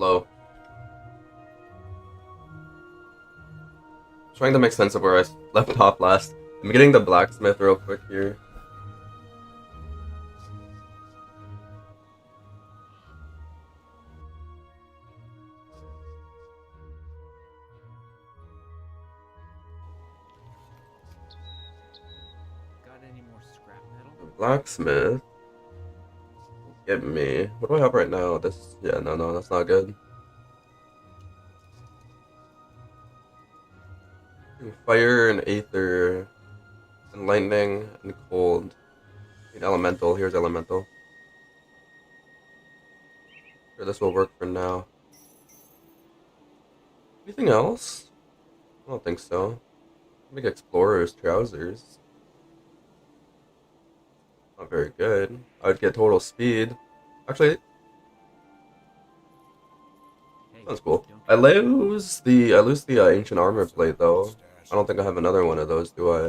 low. Trying to make sense of where I left off last. I'm getting the blacksmith real quick here. Got any more scrap metal? The blacksmith. Get me. What do I have right now? This. Yeah, no, that's not good. Fire and Aether and lightning and cold. Need elemental. Here's elemental. Sure, this will work for now. Anything else? I don't think so. Big explorer's trousers. Not very good. I would get total speed. Actually, Hey, that's cool. don't I lose the ancient armor plate though. I don't think I have another one of those, do I?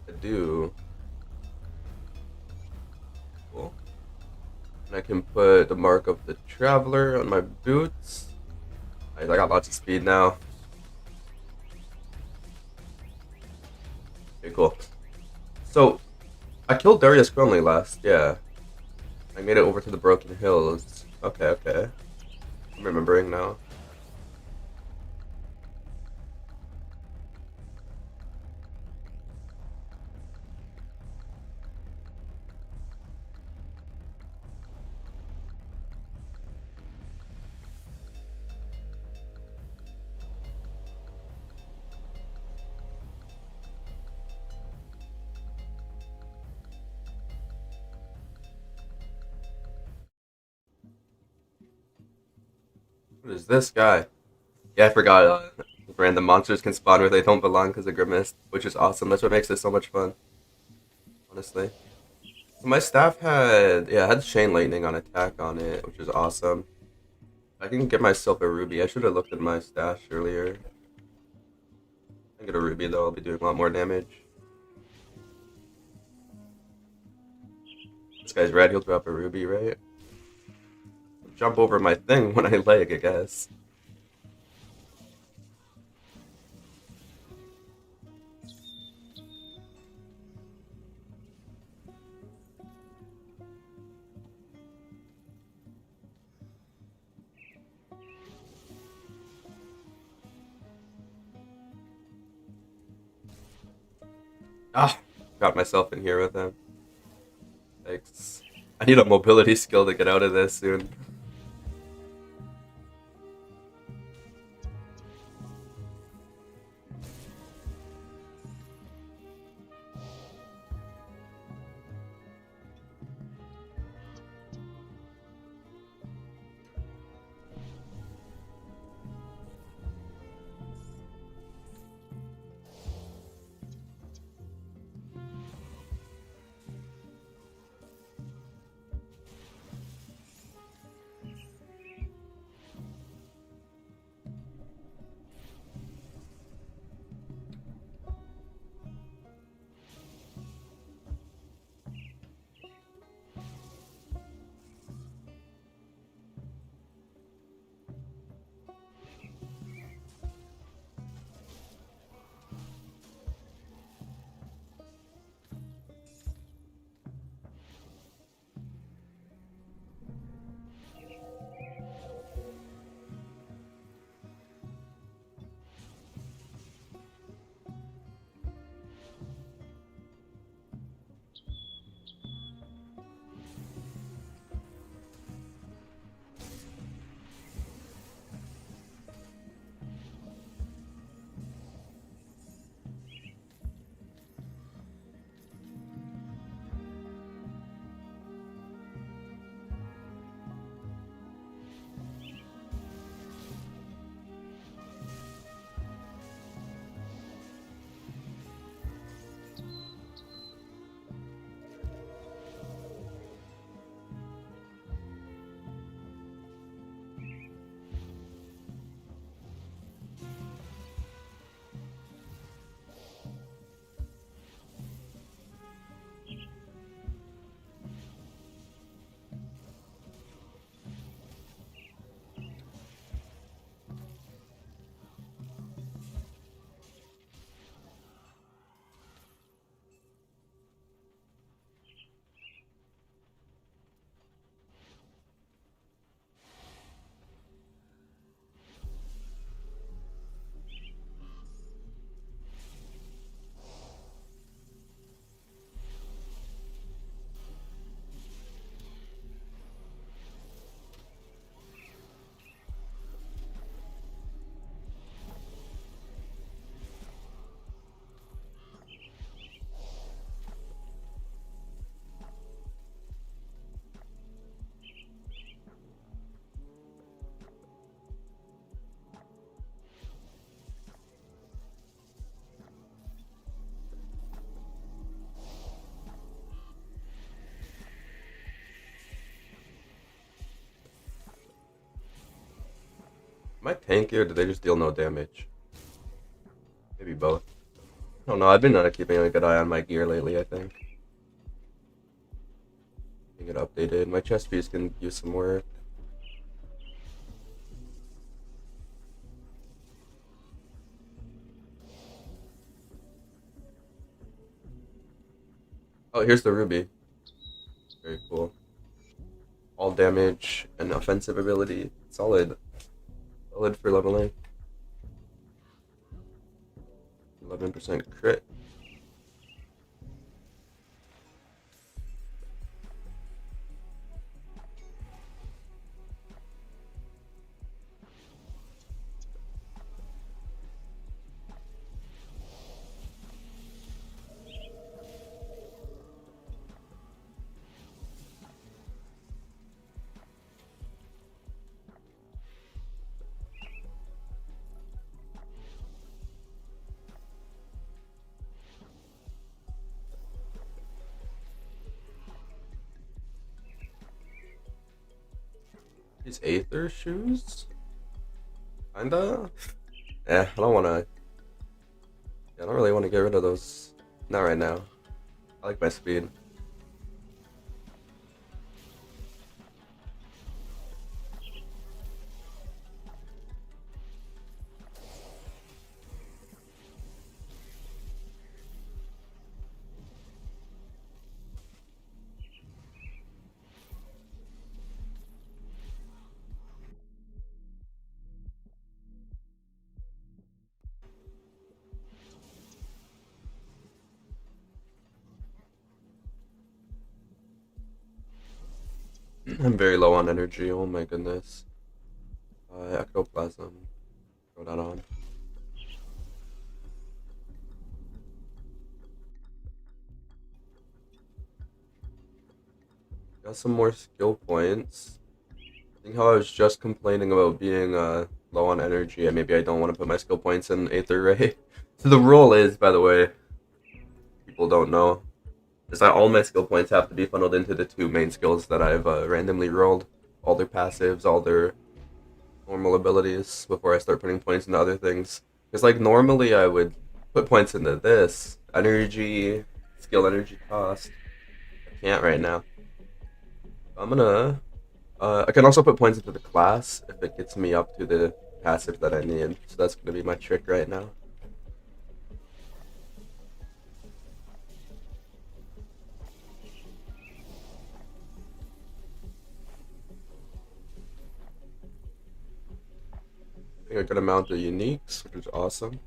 I do. Cool. And I can put the mark of the traveler on my boots. I got lots of speed now. Okay, cool. So, I killed Darius Crumley last, yeah. I made it over to the Broken Hills. Okay. I'm remembering now. What is this guy? Yeah, I forgot. Random monsters can spawn where they don't belong because of Grimmest, which is awesome. That's what makes it so much fun, honestly. So my staff had Chain Lightning on attack on it, which is awesome. I can get myself a ruby. I should have looked at my stash earlier. I can get a ruby though. I'll be doing a lot more damage. This guy's red. He'll drop a ruby, right? Jump over my thing when I lag, I guess. Ah, got myself in here with him. Thanks. I need a mobility skill to get out of this soon. Am I tanky or do they just deal no damage? Maybe both. I don't know. I've been keeping a good eye on my gear lately, I think. Getting it updated. My chest piece can use some work. Oh, here's the ruby. Very cool. All damage and offensive ability. Solid. Solid for leveling. 11% crit. These Aether shoes? Kinda? I don't wanna. I don't really want to get rid of those. Not right now. I like my speed. I'm very low on energy. Oh my goodness. Ectoplasm. Throw that on. Got some more skill points. I think how I was just complaining about being low on energy, and maybe I don't want to put my skill points in Aether Ray. So the rule is, by the way, people don't know, is that all my skill points have to be funneled into the two main skills that I've randomly rolled. All their passives, all their normal abilities before I start putting points into other things. Because like normally I would put points into this energy, skill energy cost. I can't right now. I'm gonna. I can also put points into the class if it gets me up to the passive that I need. So that's gonna be my trick right now. I think a good amount of uniques, which is awesome.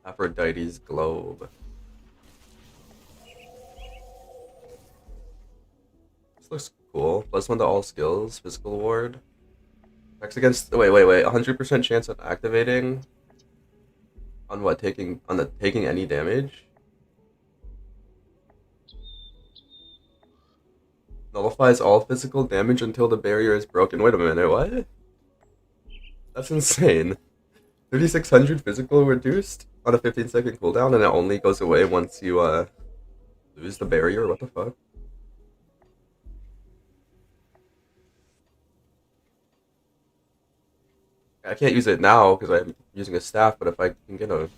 Aphrodite's globe. This looks cool. +1 to all skills. Physical ward. Attacks against. Wait. 100% chance of activating. On what? Taking any damage? Nullifies all physical damage until the barrier is broken. Wait a minute, what? That's insane. 3600 physical reduced on a 15-second cooldown, and it only goes away once you lose the barrier? What the fuck? I can't use it now because I'm using a staff, but if I can get a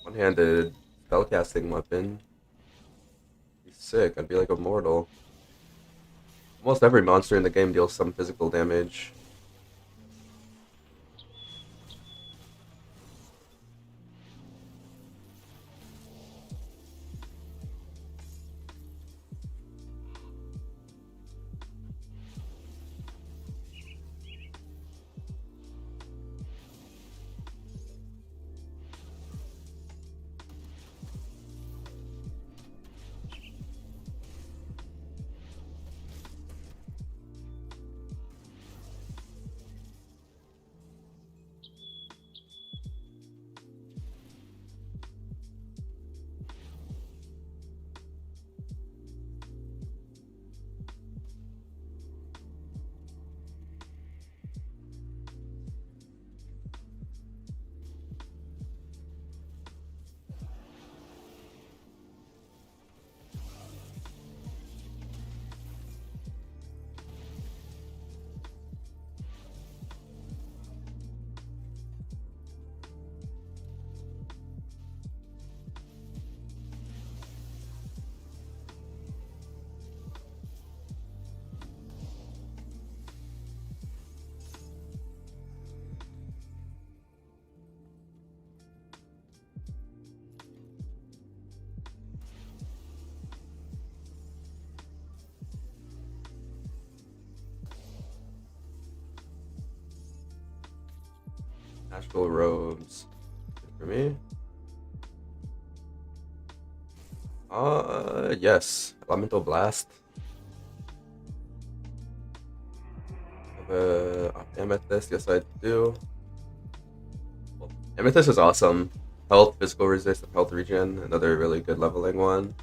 one-handed spellcasting weapon, it'd be sick. I'd be like immortal. Almost every monster in the game deals some physical damage. Magical robes. Good for me. Yes. Elemental blast. Have a amethyst. Yes, I do. Well, amethyst is awesome. Health, physical resist, and health regen. Another really good leveling one.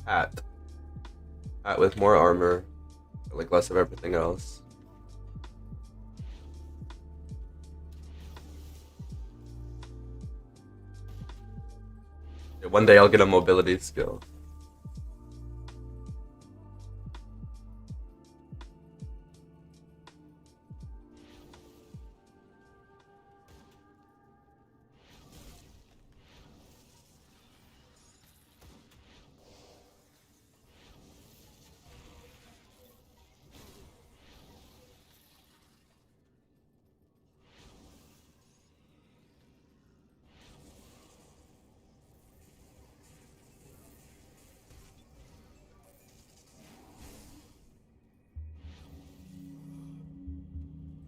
Hat. Hat with more armor, but like less of everything else. Yeah, one day I'll get a mobility skill.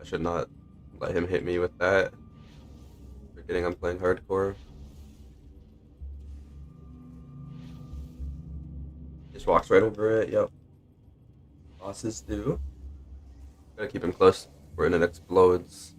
I should not let him hit me with that. Forgetting I'm playing hardcore. Just walks right over it, yep. Bosses do. Gotta keep him close when it explodes.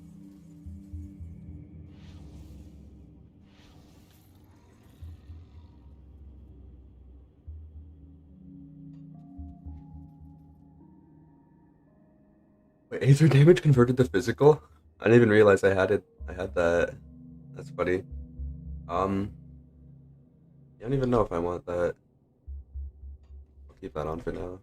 Wait, Aether damage converted to physical? I didn't even realize I had it. I had that. That's funny. I don't even know if I want that. I'll keep that on for now.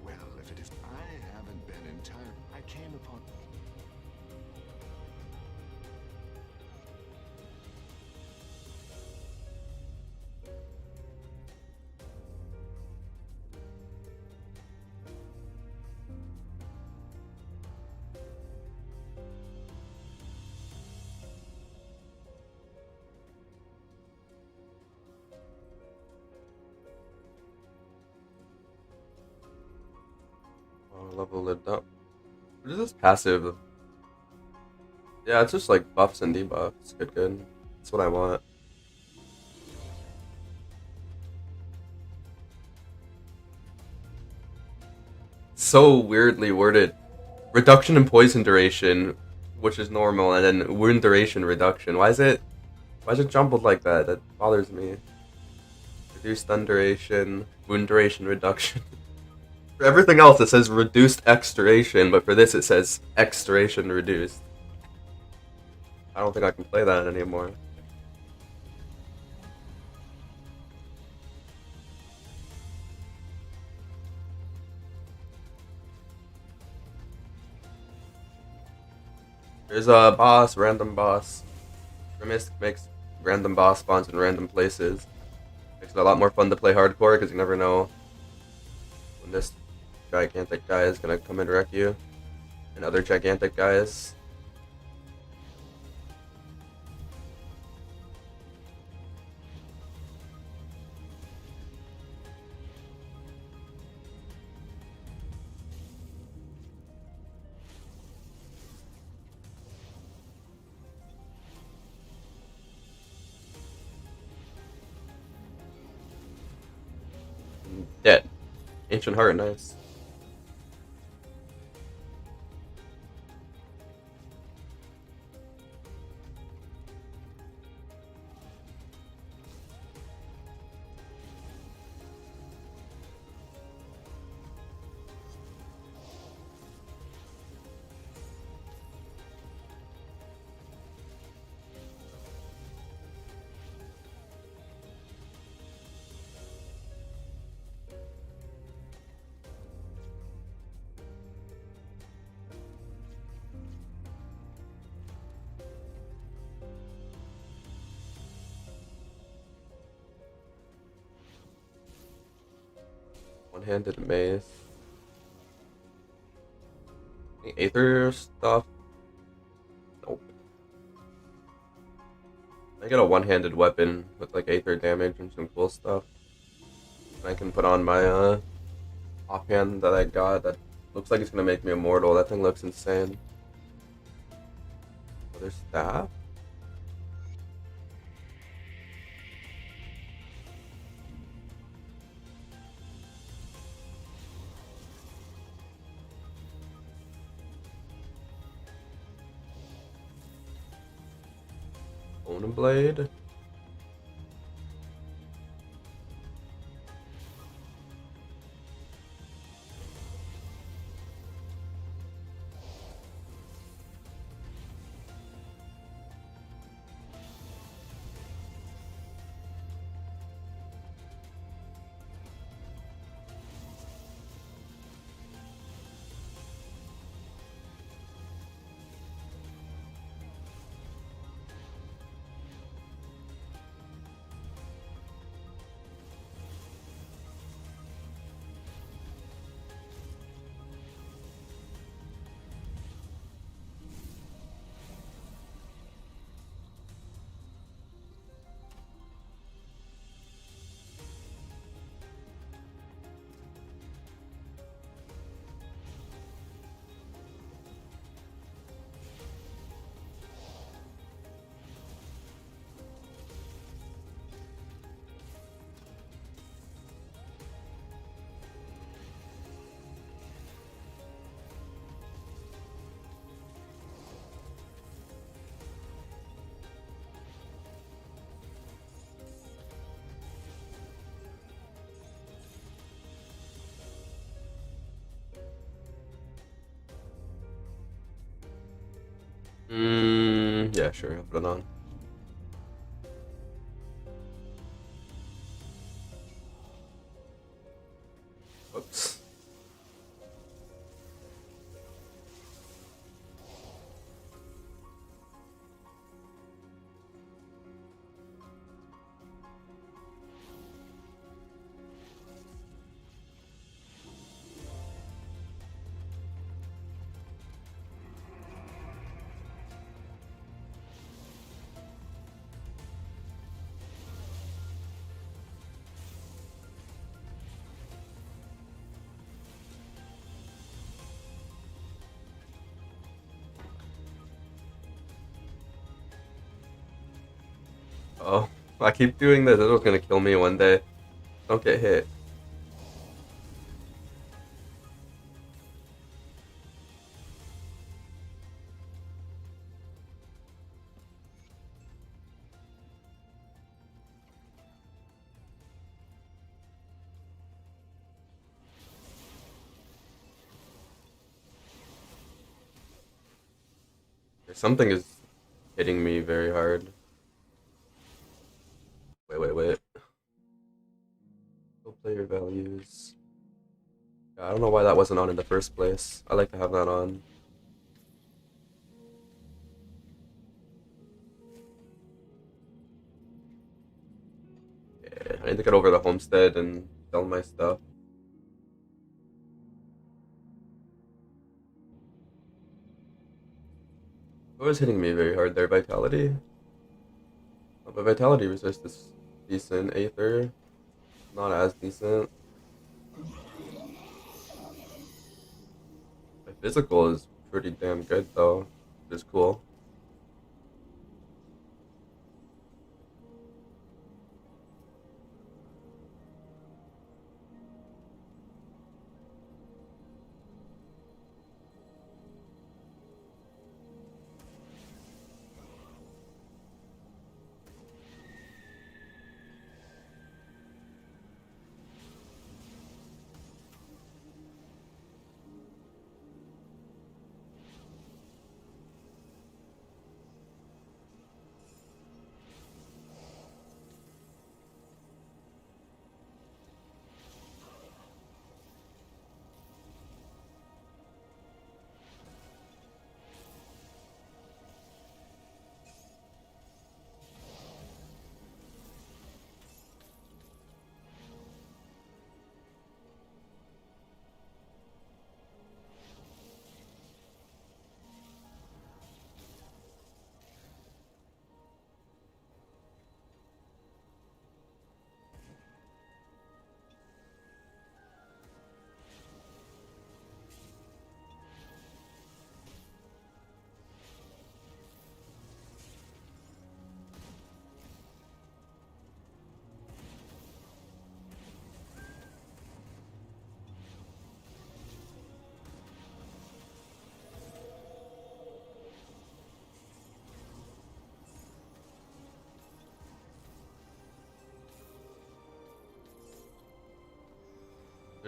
Well, if it is, I haven't been entire. I came upon. I'll level it up. What is this passive? Yeah, it's just like buffs and debuffs. Good. That's what I want. So weirdly worded. Reduction in poison duration, which is normal, and then wound duration reduction. Why is it jumbled like that? That bothers me. Reduced stun duration, wound duration reduction. For everything else it says reduced X duration, but for this it says X duration reduced. I don't think I can play that anymore. There's a boss, random boss. Grimmest makes random boss spawns in random places. Makes it a lot more fun to play hardcore because you never know when this gigantic guy is gonna come and wreck you, and other gigantic guys. Dead. Ancient Heart, nice. One-handed mace. Any Aether stuff? Nope. I get a one-handed weapon with like Aether damage and some cool stuff. And I can put on my offhand that I got that looks like it's gonna make me immortal. That thing looks insane. Oh, there's that. Bone blade. Yeah, sure, I'll put it on. Oops. Oh, I keep doing this. It was gonna kill me one day. Don't get hit. Something is hitting me very hard. Wait. Go player values. Yeah, I don't know why that wasn't on in the first place. I like to have that on. Yeah, I need to get over the homestead and sell my stuff. What was hitting me very hard there? Vitality? Oh, but vitality resist is decent. Aether, not as decent. My physical is pretty damn good though, which is cool.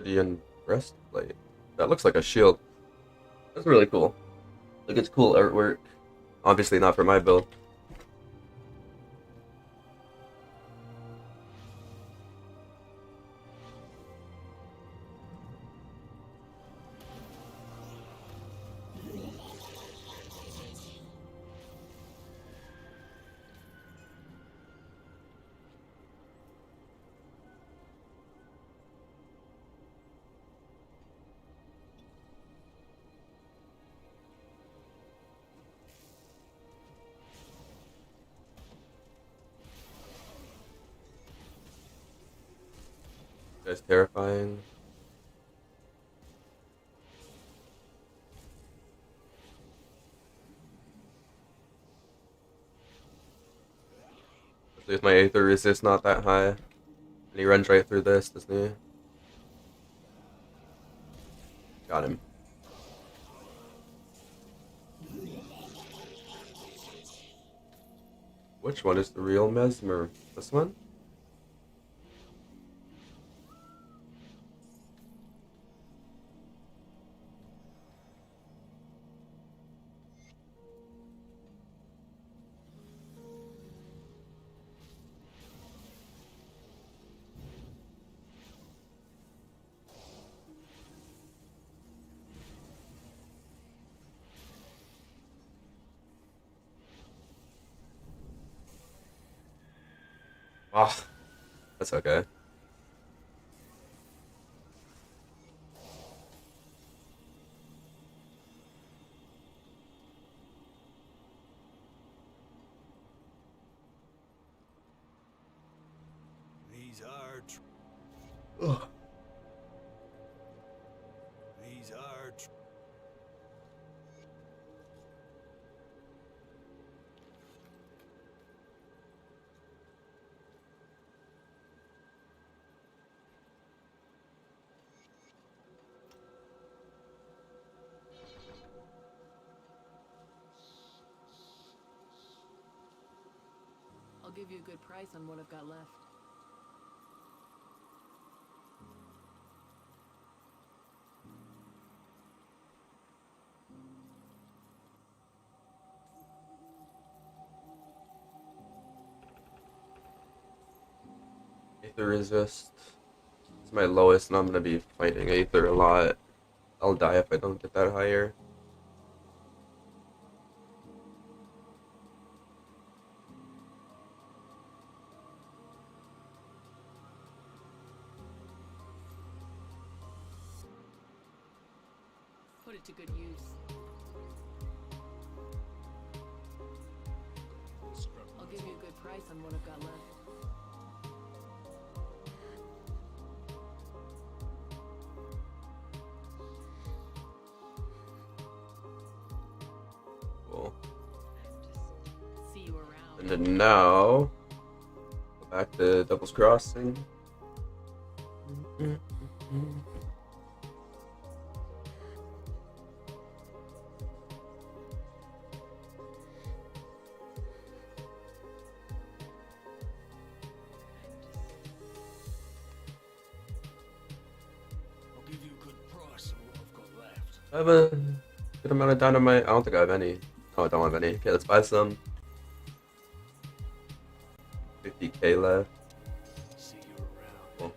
Obsidian breastplate. That looks like a shield. That's really cool. Like it's cool artwork. Obviously not for my build. That's terrifying. Especially if my Aether resist not that high. And he runs right through this, doesn't he? Got him. Which one is the real Mesmer? This one? Ah, that's okay. These are Ugh. these are I'll give you a good price on what I've got left. Aether resist. It's my lowest, and I'm gonna be fighting Aether a lot. I'll die if I don't get that higher. it to good use. I'll give you a good price on what I've got left. Cool. See you around. And then now, go back to Devil's Crossing. I'll give you a good price on what I've got left. I have a good amount of dynamite. I don't think I have any. Oh, I don't have any. Okay, let's buy some. 50k left. See you around. Cool.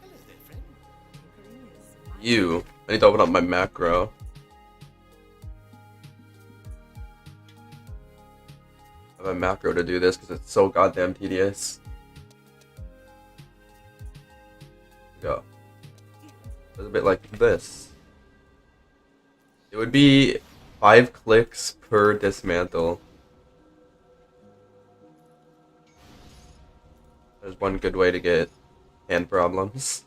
Hello there, friend. You. I need to open up my macro. I have a macro to do this because it's so goddamn tedious. Go. It's a bit like this. It would be 5 clicks per dismantle. There's one good way to get hand problems.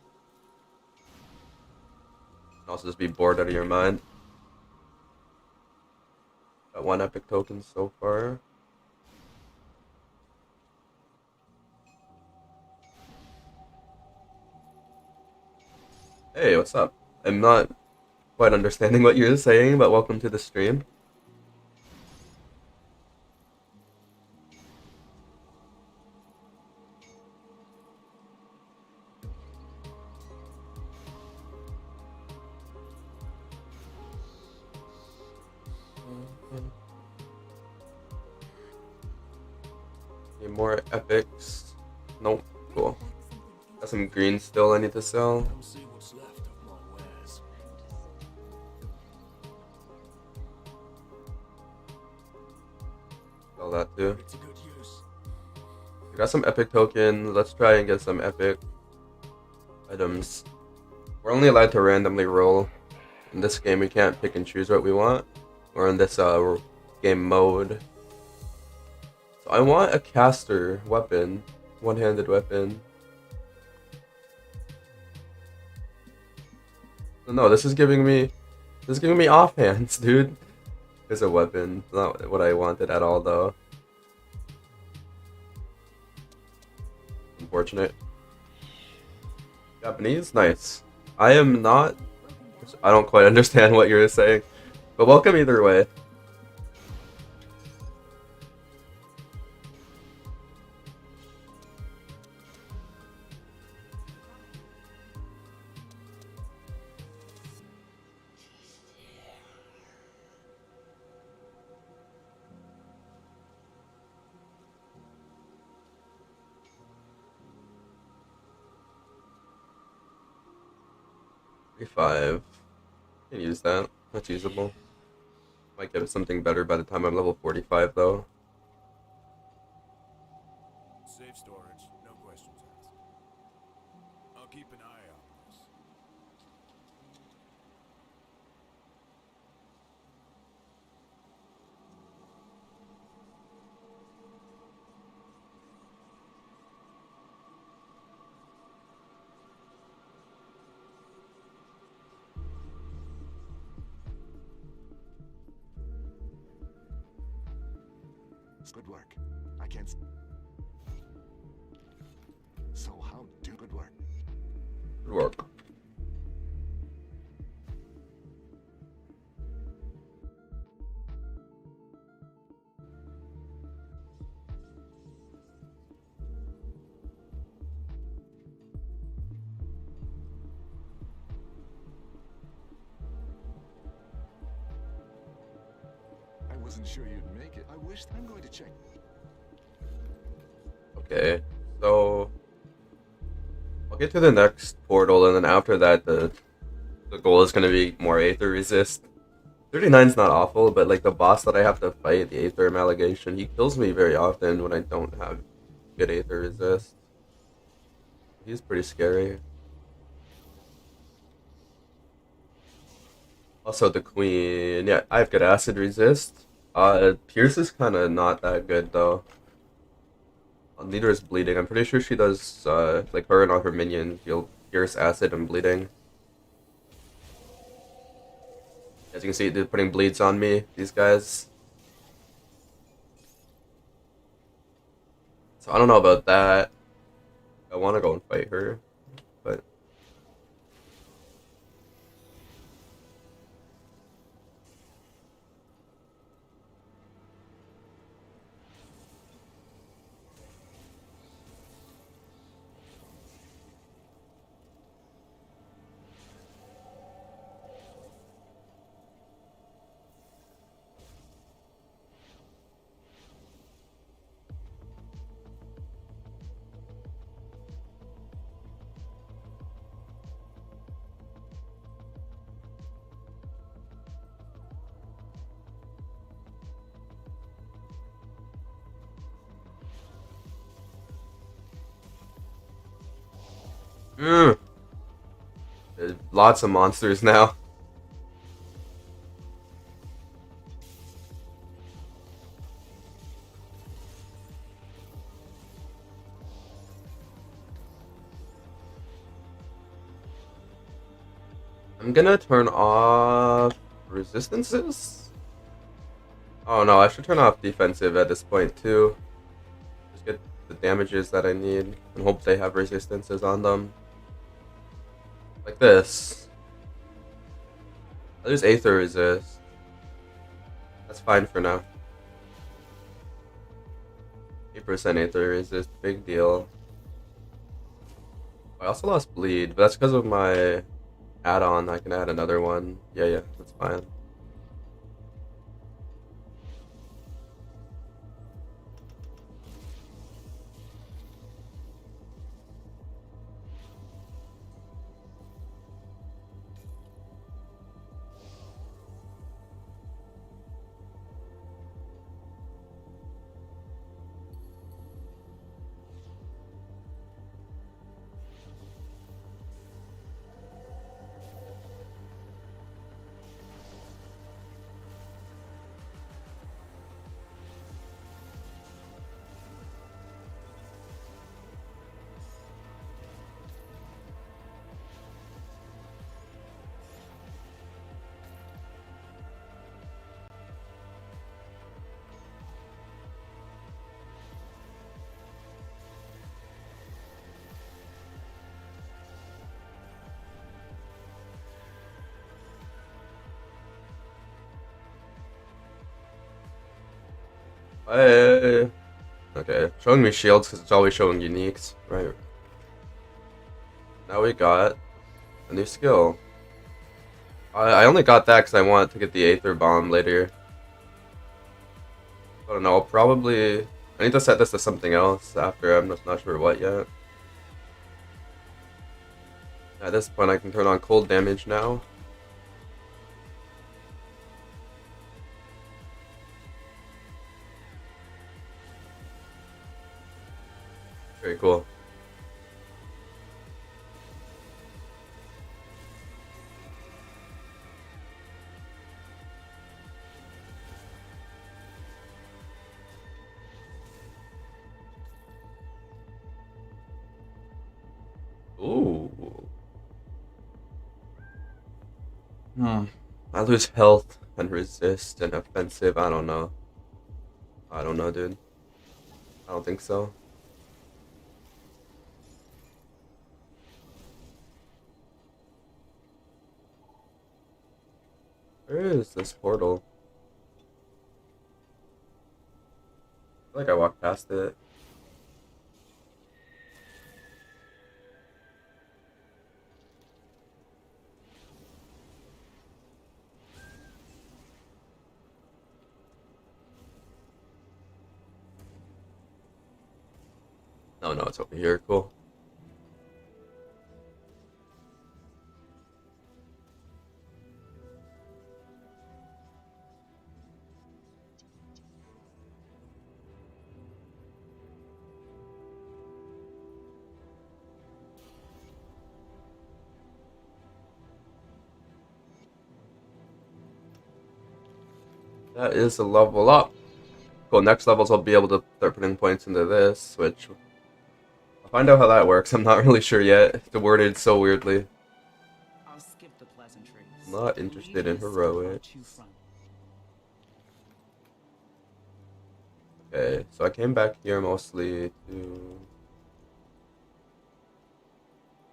Also just be bored out of your mind. Got 1 epic token so far. Hey, what's up? I'm not quite understanding what you're saying, but welcome to the stream. Need more epics. Nope. Cool. Got some green still I need to sell. Come see what's left of my wares. Sell that too. It's a good use. We got some epic tokens. Let's try and get some epic items. We're only allowed to randomly roll. In this game, we can't pick and choose what we want. Or in this game mode. So I want a caster weapon. One-handed weapon. No, this is giving me offhands, dude. It's a weapon. Not what I wanted at all, though. Unfortunate. Japanese? Nice. I am not... I don't quite understand what you're saying. But welcome either way. Five. Can use that. That's usable. Might get something better by the time I'm level 45 though. Safe storage, no questions asked. I'll keep an eye out on this. Good work. I can't. So how do good work? Good work. I wasn't sure you'd make it. I wish I'm going to check. Okay, so I'll get to the next portal, and then after that, the goal is gonna be more Aether resist. 39's not awful, but like the boss that I have to fight, the Aether Mallegation, he kills me very often when I don't have good Aether resist. He's pretty scary. Also the queen. Yeah, I have good acid resist. Pierce is kind of not that good though. Neither is bleeding. I'm pretty sure she does like her and all her minions deal pierce, acid, and bleeding. As you can see, they're putting bleeds on me. These guys. So I don't know about that. I want to go and fight her, but mm, there's lots of monsters now. I'm gonna turn off resistances. Oh no, I should turn off defensive at this point too. Just get the damages that I need and hope they have resistances on them. Like this. There's Aether resist. That's fine for now. 8% Aether resist, big deal. I also lost bleed, but that's because of my add-on. I can add another one. Yeah, that's fine. Hey. Okay, showing me shields because it's always showing uniques. Right. Now we got a new skill. I only got that because I want to get the Aether Bomb later. I don't know, I'll probably... I need to set this to something else after, I'm just not sure what yet. At this point I can turn on cold damage now. Very cool. Ooh. I lose health and resist and offensive. I don't know. I don't know, dude. I don't think so. Where is this portal? I feel like I walked past it. No, it's over here. Cool. That is a level up. Cool, next levels I'll be able to start putting points into this, which I'll find out how that works. I'm not really sure yet. It's worded so weirdly. I'll skip the pleasantries. Not and interested leave in this stuff on heroics. two front. Okay, so I came back here mostly to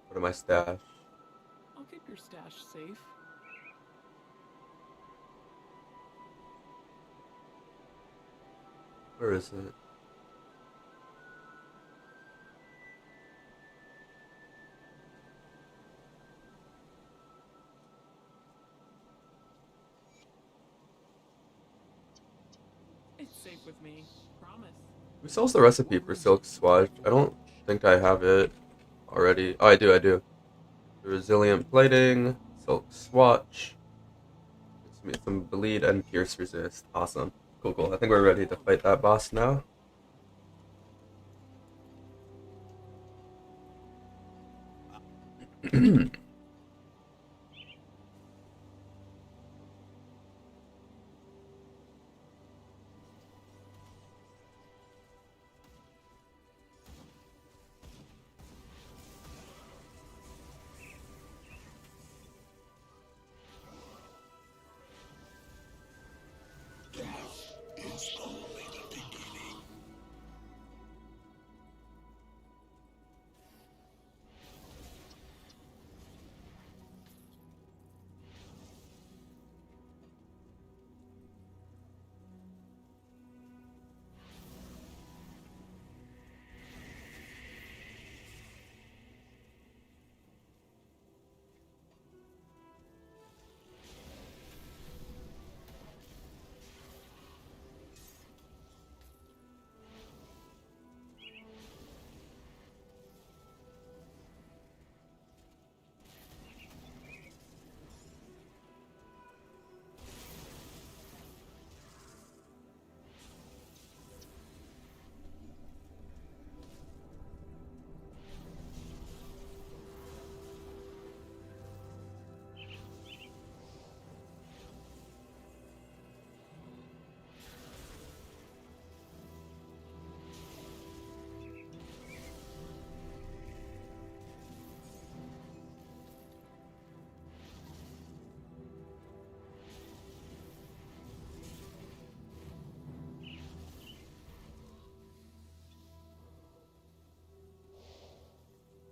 go to my stash. I'll keep your stash safe. Where is it? It's safe with me. Promise. Who sells the recipe for Silk Swatch? I don't think I have it already. Oh, I do. The Resilient Plating, Silk Swatch. Gives me some Bleed and Pierce Resist. Awesome. Cool. I think we're ready to fight that boss now.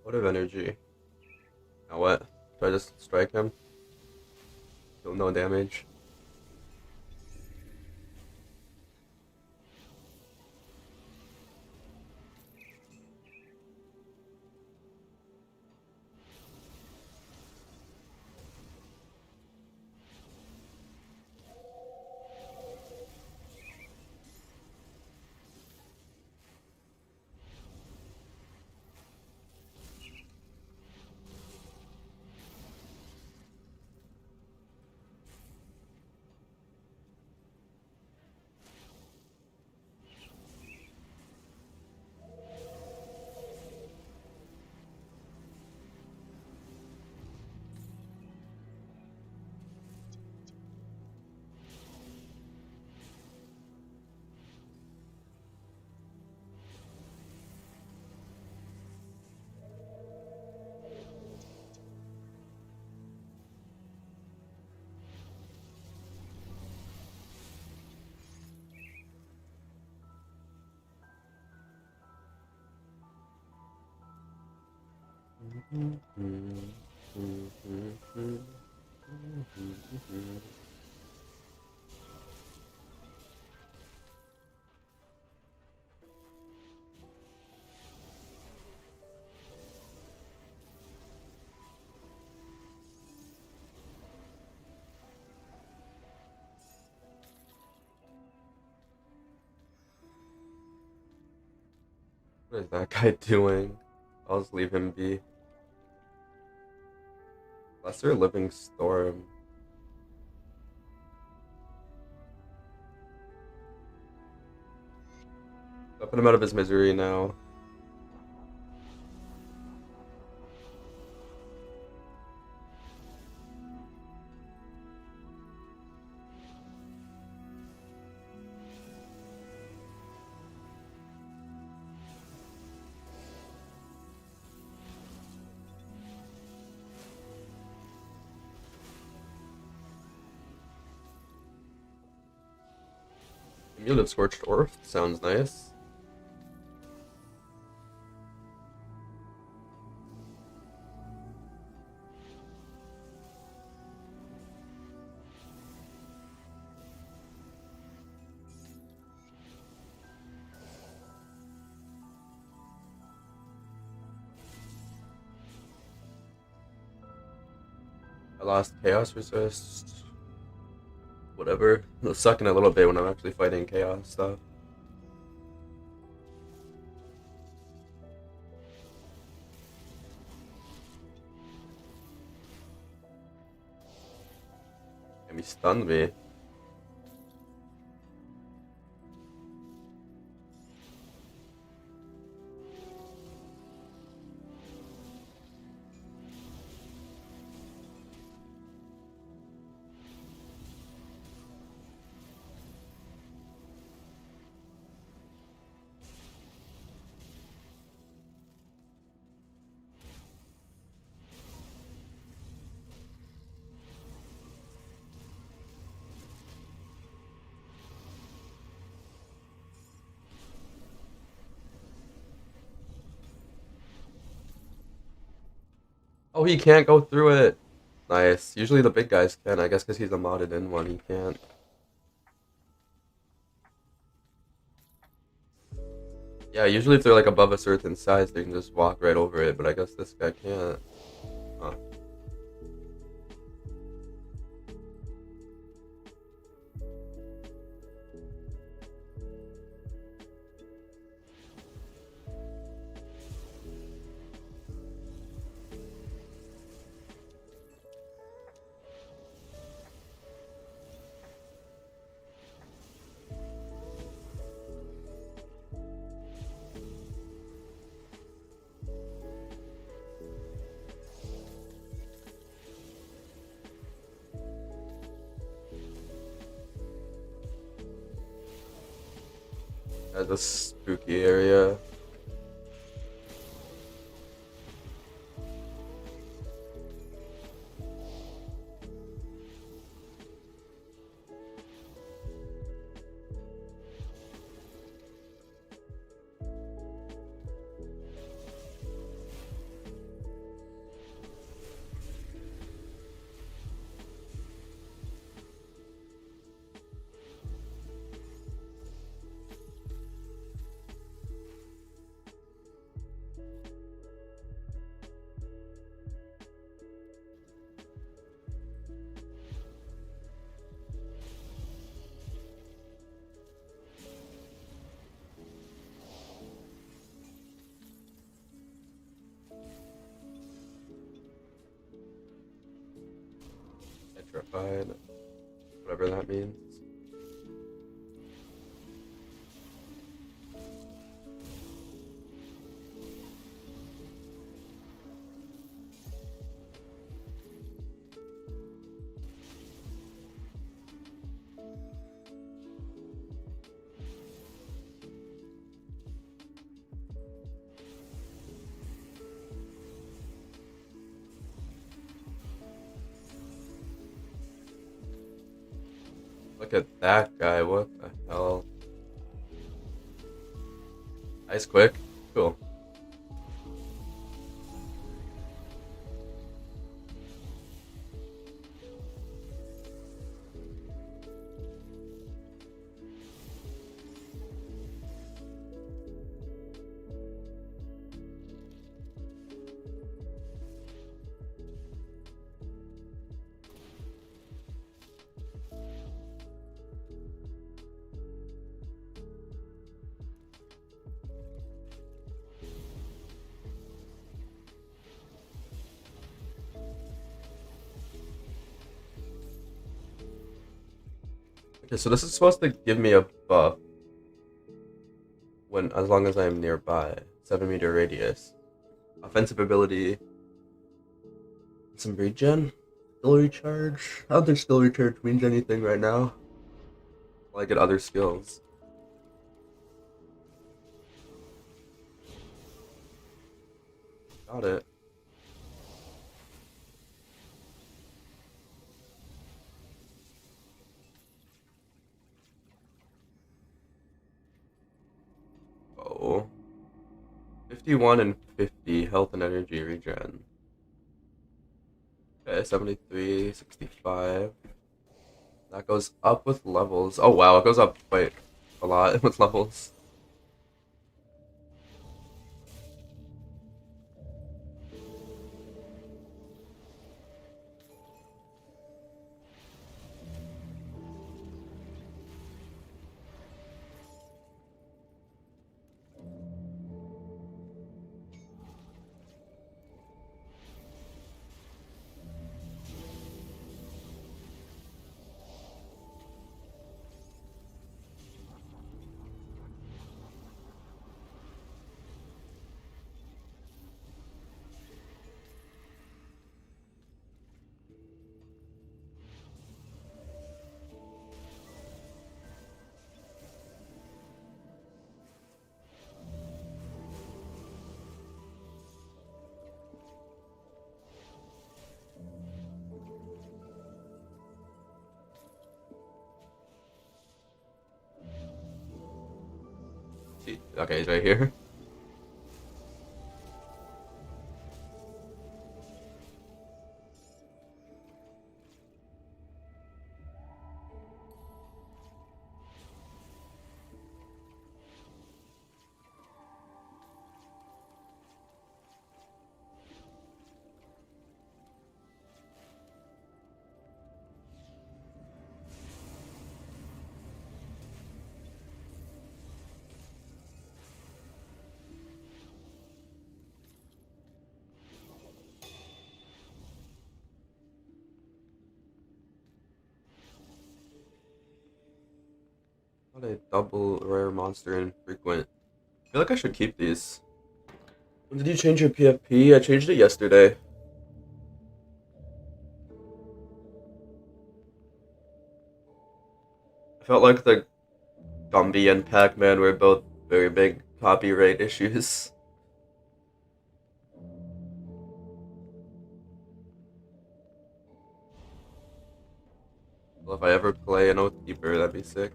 What of energy? Now what? Do I just strike him? Deal no damage. What is that guy doing? I'll just leave him be. Lesser Living Storm. I'll put him out of his misery now. Cumulative Scorched Earth sounds nice. I lost Chaos Resist. Whatever. It's sucking a little bit when I'm actually fighting Chaos stuff. And he stunned me. Oh, he can't go through it. Nice. Usually the big guys can. I guess because he's a modded in one, he can't. Yeah, usually if they're like above a certain size, they can just walk right over it. But I guess this guy can't. Huh. That's a spooky area. Petrified. Whatever that means. Look at that guy. What the hell? Ice quick. Cool. Okay, so this is supposed to give me a buff when, as long as I am nearby. 7-meter radius. Offensive ability. Some regen. Skill recharge. I don't think skill recharge means anything right now. I get other skills. Got it. 51 and 50 health and energy regen. Okay, 73, 65. That goes up with levels. Oh wow, it goes up quite a lot with levels. Okay, he's right here. What a double rare monster infrequent. I feel like I should keep these. When did you change your PFP? I changed it yesterday. I felt like the Gumby and Pac-Man were both very big copyright issues. Well, if I ever play an Oathkeeper, that'd be sick.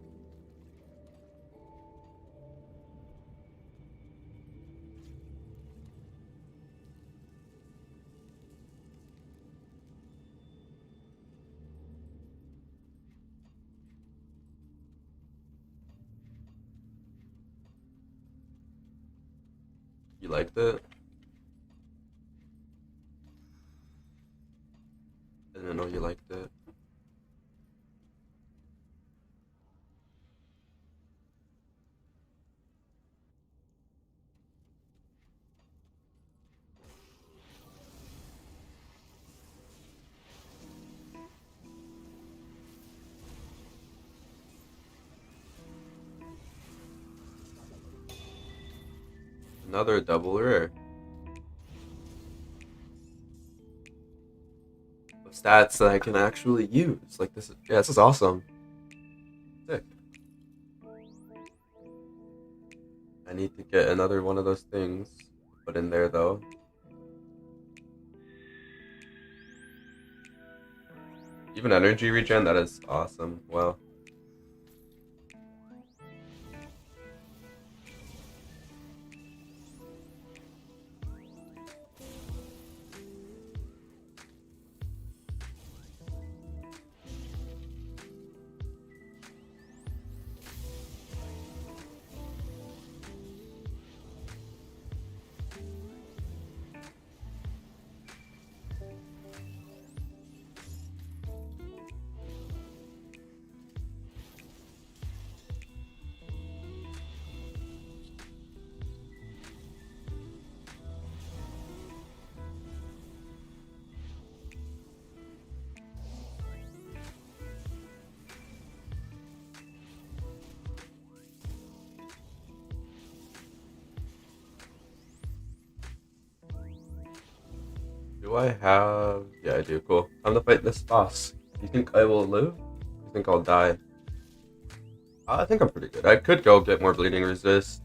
You liked it? I didn't know you liked it. Another double rare. Of stats that I can actually use. Like this is, yeah, this is awesome. Sick. I need to get another one of those things put in there though. Even energy regen, that is awesome. Wow. Do I have... Yeah, I do. Cool. I'm gonna fight this boss. Do you think I will live? Do you think I'll die? I think I'm pretty good. I could go get more bleeding resist.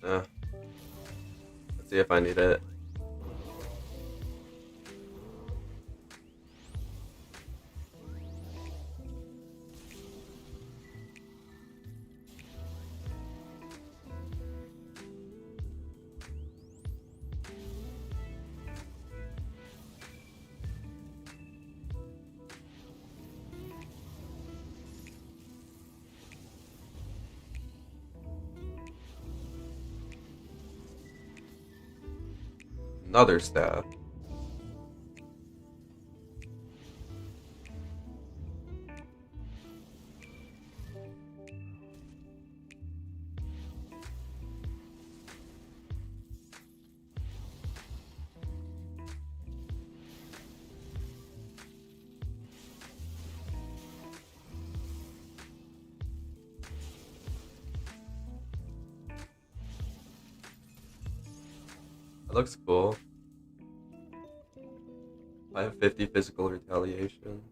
Let's see if I need it. Another staff. That looks cool. I have 50 physical retaliation.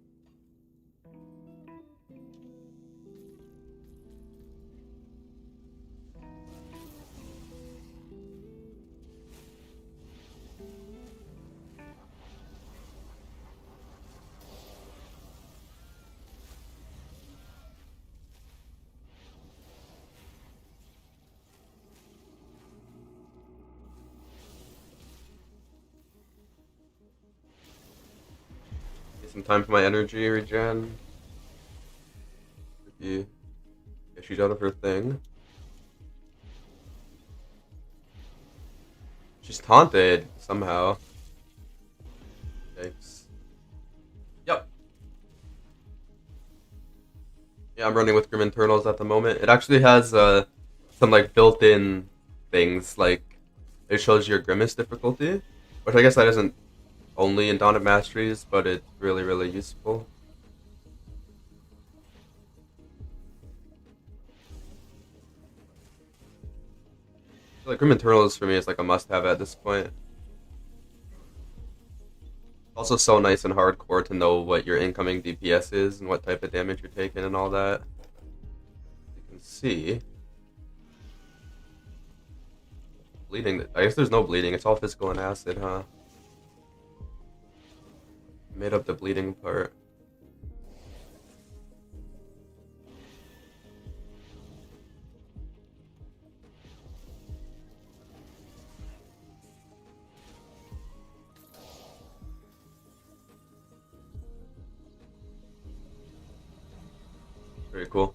Get some time for my energy regen. Yeah, she's out of her thing. She's taunted somehow. Yikes. Yep. Yeah, I'm running with Grim Internals at the moment. It actually has some like built-in things, like it shows your Grimmest difficulty, which I guess that isn't only in Dawn of Masteries, but it's really, really useful. I feel like Grim Internals for me is like a must-have at this point. Also so nice and hardcore to know what your incoming DPS is and what type of damage you're taking and all that. You can see. Bleeding. I guess there's no bleeding. It's all physical and acid, huh? Made up the bleeding part. Very cool.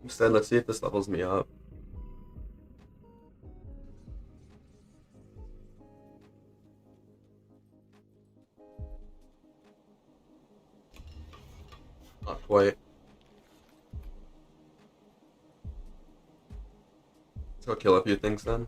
Instead, let's see if this levels me up. Not quite. Let's go kill a few things then.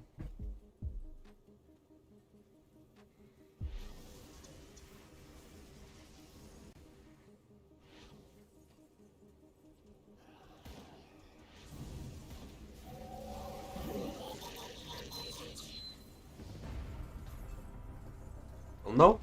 Oh no.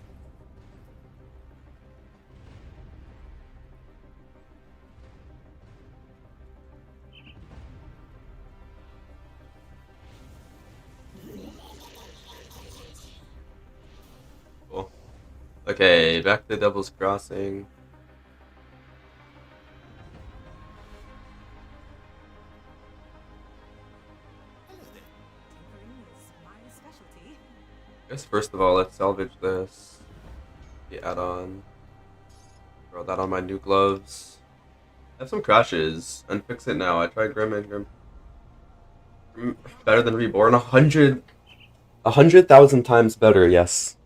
Cool. Okay, back to Devil's Crossing. I guess first of all, let's salvage this. The add-on. Throw that on my new gloves. I have some crashes. Unfix it now. I tried Grim and Grim. Better than Reborn. 100,000 times better, yes.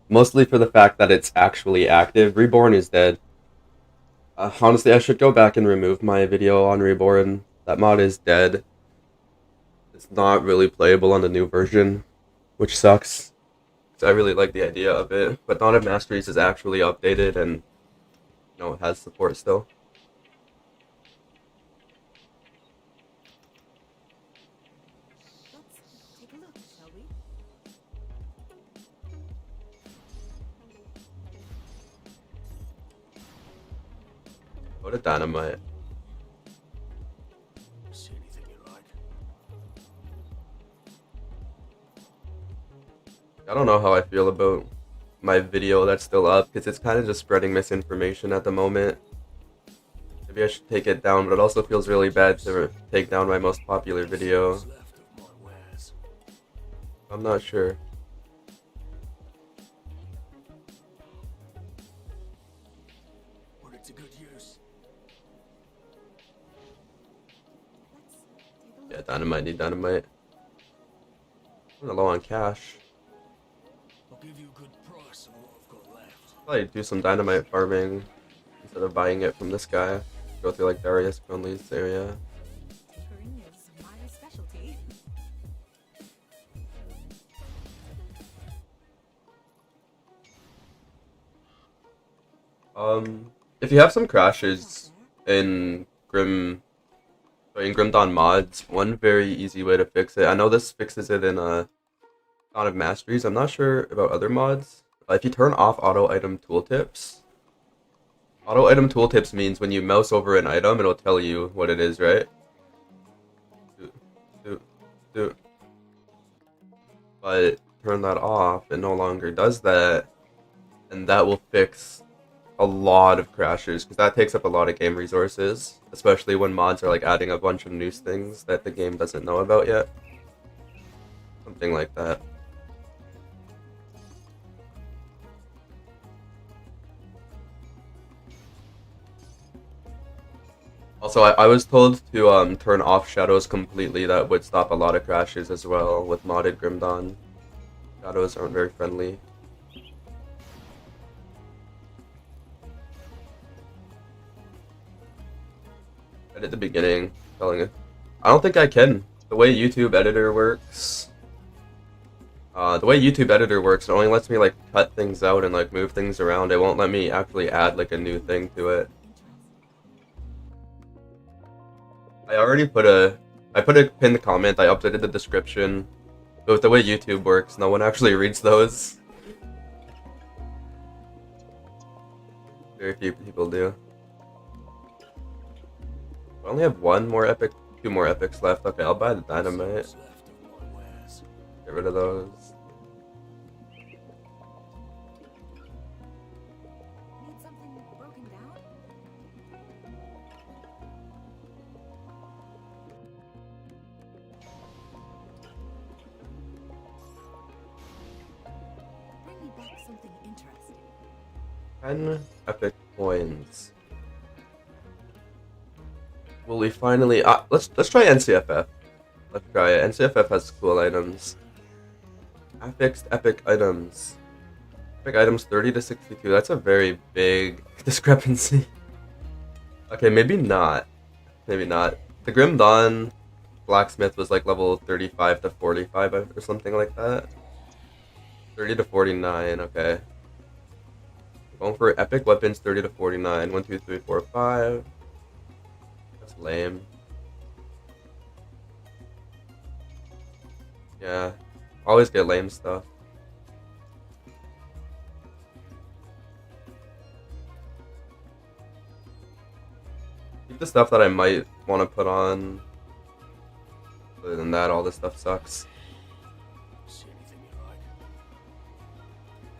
Mostly for the fact that it's actually active. Reborn is dead. Honestly, I should go back and remove my video on Reborn. That mod is dead. It's not really playable on the new version, which sucks. I really like the idea of it, but Dawn of Masteries is actually updated and it has support still. Let's take a look, shall we? Go to Dynamite. See anything you like? I don't know how I feel about my video that's still up, because it's kind of just spreading misinformation at the moment. Maybe I should take it down, but it also feels really bad to take down my most popular video. What's left of my wares? I'm not sure. Put it to good use. Let's take a look. Yeah, Dynamite, need Dynamite. I'm low on cash. I'll give you a good price on what I've got left. Probably do some dynamite farming instead of buying it from this guy. Go through like Darius Conley's area. Tinkering is my specialty. If you have some crashes in Grim Dawn mods, one very easy way to fix it. I know this fixes it in Dawn of Masteries. I'm not sure about other mods. If you turn off auto item tooltips means when you mouse over an item, it'll tell you what it is, right? But turn that off, it no longer does that, and that will fix a lot of crashes because that takes up a lot of game resources, especially when mods are like adding a bunch of new things that the game doesn't know about yet. Something like that. Also, I was told to turn off shadows completely. That would stop a lot of crashes as well with modded Grim Dawn. Shadows aren't very friendly. At the beginning, telling it. I don't think I can. The way YouTube editor works, it only lets me like cut things out and like move things around. It won't let me actually add like a new thing to it. I put a pinned comment. I updated the description. But with the way YouTube works, no one actually reads those. Very few people do. I only have two more epics left. Okay, I'll buy the dynamite. What's left of my wares. Get rid of those. Need something broken down? Bring me back something interesting. 10 epic coins. Will we finally? Let's try NCFF. Let's try it. NCFF has cool items. Affixed epic items. Epic items 30 to 62. That's a very big discrepancy. Okay, maybe not. Maybe not. The Grim Dawn blacksmith was like level 35 to 45 or something like that. 30 to 49. Okay. Going for epic weapons 30 to 49. 1, 2, 3, 4, 5. That's lame. Yeah. Always get lame stuff. Keep the stuff that I might want to put on. Other than that, all this stuff sucks. See anything you like?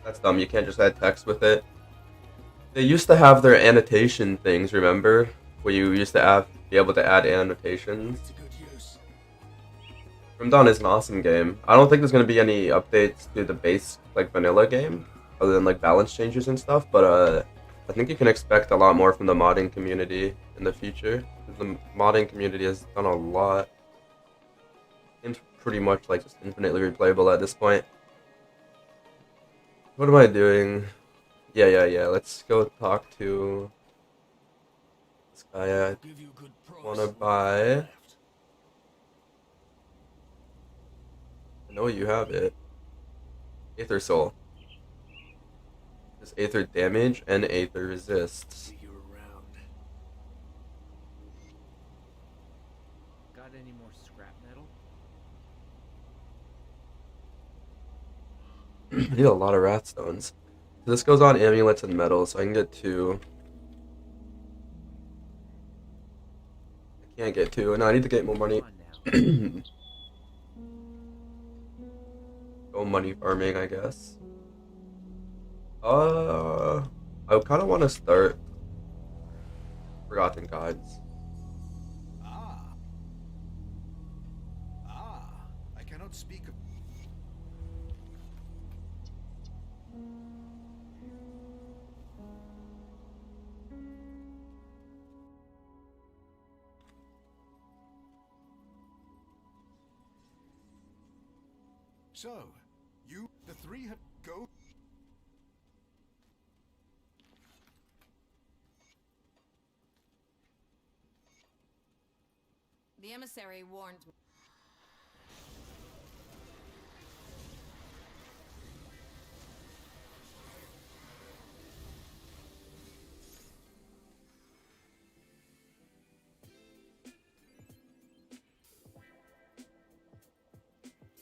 That's dumb. You can't just add text with it. They used to have their annotation things, remember? Where you used to be able to add annotations. It's a good use. Grim Dawn is an awesome game. I don't think there's going to be any updates to the base, like, vanilla game, other than, like, balance changes and stuff, but, I think you can expect a lot more from the modding community in the future. The modding community has done a lot. Game's pretty much, like, just infinitely replayable at this point. What am I doing? Yeah. Let's go talk to this guy I Give you a good price wanna on what I've got buy. left. I know you have it. Aether Soul. Does Aether damage and Aether resists. See you around. Got any more scrap metal? I need a lot of Wrathstones. So this goes on amulets and metal, so I can get 2. I can't get 2. No, I need to get more money. Come on now. Go money farming, I guess. I kind of want to start Forgotten Gods. Ah. I cannot speak of. So, the three have go. The emissary warned me.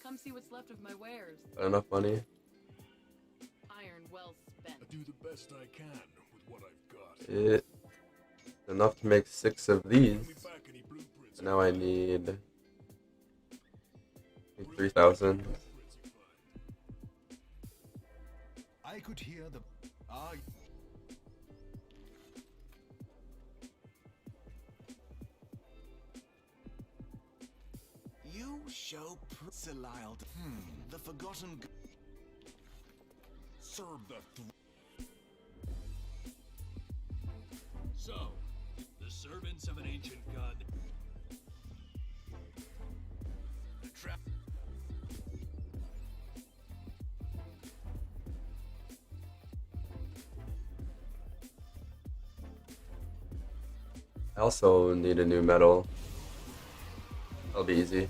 Come see what's left of my wares. Got enough money? Iron well spent. I do the best I can with what I've got. It enough to make 6 of these. Bring me back any blueprints. And now I need 3,000. Blueprints you find. I could hear the You show Salile. The forgotten. Serve the. So, the servants of an ancient god. I also need a new medal. That'll be easy.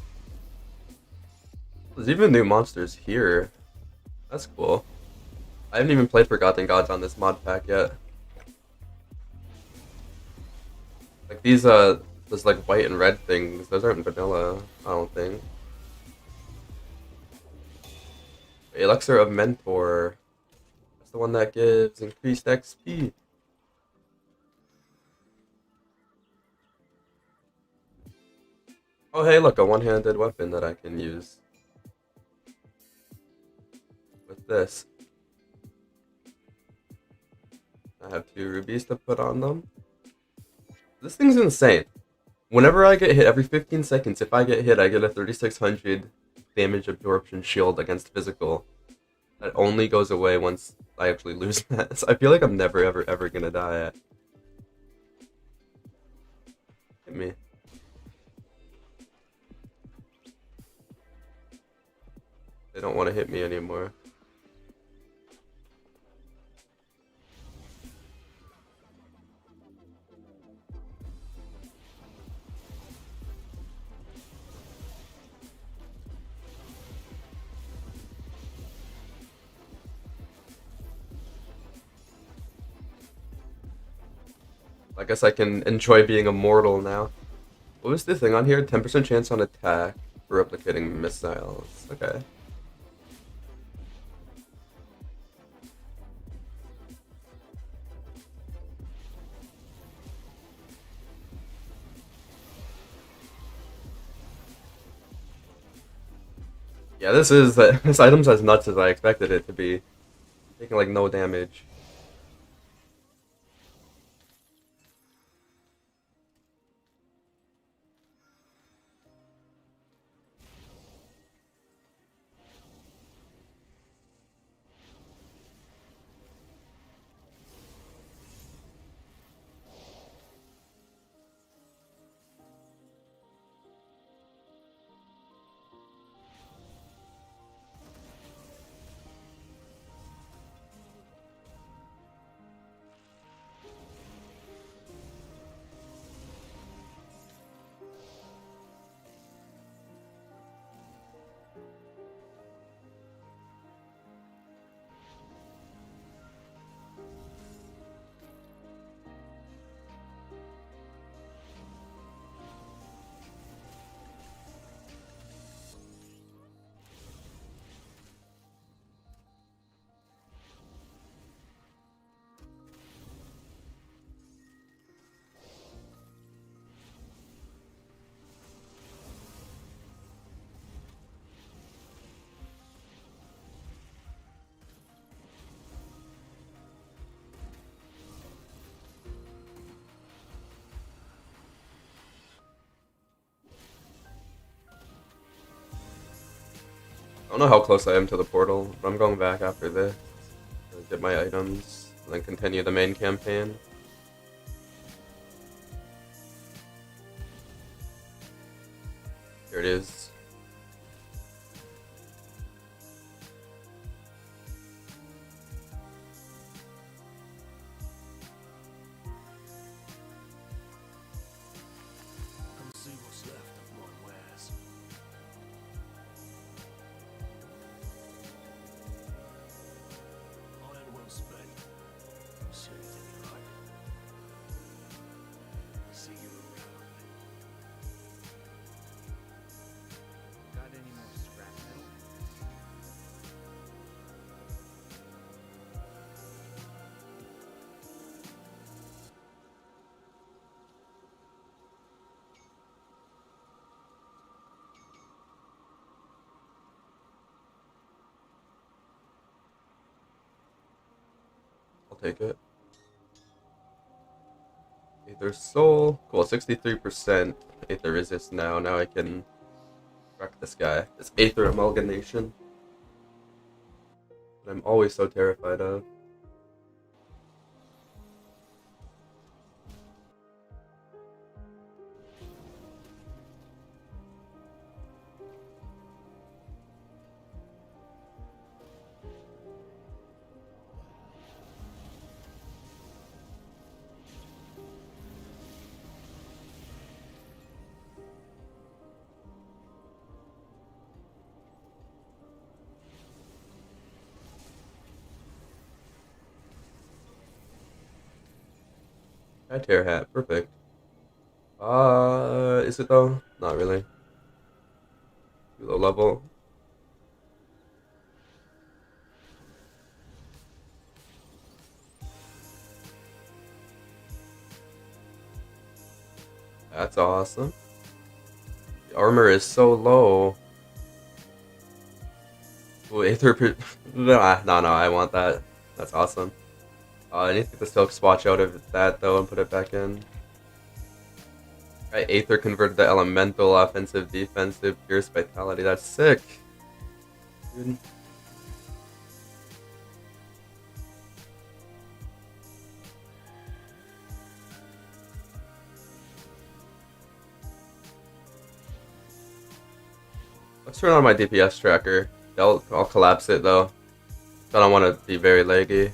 There's even new monsters here. That's cool. I haven't even played Forgotten Gods on this mod pack yet. Like these those like white and red things, those aren't vanilla, I don't think. Elixir of Mentor. That's the one that gives increased XP. Oh hey, look, a one-handed weapon that I can use with this. I have 2 rubies to put on them. This thing's insane. Whenever I get hit, every 15 seconds, if I get hit, I get a 3600 damage absorption shield against physical. That only goes away once I actually lose that. So I feel like I'm never ever gonna die. Hit me. They don't want to hit me anymore. I guess I can enjoy being immortal now. What was the thing on here? 10% chance on attack for replicating missiles. Okay. Yeah, this item's as nuts as I expected it to be. Taking like no damage. I don't know how close I am to the portal, but I'm going back after this. Get my items, and then continue the main campaign. Here it is. take it. Aether Soul. Cool, 63% Aether resist now. Now I can wreck this guy. This Aether amalgamation that I'm always so terrified of. Tear hat, perfect. Is it though? Not really. Too low level. That's awesome. The armor is so low. Ooh, Aether. No, I want that. That's awesome. I need to get the Silk Swatch out of that though and put it back in. Right, Aether converted the elemental, offensive, defensive, pierce, vitality. That's sick. Dude. Let's turn on my DPS tracker. I'll collapse it though. I don't want to be very laggy.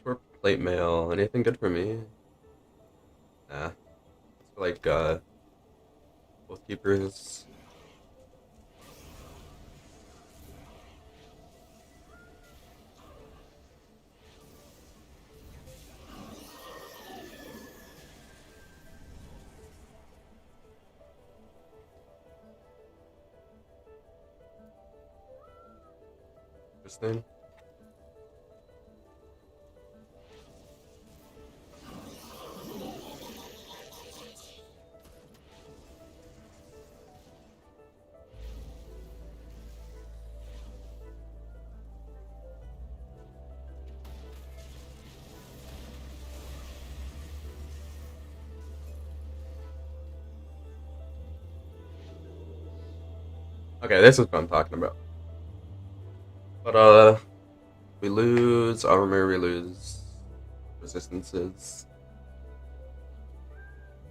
For plate mail, anything good for me? Nah. It's like both keepers. Interesting. Okay, this is what I'm talking about. But we lose armor, we lose resistances.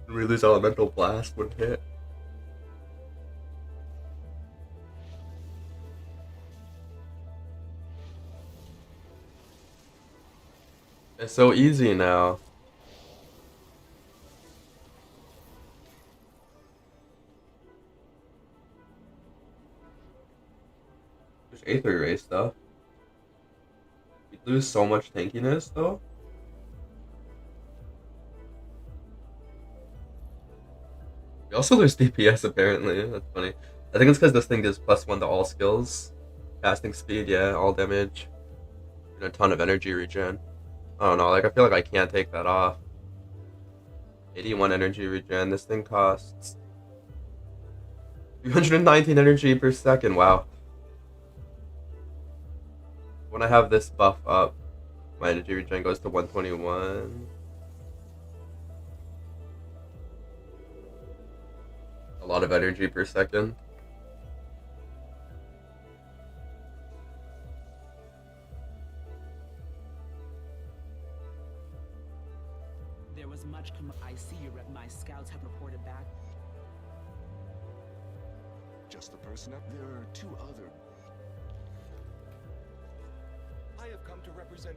We lose elemental blast when hit. It's so easy now. There's Aether race stuff. We lose so much tankiness though. We also lose DPS apparently. That's funny. I think it's because this thing gives +1 to all skills. Casting speed, yeah, all damage. And a ton of energy regen. I don't know, like I feel like I can't take that off. 81 energy regen. This thing costs 319 energy per second. Wow. When I have this buff up, my energy regen goes to 121. A lot of energy per second. There was much I see my scouts have reported back. Just the person up there are two other. I have come to represent.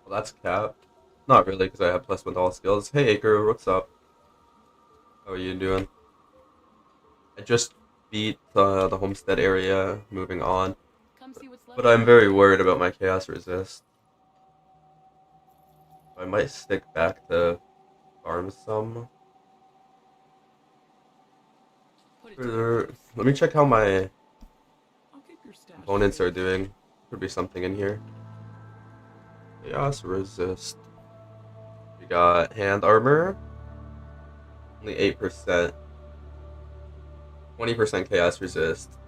Well, that's capped. Not really, because I have +1 to all skills. Hey, Acre, what's up? How are you doing? I just beat the homestead area, moving on. Come see what's left. But I'm very worried about my chaos resist. I might stick back to farm some. Put it to good use. Let me check how my I'll keep your stash. opponents are doing. Could be something in here. Chaos resist. We got hand armor. Only 8%. 20% chaos resist.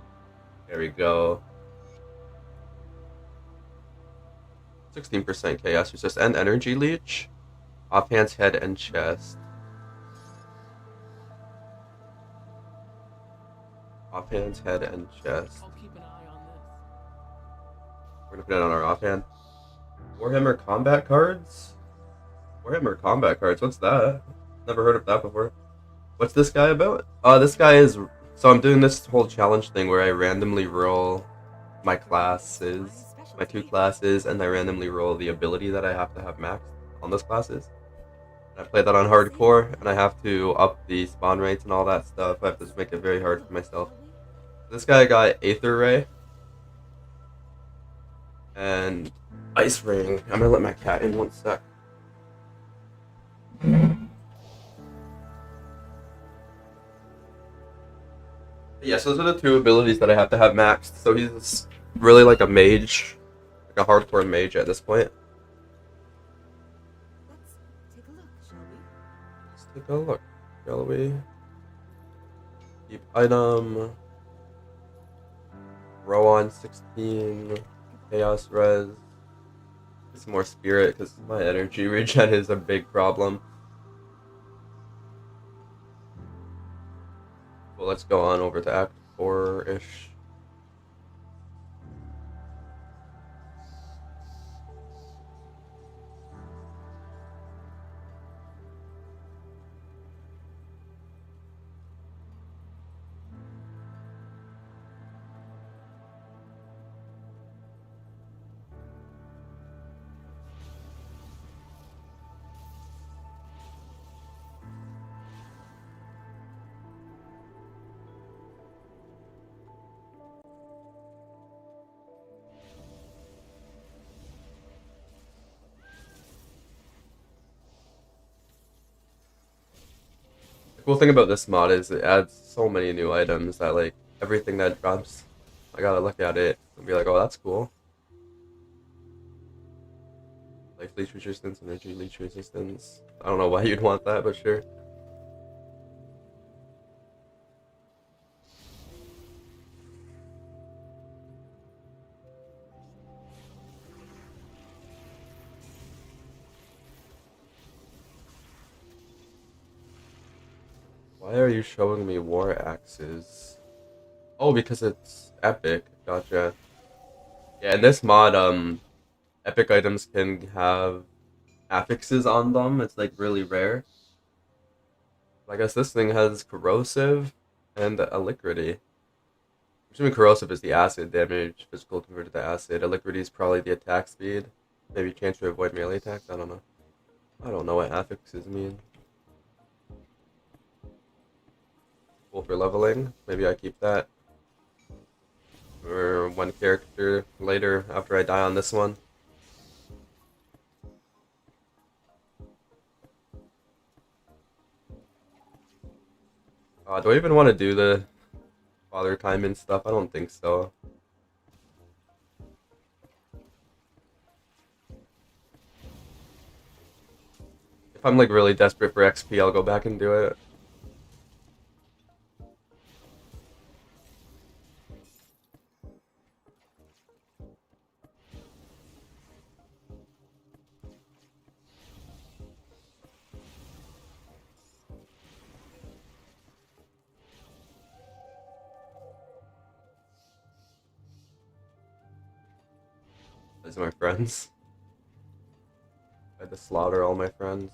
There we go. 16% chaos resist and energy leech. Offhand's head and chest. Offhand's head and chest. I'll keep an eye on this. We're gonna put it on our offhand. Warhammer combat cards? Warhammer combat cards, what's that? Never heard of that before. What's this guy about? This guy is... So I'm doing this whole challenge thing where I randomly roll my classes, my 2 classes, and I randomly roll the ability that I have to have maxed on those classes. And I play that on hardcore, and I have to up the spawn rates and all that stuff. I have to just make it very hard for myself. This guy got Aether Ray and Ice Ring. I'm gonna let my cat in 1 sec. Yeah, so those are the 2 abilities that I have to have maxed. So he's really like a mage, like a hardcore mage at this point. Let's take a look, shall we? Let's take a look, shall we? Keep item. Rowan 16. Chaos res. Get some more spirit because my energy regen is a big problem. Well, let's go on over to Act 4-ish. The cool thing about this mod is it adds so many new items that like everything that drops, I gotta look at it and be like, oh, that's cool. Life leech resistance, energy leech resistance. I don't know why you'd want that, but sure. Why are you showing me war axes? Oh, because it's epic. Gotcha. Yeah, in this mod, epic items can have affixes on them. It's like really rare. I guess this thing has corrosive and alacrity. I'm assuming corrosive is the acid damage, physical converted to acid. Alacrity is probably the attack speed. Maybe chance to avoid melee attacks. I don't know. I don't know what affixes mean. Cool for leveling. Maybe I keep that. Or 1 character later after I die on this one. Do I even want to do the father time and stuff? I don't think so. If I'm like really desperate for XP, I'll go back and do it. Those are my friends. I had to slaughter all my friends.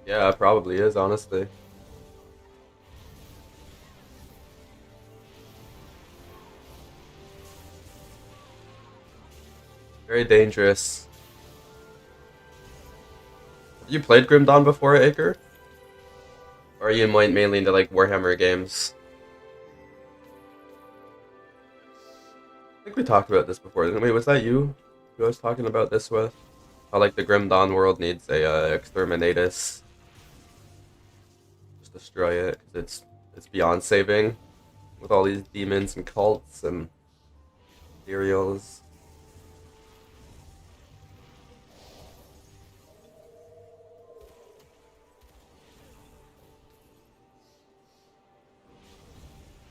Yeah, it probably is, honestly. Very dangerous. Have you played Grim Dawn before, Aether? Or are you mainly into like Warhammer games? I think we talked about this before, didn't we? Was that you who I was talking about this with? How like the Grim Dawn world needs a exterminatus. Just destroy it, 'cause it's beyond saving with all these demons and cults and ethereals.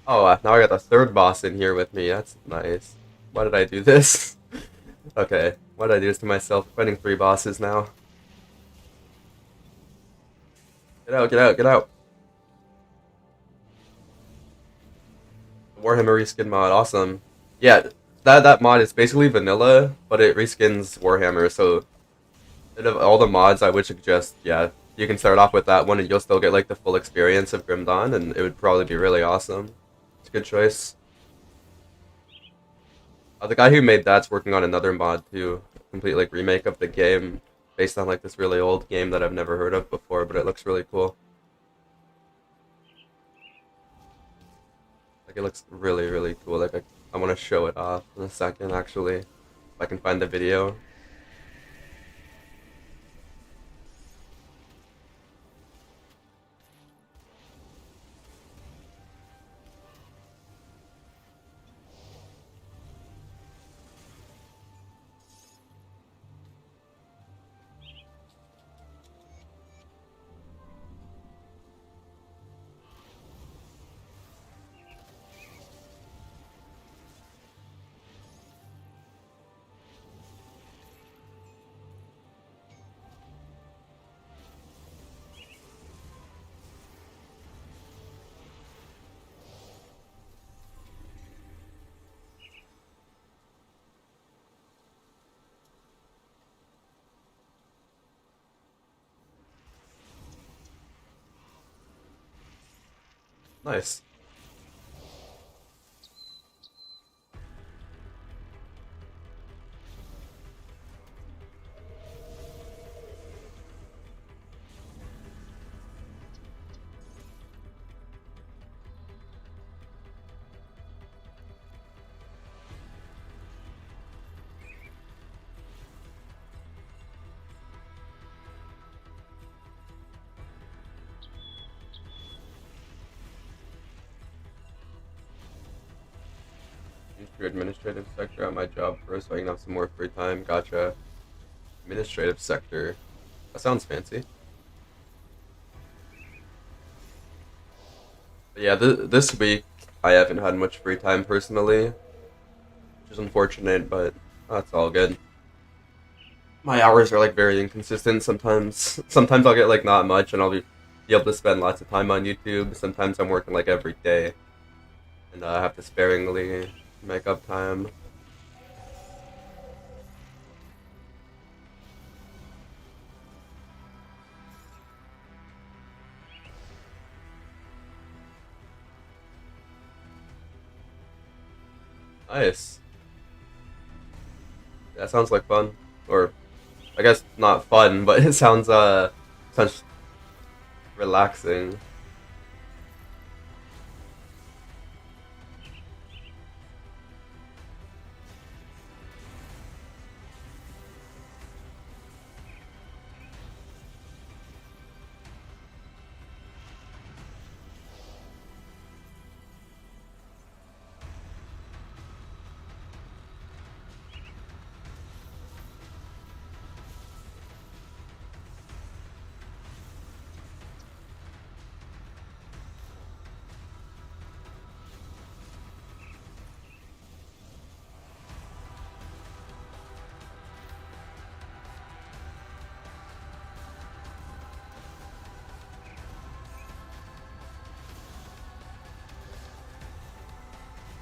Oh, now I got the third boss in here with me. That's nice. Why did I do this? Okay, why did I do this to myself? Fighting 3 bosses now. Get out, get out, get out. Warhammer reskin mod, awesome. Yeah, that mod is basically vanilla, but it reskins Warhammer, so out of all the mods, I would suggest, yeah, you can start off with that one and you'll still get like the full experience of Grim Dawn, and it would probably be really awesome. It's a good choice. The guy who made that's working on another mod too, a complete like remake of the game based on like this really old game that I've never heard of before, but it looks really cool. Like it looks really, really cool. Like I want to show it off in a second actually, if I can find the video. Nice. Your administrative sector at my job first so I can have some more free time. Gotcha. Administrative sector. That sounds fancy. But yeah, this week I haven't had much free time personally, which is unfortunate, but that's all good. My hours are like very inconsistent sometimes. Sometimes I'll get like not much and I'll be able to spend lots of time on YouTube. Sometimes I'm working like every day and I have to sparingly make up time. Nice. That sounds like fun. Or I guess not fun, but it sounds relaxing.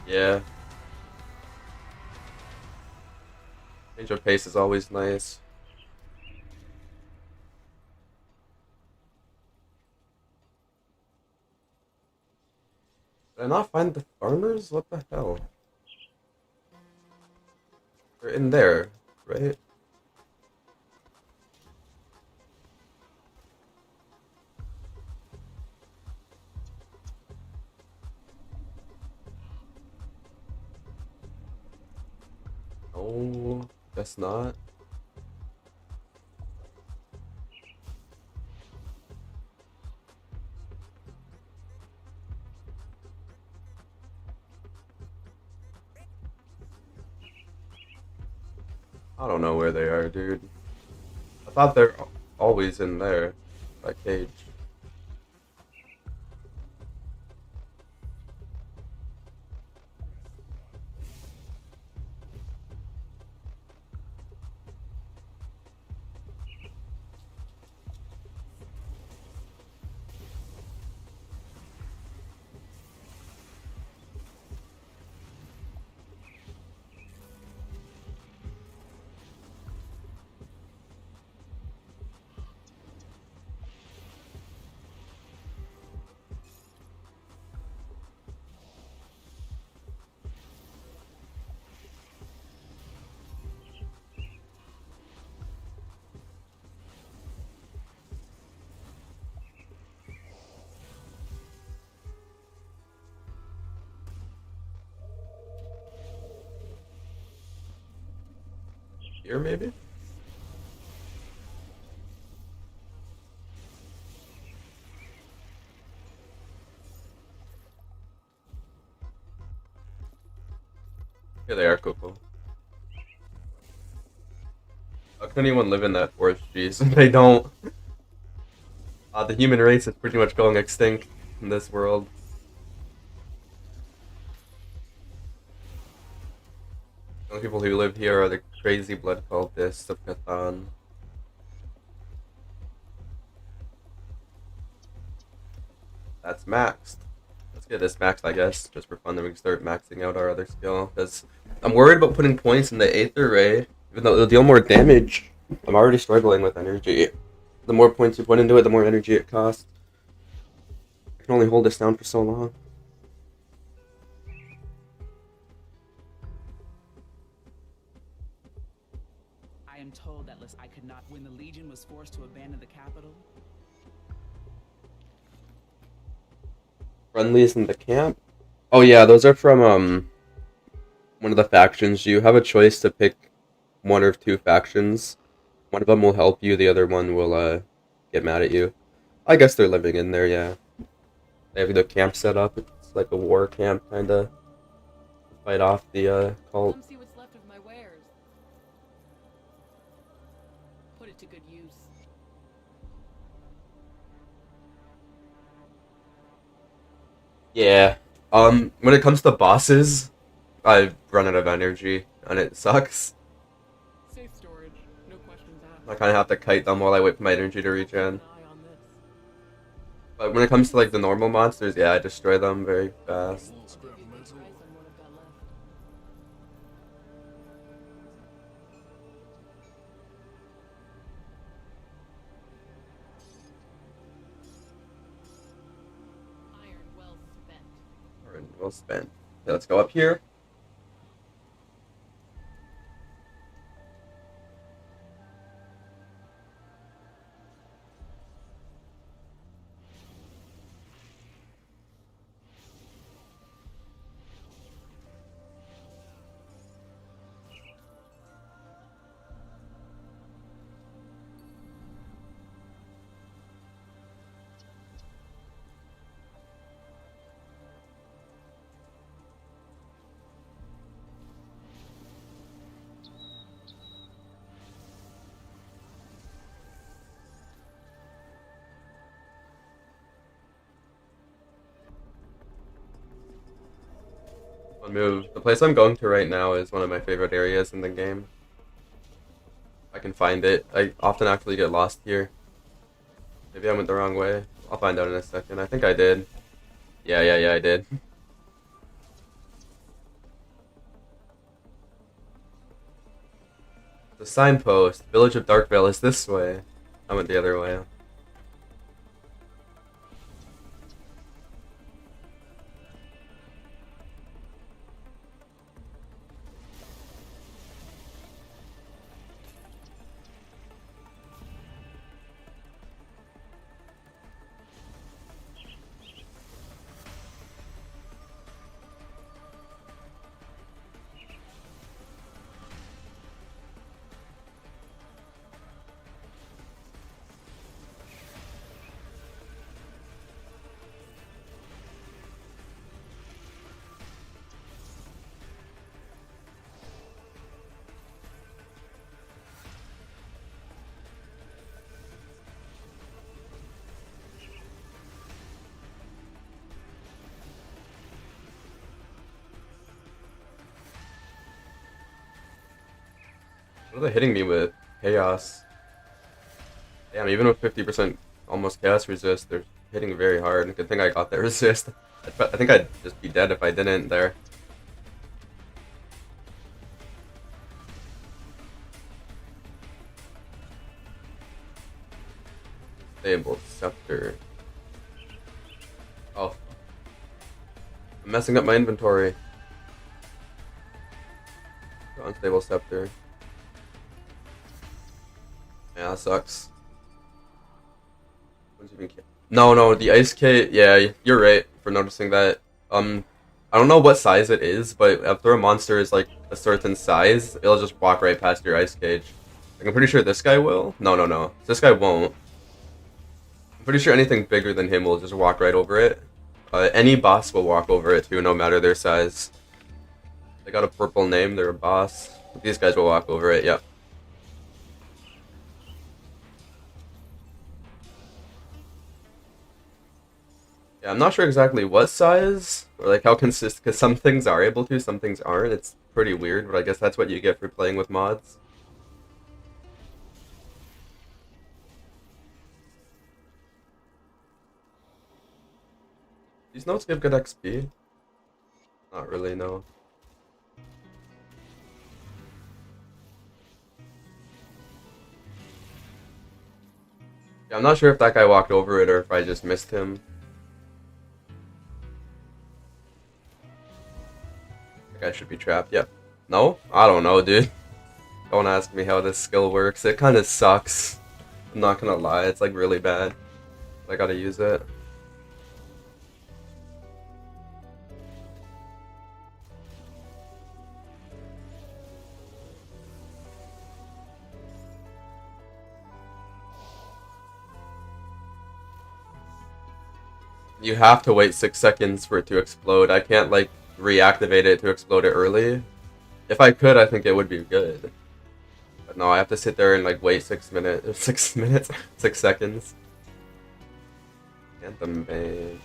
Yeah. Change of pace is always nice. Did I not find the farmers? What the hell? They're in there, right? Oh, guess not. I don't know where they are, dude. I thought they're always in there, that cage. Here, maybe? Here they are, Coco. How can anyone live in that forest? Jeez, they don't. The human race is pretty much going extinct in this world. The only people who live here are the crazy blood cultists of Catan. That's maxed. Let's get this maxed, I guess, just for fun. Then we can start maxing out our other skill. Because I'm worried about putting points in the Aether Ray. Even though it'll deal more damage, I'm already struggling with energy. The more points you put into it, the more energy it costs. I can only hold this down for so long. I am told that I could not. When the Legion was forced to abandon the capital, Friendlies in the camp? Oh yeah, those are from one of the factions. You have a choice to pick one or two factions. One of them will help you, the other one will get mad at you. I guess they're living in there, yeah. They have the camp set up. It's like a war camp kinda. To fight off the cult. Come see what's left of my wares. Put it to good use. Yeah. When it comes to bosses, I run out of energy and it sucks. Safe storage, no questions asked. I kinda have to kite them while I wait for my energy to regen. An eye on this. But when it comes to like the normal monsters, yeah, I destroy them very fast. I'll give you a good price on what I've got left. Iron well spent. Alright, well spent. Okay, let's go up here. One move. The place I'm going to right now is one of my favorite areas in the game. I can find it. I often actually get lost here. Maybe I went the wrong way. I'll find out in a second. I think I did. Yeah, I did. The signpost. Village of Darkvale is this way. I went the other way. What are they hitting me with? Chaos. Damn, even with 50% almost chaos resist, they're hitting very hard. Good thing I got that resist. I think I'd just be dead if I didn't there. Stable Scepter. Oh. I'm messing up my inventory. Unstable Scepter. Yeah, that sucks. No, the ice K. Yeah, you're right for noticing that. I don't know what size it is, but after a monster is like a certain size, it'll just walk right past your ice cage. Like, I'm pretty sure this guy will. No. This guy won't. I'm pretty sure anything bigger than him will just walk right over it. Any boss will walk over it too, no matter their size. They got a purple name, they're a boss. These guys will walk over it, yep. Yeah, I'm not sure exactly what size, or like how consistent, because some things are able to, some things aren't. It's pretty weird, but I guess that's what you get for playing with mods. These notes give good XP? Not really, no. Yeah, I'm not sure if that guy walked over it or if I just missed him. That guy should be trapped, yep. No? I don't know, dude. Don't ask me how this skill works. It kind of sucks. I'm not gonna lie, it's like really bad. I gotta use it. You have to wait 6 seconds for it to explode. I can't like reactivate it to explode it early. If I could, I think it would be good. But no, I have to sit there and like wait 6 minutes, 6 minutes, 6 seconds. Anthem Bane.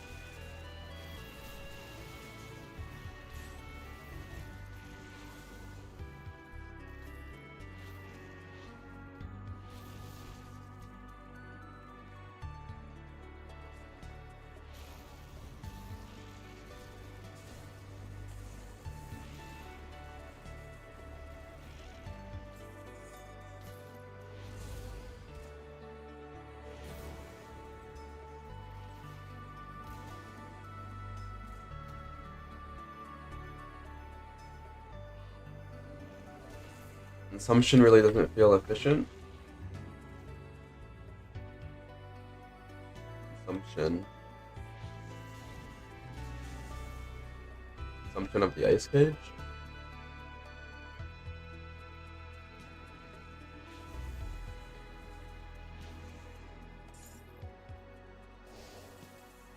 Consumption really doesn't feel efficient. Consumption. Consumption of the ice cage.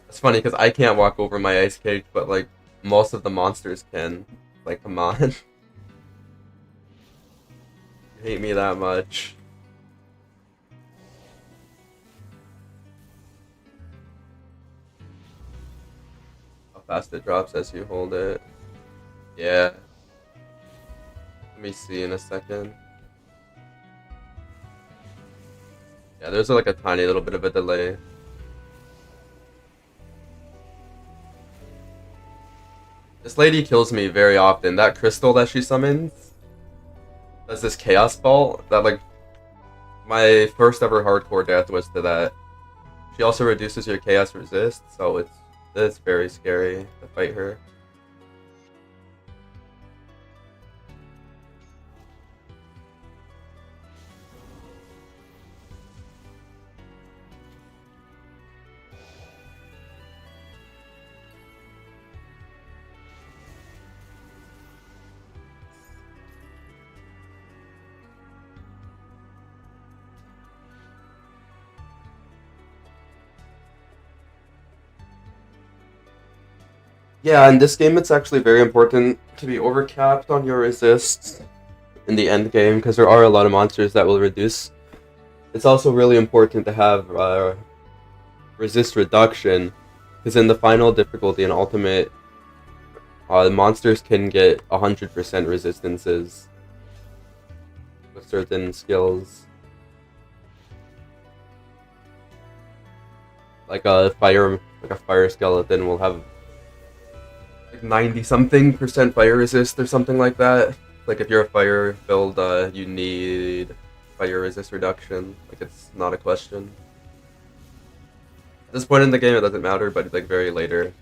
It's funny because I can't walk over my ice cage, but like most of the monsters can. Like, come on. You hate me that much. How fast it drops as you hold it. Yeah. Let me see in a second. Yeah, there's like a tiny little bit of a delay. This lady kills me very often. That crystal that she summons, does this chaos ball that like my first ever hardcore death was to that. She also reduces your chaos resist, so it's very scary to fight her. Yeah, in this game it's actually very important to be overcapped on your resists in the end game because there are a lot of monsters that will reduce. It's also really important to have resist reduction because in the final difficulty and ultimate, monsters can get 100% resistances with certain skills. Like a fire skeleton will have like 90 something percent fire resist or something like that. Like if you're a fire build, you need fire resist reduction. Like it's not a question. At this point in the game, it doesn't matter, but like very later.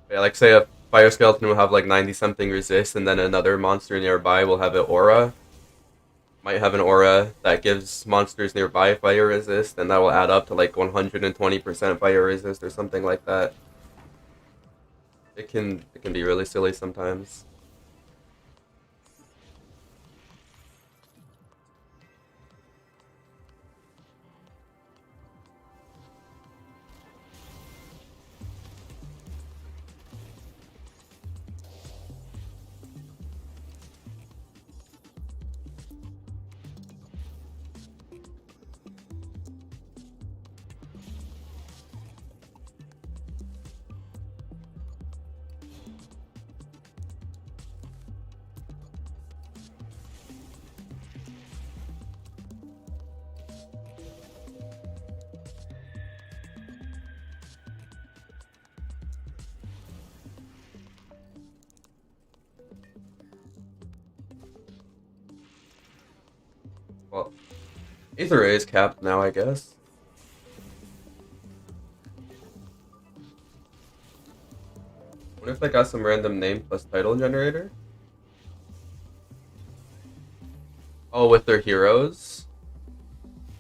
Yeah, like say a fire skeleton will have like 90 something resist, and then another monster nearby will have an aura. Might have an aura that gives monsters nearby fire resist, and that will add up to like 120% fire resist or something like that. It can be really silly sometimes. Well, Aether is capped now, I guess. What if they got some random name plus title generator? Oh, with their heroes?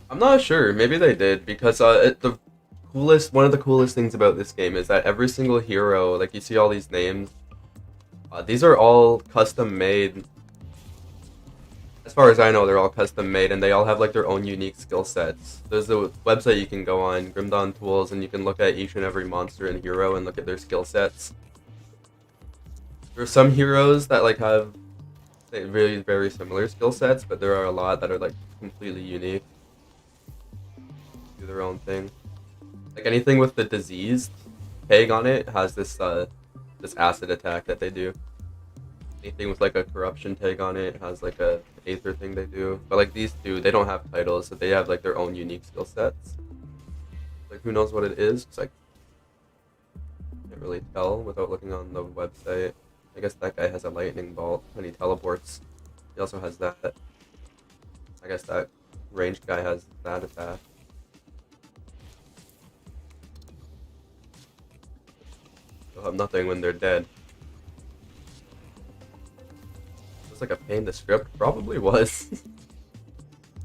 I'm not sure. Maybe they did because one of the coolest things about this game is that every single hero, like you see all these names, these are all custom made. As far as I know, they're all custom made, and they all have like their own unique skill sets. There's a website you can go on, Grimdawn Tools, and you can look at each and every monster and hero and look at their skill sets. There are some heroes that like have really very similar skill sets, but there are a lot that are like completely unique. Do their own thing. Like anything with the diseased tag on it has this this acid attack that they do. Anything with like a corruption tag on it has like a Aether thing they do. But like these two, they don't have titles, so they have like their own unique skill sets. Like who knows what it is? It's like can't really tell without looking on the website. I guess that guy has a lightning bolt when he teleports. He also has that. I guess that ranged guy has that attack. They'll have nothing when they're dead. It's like a pain to script. Probably was.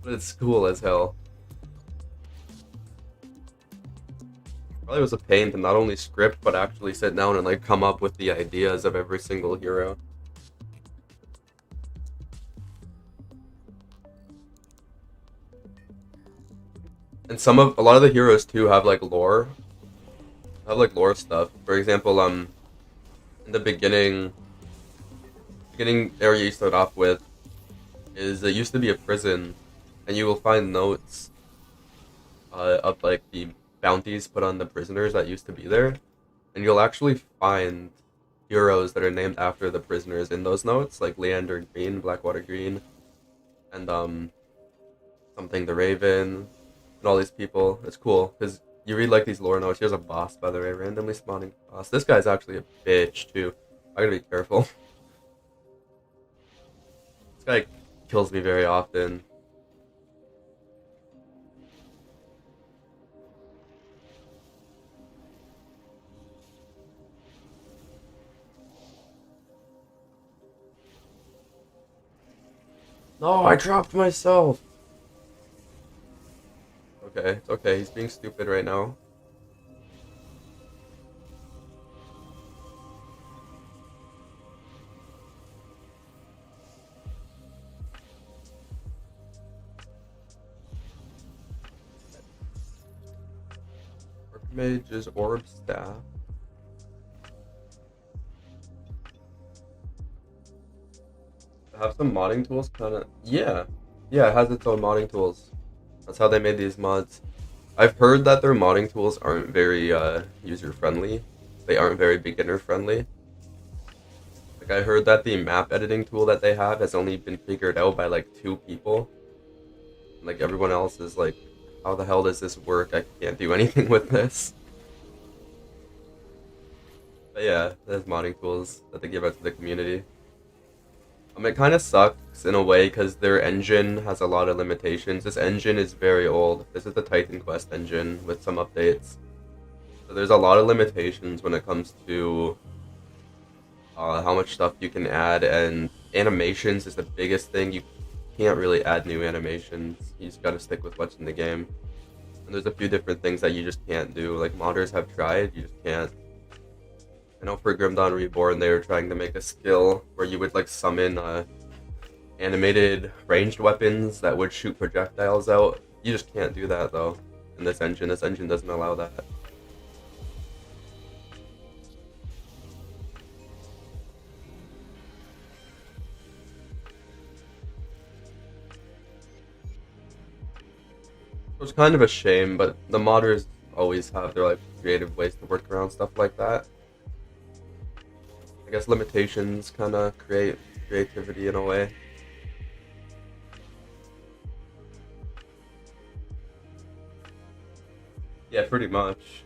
But it's cool as hell. Probably was a pain to not only script, but actually sit down and like come up with the ideas of every single hero. And a lot of the heroes too have like lore. Have like lore stuff. For example, in the beginning area you start off with is it used to be a prison, and you will find notes of like the bounties put on the prisoners that used to be there, and you'll actually find heroes that are named after the prisoners in those notes, like Leander Green, Blackwater Green, and something the Raven, and all these people. It's cool because you read like these lore notes. Here's a boss, by the way, randomly spawning boss. This guy's actually a bitch too. I gotta be careful. This guy kills me very often. No, I dropped myself. Okay, it's okay. He's being stupid right now. Mage's orb staff. Have some modding tools, kind of. Yeah, it has its own modding tools. That's how they made these mods. I've heard that their modding tools aren't very user friendly. They aren't very beginner friendly. Like I heard that the map editing tool that they have has only been figured out by like 2 people. Like everyone else is like, how the hell does this work? I can't do anything with this. But yeah, there's modding tools that they give out to the community. It kind of sucks in a way because their engine has a lot of limitations. This engine is very old. This is the Titan Quest engine with some updates. So there's a lot of limitations when it comes to how much stuff you can add, and animations is the biggest thing. You can't really add new animations. You just gotta stick with what's in the game. And there's a few different things that you just can't do. Like modders have tried, you just can't. I know for Grim Dawn Reborn, they were trying to make a skill where you would like summon animated ranged weapons that would shoot projectiles out. You just can't do that though in this engine. This engine doesn't allow that. It's kind of a shame, but the modders always have their like creative ways to work around stuff like that. I guess limitations kind of create creativity in a way. Yeah, pretty much.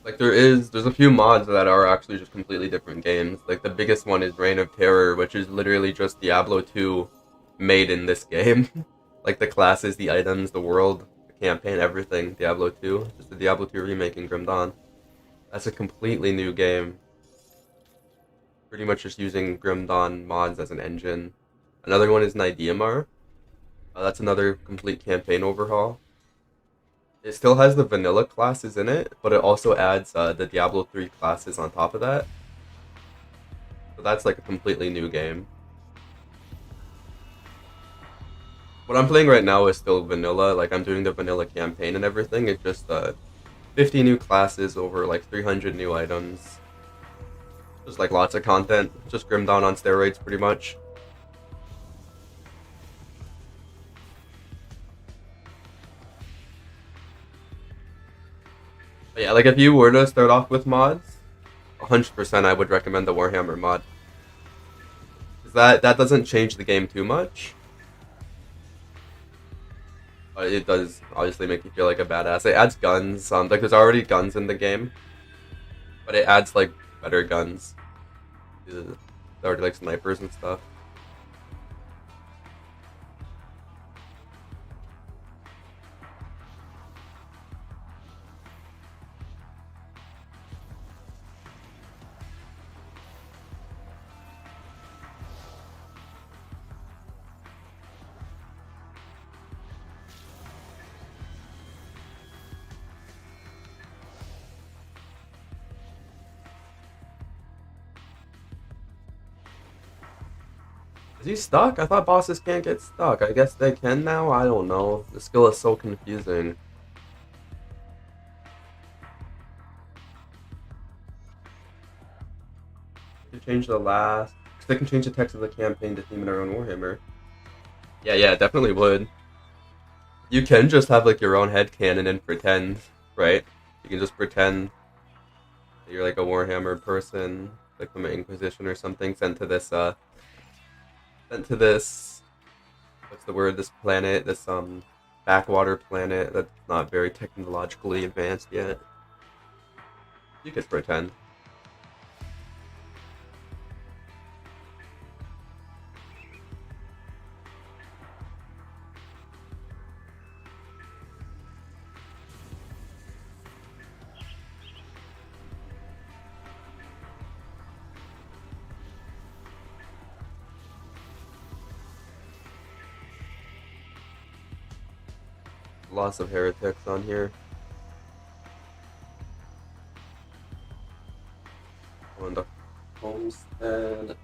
Like there's a few mods that are actually just completely different games. Like the biggest one is Reign of Terror, which is literally just Diablo 2 made in this game. Like the classes, the items, the world, the campaign, everything. Diablo 2, just the Diablo 2 remake in Grim Dawn. That's a completely new game. Pretty much just using Grim Dawn mods as an engine. Another one is Nidiamar. That's another complete campaign overhaul. It still has the vanilla classes in it, but it also adds the Diablo 3 classes on top of that. So that's like a completely new game. What I'm playing right now is still vanilla, like I'm doing the vanilla campaign and everything. It's just 50 new classes over like 300 new items. Just like lots of content. Just Grim Dawn on steroids pretty much. But yeah, like if you were to start off with mods, 100% I would recommend the Warhammer mod. Because that doesn't change the game too much. But it does obviously make you feel like a badass. It adds guns. Like there's already guns in the game. But it adds like better guns. There's already like snipers and stuff. Is he stuck? I thought bosses can't get stuck. I guess they can now? I don't know. The skill is so confusing. They can change the last... They can change the text of the campaign to theme in our own Warhammer. Yeah, it definitely would. You can just have like your own headcanon and pretend, right? You can just pretend that you're like a Warhammer person, like from an Inquisition or something, sent to this, what's the word? This planet, this backwater planet that's not very technologically advanced yet. You could pretend. Lots of heretics on here. On the homestead.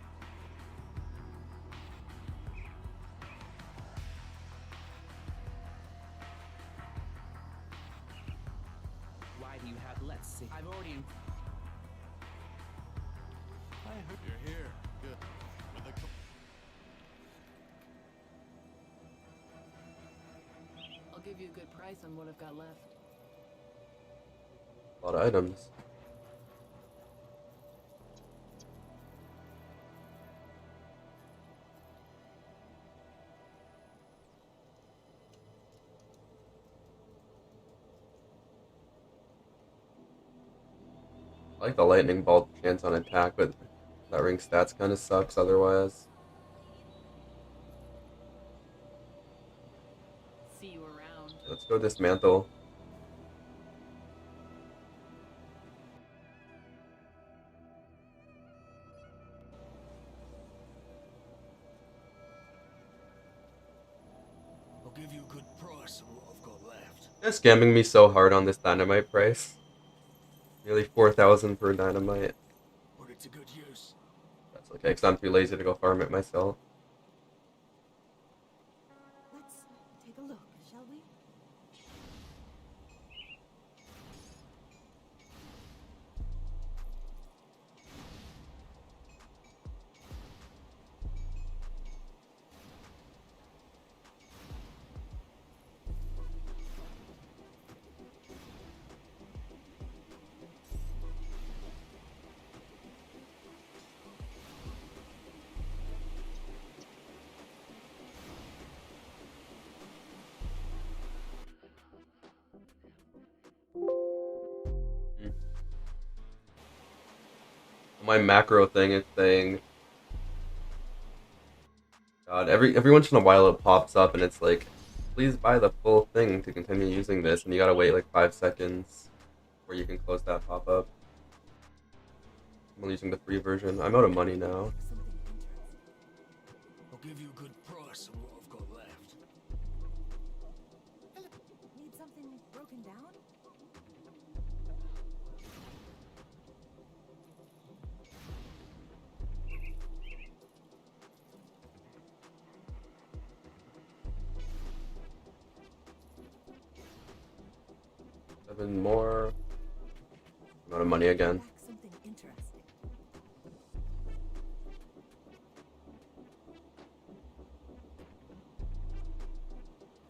Why do you have? Let's see. I've already. I heard you're here. Good. With the I'll give you a good price on what I've got left. A lot of items. I like the lightning bolt chance on attack, but that ring stats kind of sucks otherwise. See you around. Let's go dismantle. I'll give you a good price on what I've got left. They're scamming me so hard on this dynamite price. Nearly 4,000 per dynamite. Put it to good use. That's okay, because I'm too lazy to go farm it myself. Let's take a look, shall we? My macro thing is saying, God, every once in a while it pops up and it's like, please buy the full thing to continue using this, and you gotta wait like 5 seconds before you can close that pop up. I'm using the free version. I'm out of money now. I'll give you a good price on what I've got left. Need something broken down? Seven more. I'm out of money again. Back something interesting.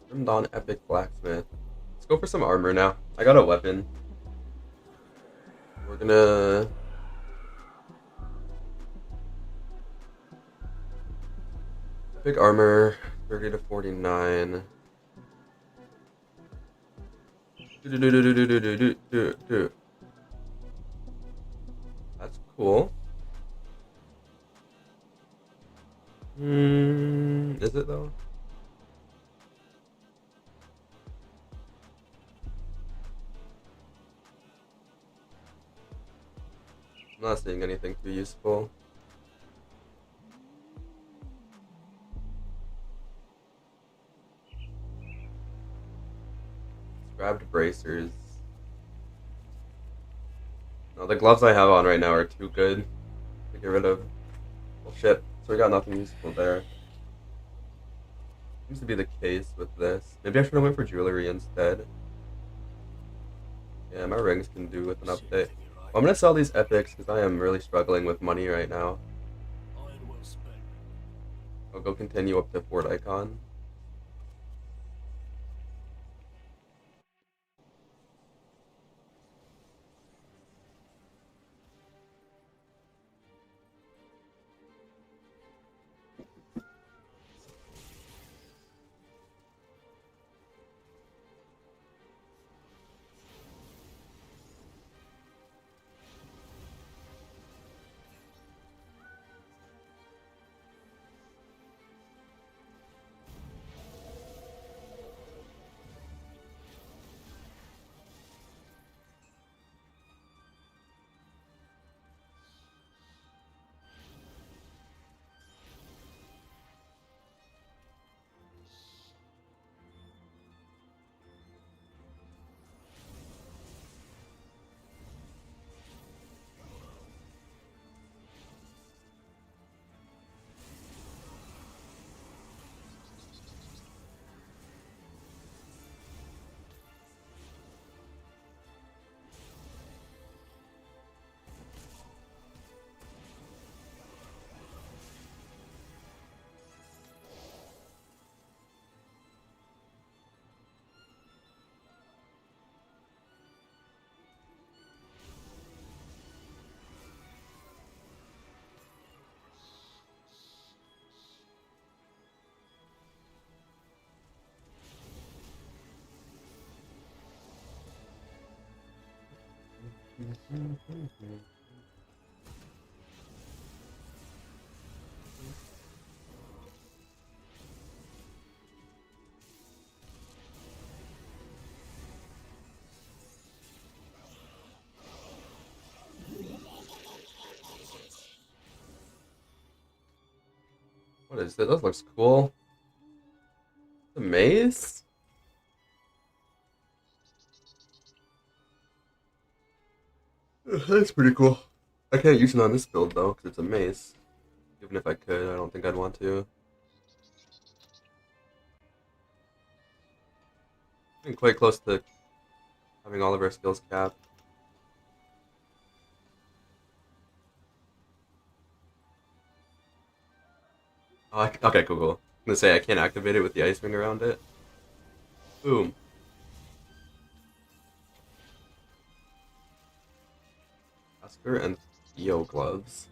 Trimmed on epic blacksmith. Let's go for some armor now. I got a weapon. We're gonna epic armor 30 to 49. That's cool. Is it though? I'm not seeing anything too useful. Grabbed bracers. No, the gloves I have on right now are too good to get rid of. Well, shit. So we got nothing useful there. Seems to be the case with this. Maybe I should have went for jewelry instead. Yeah, my rings can do with an update. I'm gonna sell these epics because I am really struggling with money right now. Iron well spent. I'll go continue up to Fort Icon. What is it? That looks cool. The maze? That's pretty cool. I can't use it on this build though, because it's a maze. Even if I could, I don't think I'd want to. Getting quite close to having all of our skills capped. Oh, okay, cool, cool. I'm gonna say I can't activate it with the ice ring around it. Boom. Oscar and Theo gloves.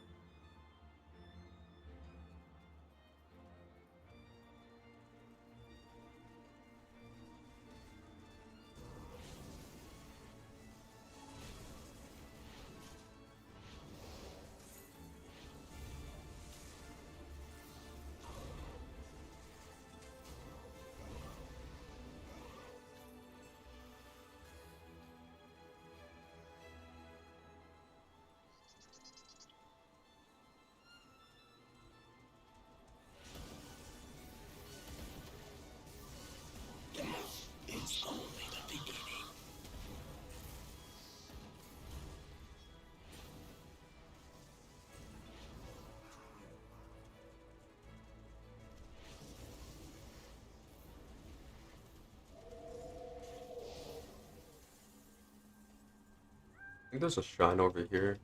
I think there's a shrine over here.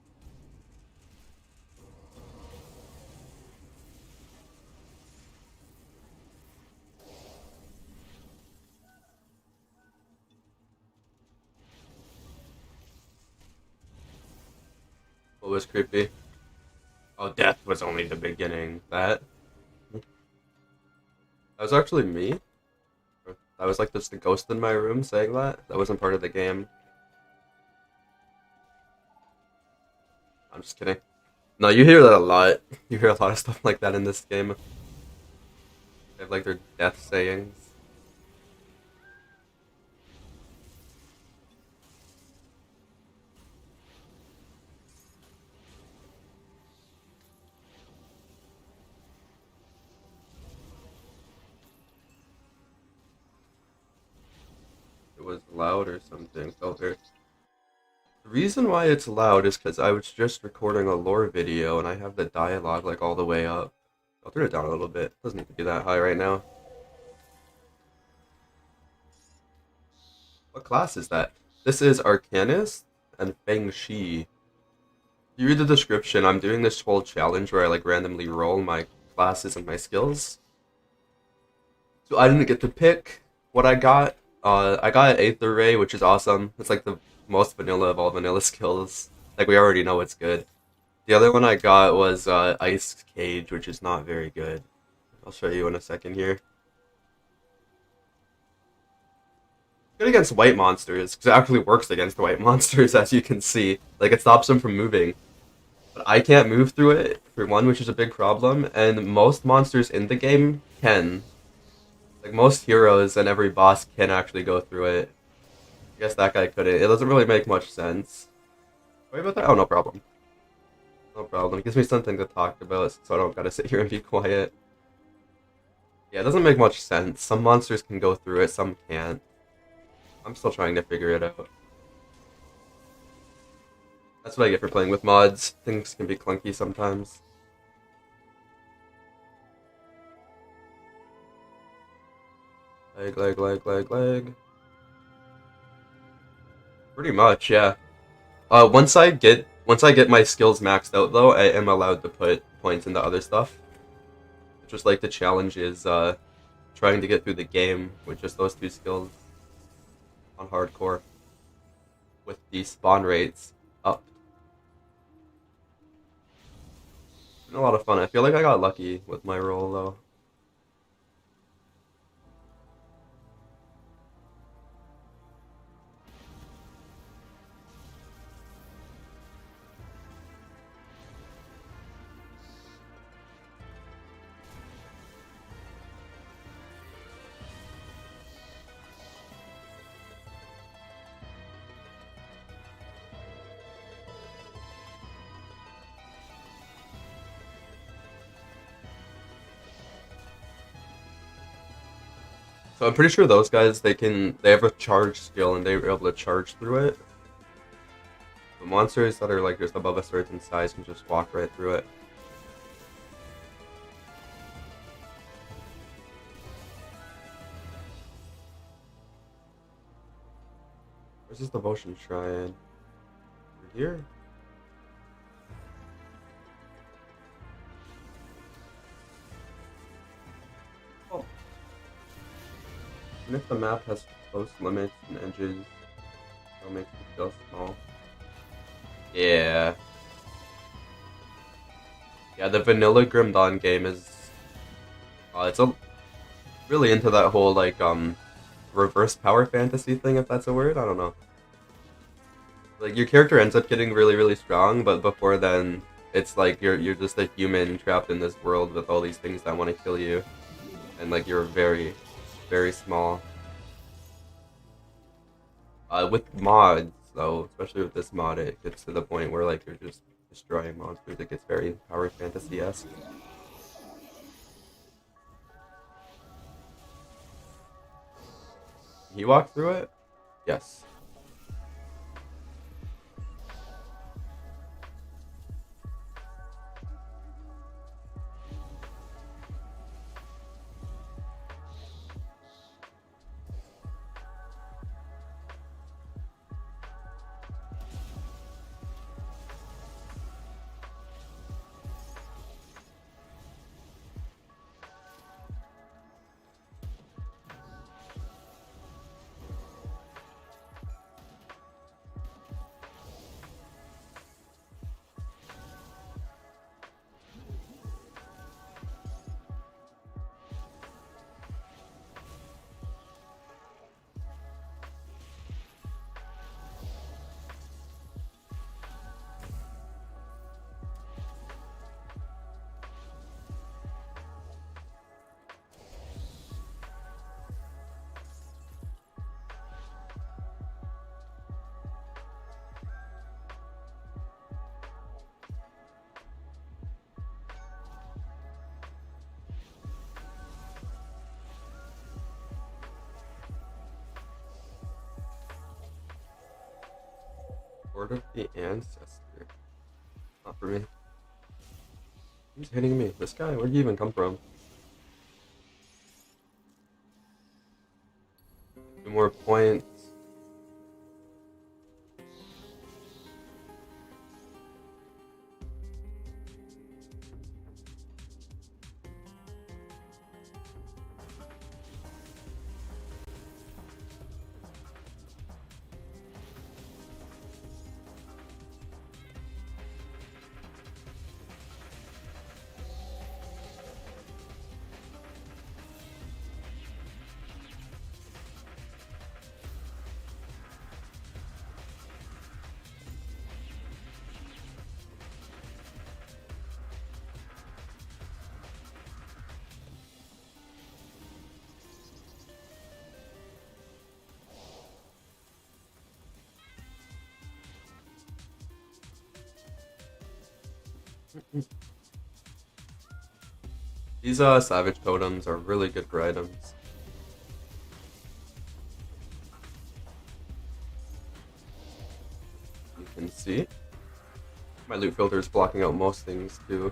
What was creepy? Oh, death was only the beginning. That was actually me. That was like just the ghost in my room saying that. That wasn't part of the game. I'm just kidding. No, you hear that a lot. You hear a lot of stuff like that in this game. They have like their death sayings. It was loud or something. Felt very. The reason why it's loud is because I was just recording a lore video and I have the dialogue like all the way up. I'll turn it down a little bit. Doesn't need to be that high right now. What class is that? This is Arcanist and Fangshi. You read the description, I'm doing this whole challenge where I like randomly roll my classes and my skills. So I didn't get to pick what I got. I got Aether, which is awesome. It's like the most vanilla of all vanilla skills. Like we already know it's good. The other one I got was Ice Cage, which is not very good. I'll show you in a second here. Good against white monsters, because it actually works against white monsters, as you can see. Like, it stops them from moving. But I can't move through it, for one, which is a big problem, and most monsters in the game can. Like, most heroes and every boss can actually go through it. I guess that guy couldn't. It doesn't really make much sense. Sorry about that? Oh, no problem. No problem. It gives me something to talk about, so I don't gotta sit here and be quiet. Yeah, it doesn't make much sense. Some monsters can go through it, some can't. I'm still trying to figure it out. That's what I get for playing with mods. Things can be clunky sometimes. Lag. Pretty much, yeah. Once I get my skills maxed out though, I am allowed to put points into other stuff. Just like the challenge is trying to get through the game with just those two skills on hardcore with the spawn rates up. It's been a lot of fun. I feel like I got lucky with my roll though. So I'm pretty sure those guys they have a charge skill and they're able to charge through it. The monsters that are like just above a certain size can just walk right through it. Where's this devotion shrine? Over here? Oh. And if the map has close limits and edges, it'll make it feel small. Yeah. Yeah, the vanilla Grim Dawn game is it's really into that whole like reverse power fantasy thing, if that's a word. I don't know. Like your character ends up getting really, really strong, but before then, it's like you're just a human trapped in this world with all these things that want to kill you, and like you're very, very small. With mods, though, especially with this mod, it gets to the point where like you're just destroying monsters. It gets very power fantasy-esque. Can you walk through it? Yes. Word of the Ancestor. Not for me. Who's hitting me? This guy? Where'd he even come from? 2 more points. These savage totems are really good for items. You can see my loot filter is blocking out most things too.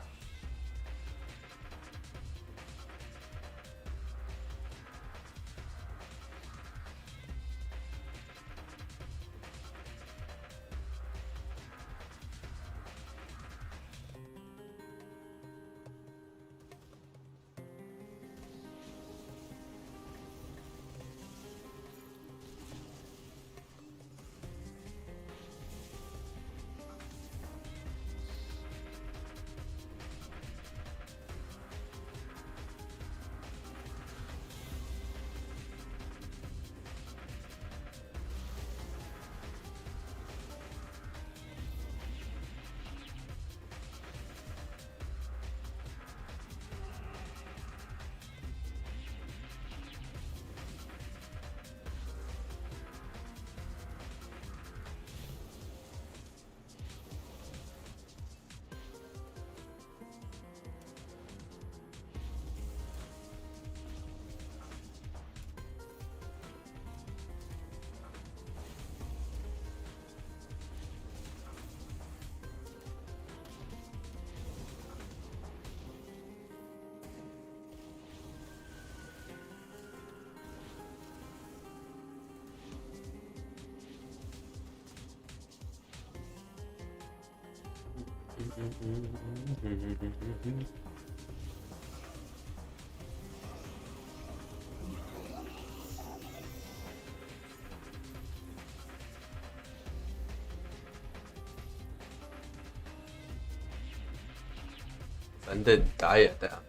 Ended diet down.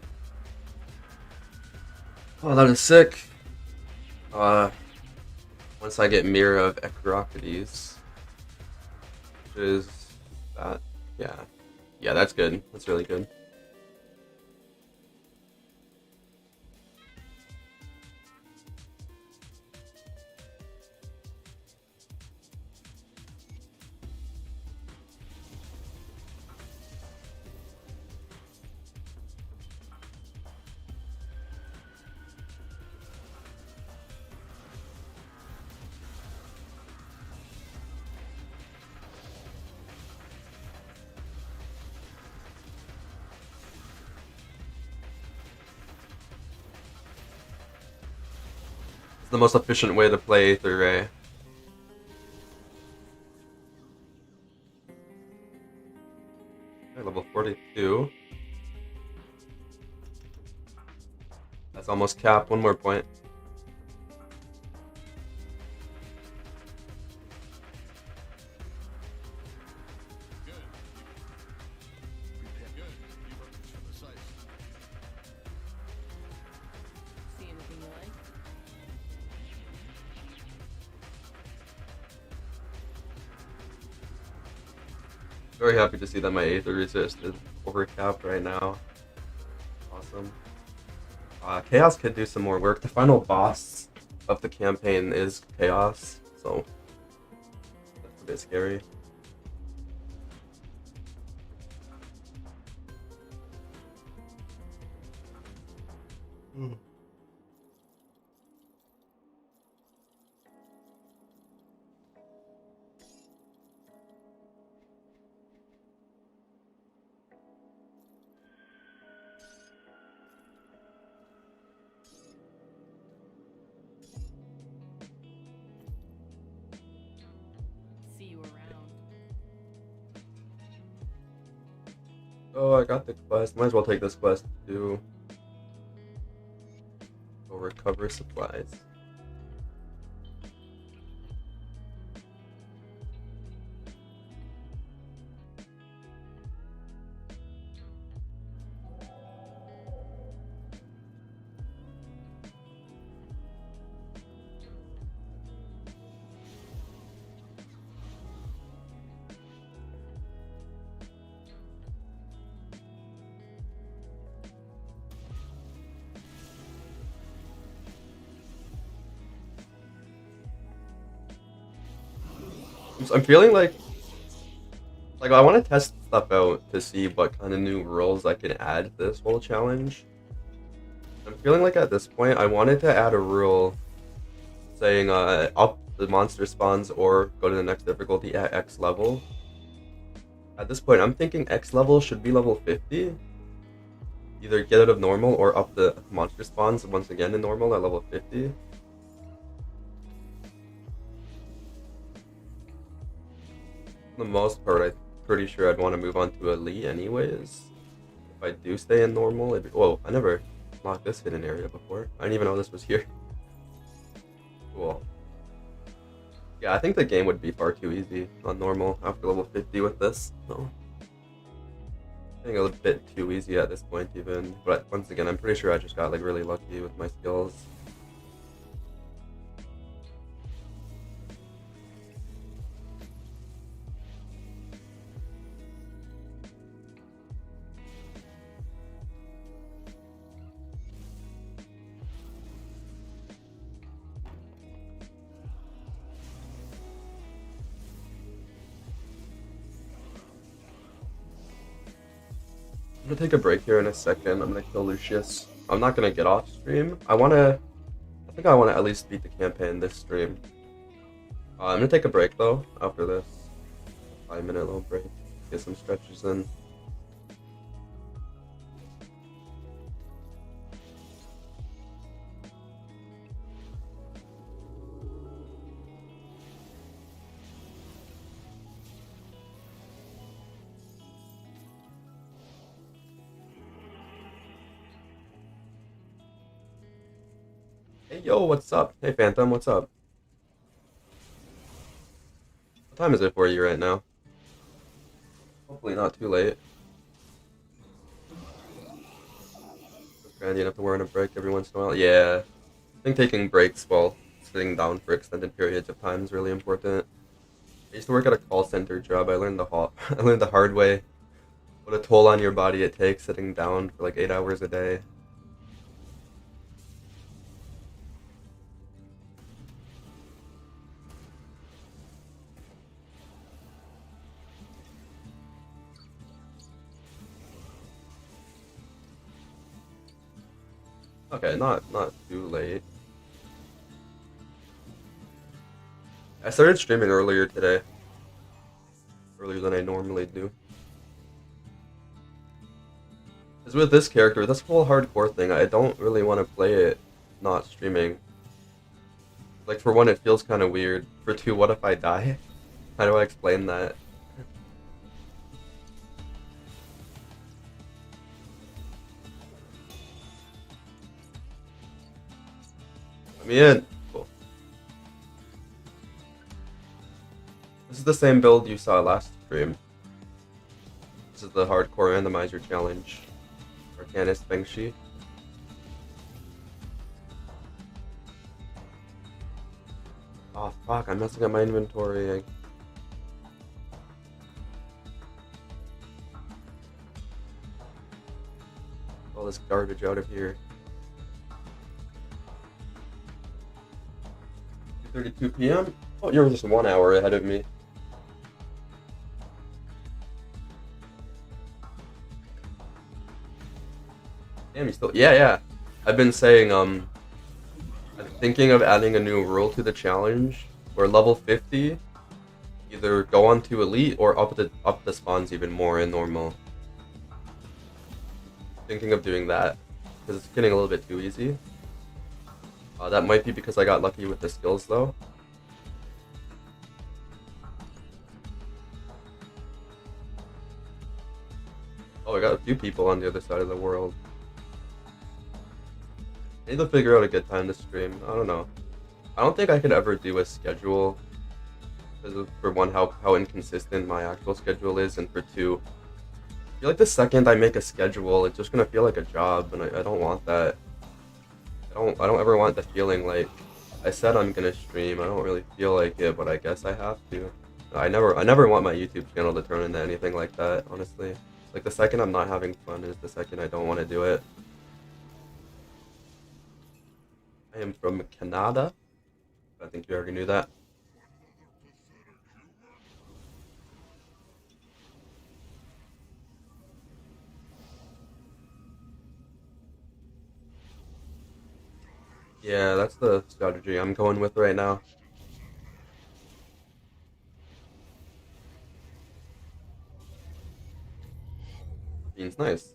Oh, that is sick. Once I get Mirror of Ecrocrates, which is that, yeah, that's good. That's really good. It's the most efficient way to play Aether Ray. Okay, level 42. That's almost capped. One more point. Good. Good. You look precise. See anything you like? Very happy to see that my Aether resist is overcapped right now. Awesome. Chaos could do some more work. The final boss of the campaign is Chaos, so that's a bit scary. See you around. Oh, I got the quest. Might as well take this quest to go recover supplies. I'm feeling like I want to test stuff out to see what kind of new rules I can add to this whole challenge. I'm feeling like at this point I wanted to add a rule saying up the monster spawns or go to the next difficulty at X level. At this point I'm thinking X level should be level 50. Either get out of normal or up the monster spawns once again in normal at level 50. For the most part, I'm pretty sure I'd want to move on to Elite anyways. If I do stay in normal, whoa, I never locked this hidden area before. I didn't even know this was here. Cool. Yeah, I think the game would be far too easy on normal after level 50 with this. So, I think a bit too easy at this point even. But once again, I'm pretty sure I just got like really lucky with my skills. I'm gonna take a break here in a second. I'm gonna kill Lucius. I'm not gonna get off stream. I think I wanna at least beat the campaign this stream. I'm gonna take a break though after this. 5-minute little break. Get some stretches in. Hey yo, what's up? Hey Phantom, what's up? What time is it for you right now? Hopefully not too late. Just handy enough to wear on a break every once in a while. Yeah, I think taking breaks while sitting down for extended periods of time is really important. I used to work at a call center job. I learned I learned the hard way what a toll on your body it takes sitting down for like 8 hours a day. Okay, not too late. I started streaming earlier today. Earlier than I normally do. Because with this character, this whole hardcore thing, I don't really want to play it not streaming. Like, for one, it feels kind of weird. For two, what if I die? How do I explain that? Let me in. Cool. This is the same build you saw last stream. This is the Hardcore Randomizer challenge. Arcanist Fangshi. Oh fuck, I'm messing up my inventory. All this garbage out of here. 2:32 p.m. Oh, you're just 1 hour ahead of me. Damn, you still... Yeah. I've been saying, I'm thinking of adding a new rule to the challenge, where level 50, either go on to Elite or up the spawns even more in normal. Thinking of doing that, because it's getting a little bit too easy. That might be because I got lucky with the skills, though. Oh, I got a few people on the other side of the world. I need to figure out a good time to stream. I don't know. I don't think I could ever do a schedule. Because of, for one, how inconsistent my actual schedule is, and for two, I feel like the second I make a schedule, it's just gonna feel like a job, and I don't want that. I don't ever want the feeling like I said I'm gonna stream. I don't really feel like it, but I guess I have to. I never want my YouTube channel to turn into anything like that, honestly. Like, the second I'm not having fun is the second I don't want to do it. I am from Canada. I think you already knew that. Yeah, that's the strategy I'm going with right now. Beans nice.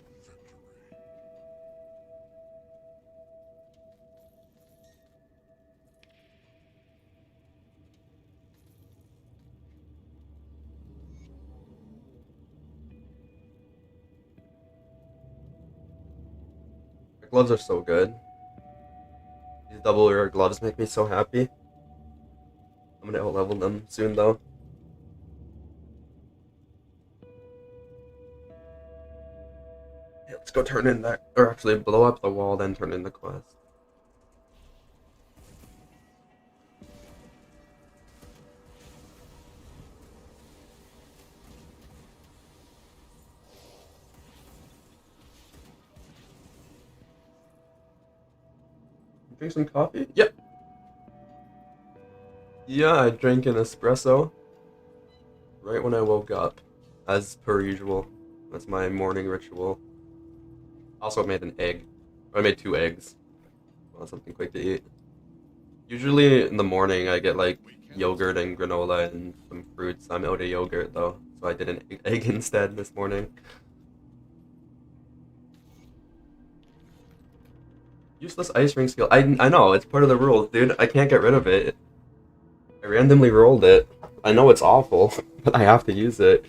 The gloves are so good. These double rare gloves make me so happy. I'm gonna out-level them soon, though. Yeah, let's go turn in that, or actually blow up the wall, then turn in the quest. Drink some coffee? Yep. Yeah, I drank an espresso right when I woke up, as per usual. That's my morning ritual. Also made an egg. I made 2 eggs. Want something quick to eat. Usually in the morning I get like yogurt and granola and some fruits. I'm out of yogurt though, so I did an egg instead this morning. Useless ice ring skill. I know, it's part of the rules, dude. I can't get rid of it. I randomly rolled it. I know it's awful, but I have to use it.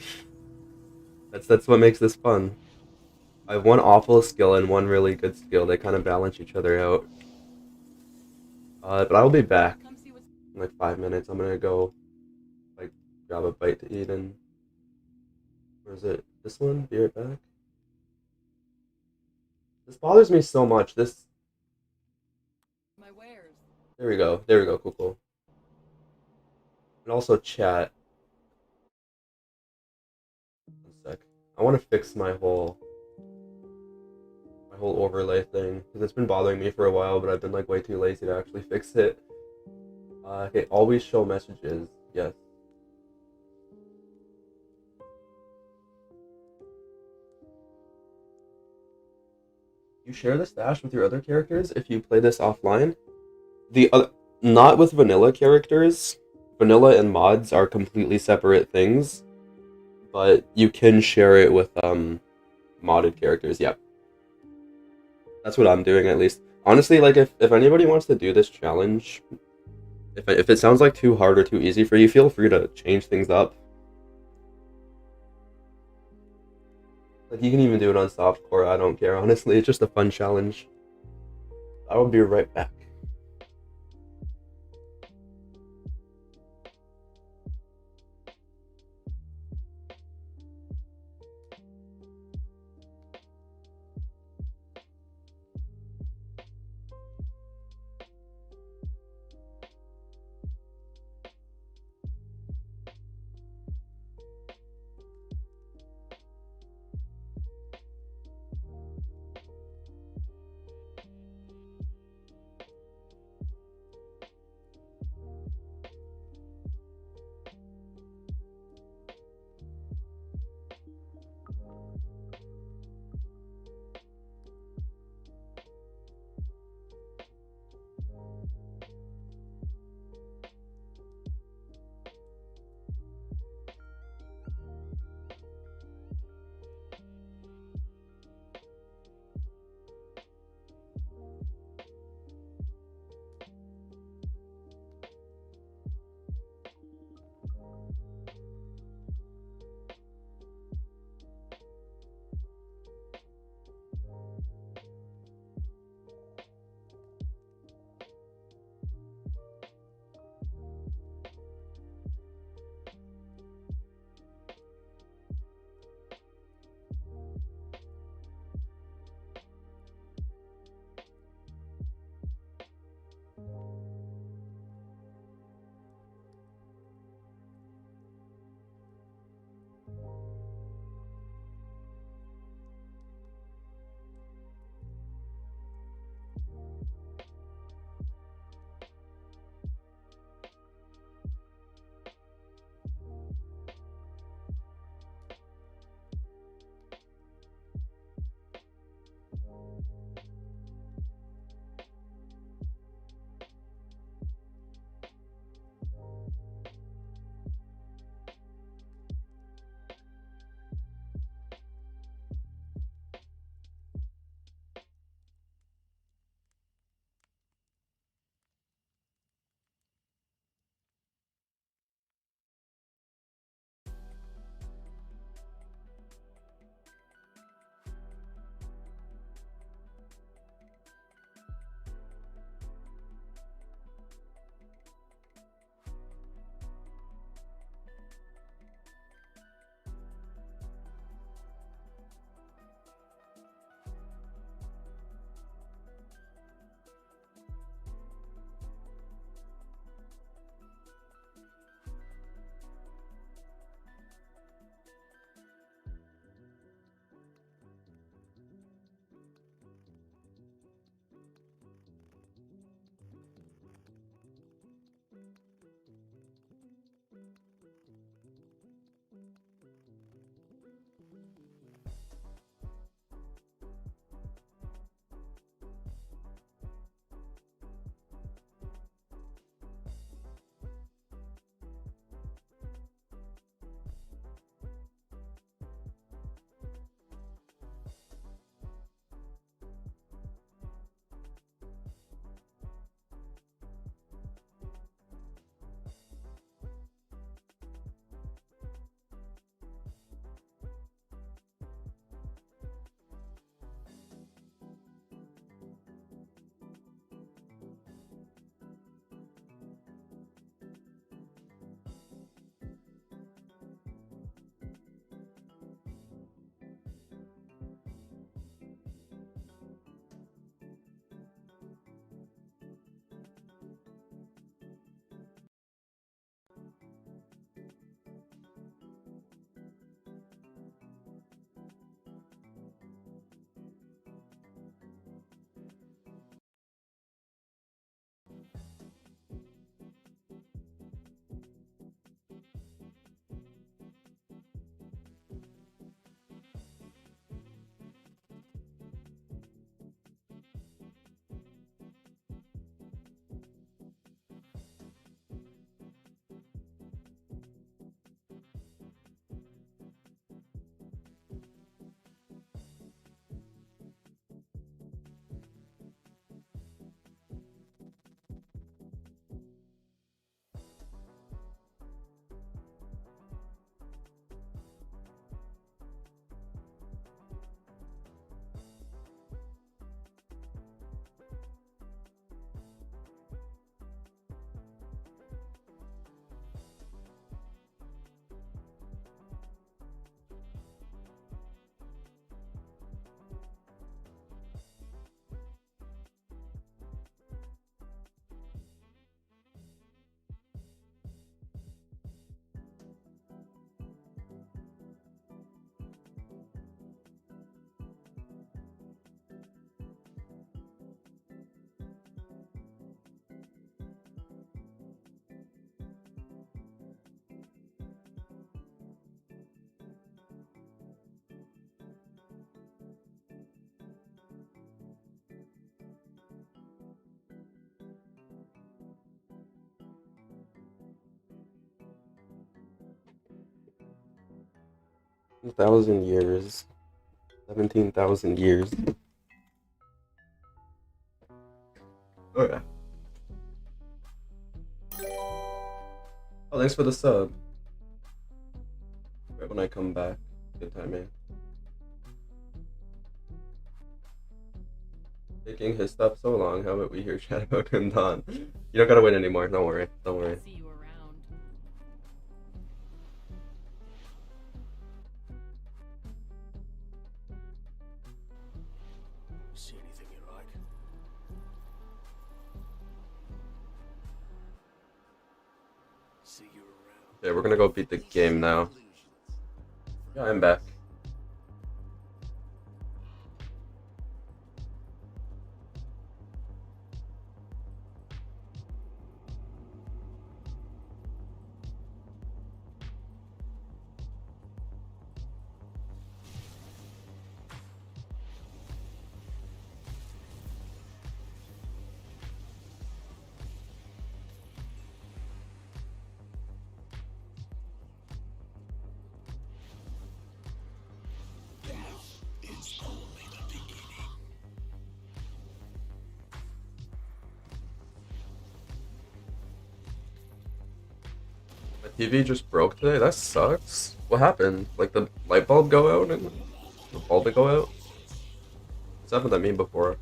That's what makes this fun. I have one awful skill and one really good skill. They kind of balance each other out. But I will be back Come see what's. in like 5 minutes. I'm gonna go like grab a bite to eat and where is it? This one? Be right back. This bothers me so much. This. My wares. There we go. There we go. Cool, cool. And also chat. One sec. I want to fix my whole overlay thing because it's been bothering me for a while, but I've been like way too lazy to actually fix it. Okay, always show messages. Yes. You share the stash with your other characters if you play this offline. The other, not with vanilla characters. Vanilla and mods are completely separate things, but you can share it with modded characters. Yep. That's what I'm doing at least. Honestly, like if anybody wants to do this challenge, if it sounds like too hard or too easy for you, feel free to change things up. Like you can even do it on softcore. I don't care. Honestly, it's just a fun challenge. I will be right back. 1,000 years. 17,000 years. Oh yeah. Oh, thanks for the sub. Right when I come back. Good timing. Taking his stuff so long, how about we hear chat about him, Don? You don't gotta win anymore, don't worry, don't worry. See you around. See anything you like? See you around. Okay, we're gonna go beat the game now. Yeah, I'm back. My TV just broke today. That sucks. What happened? Like the light bulb go out and the bulb would go out? It's happened to me before.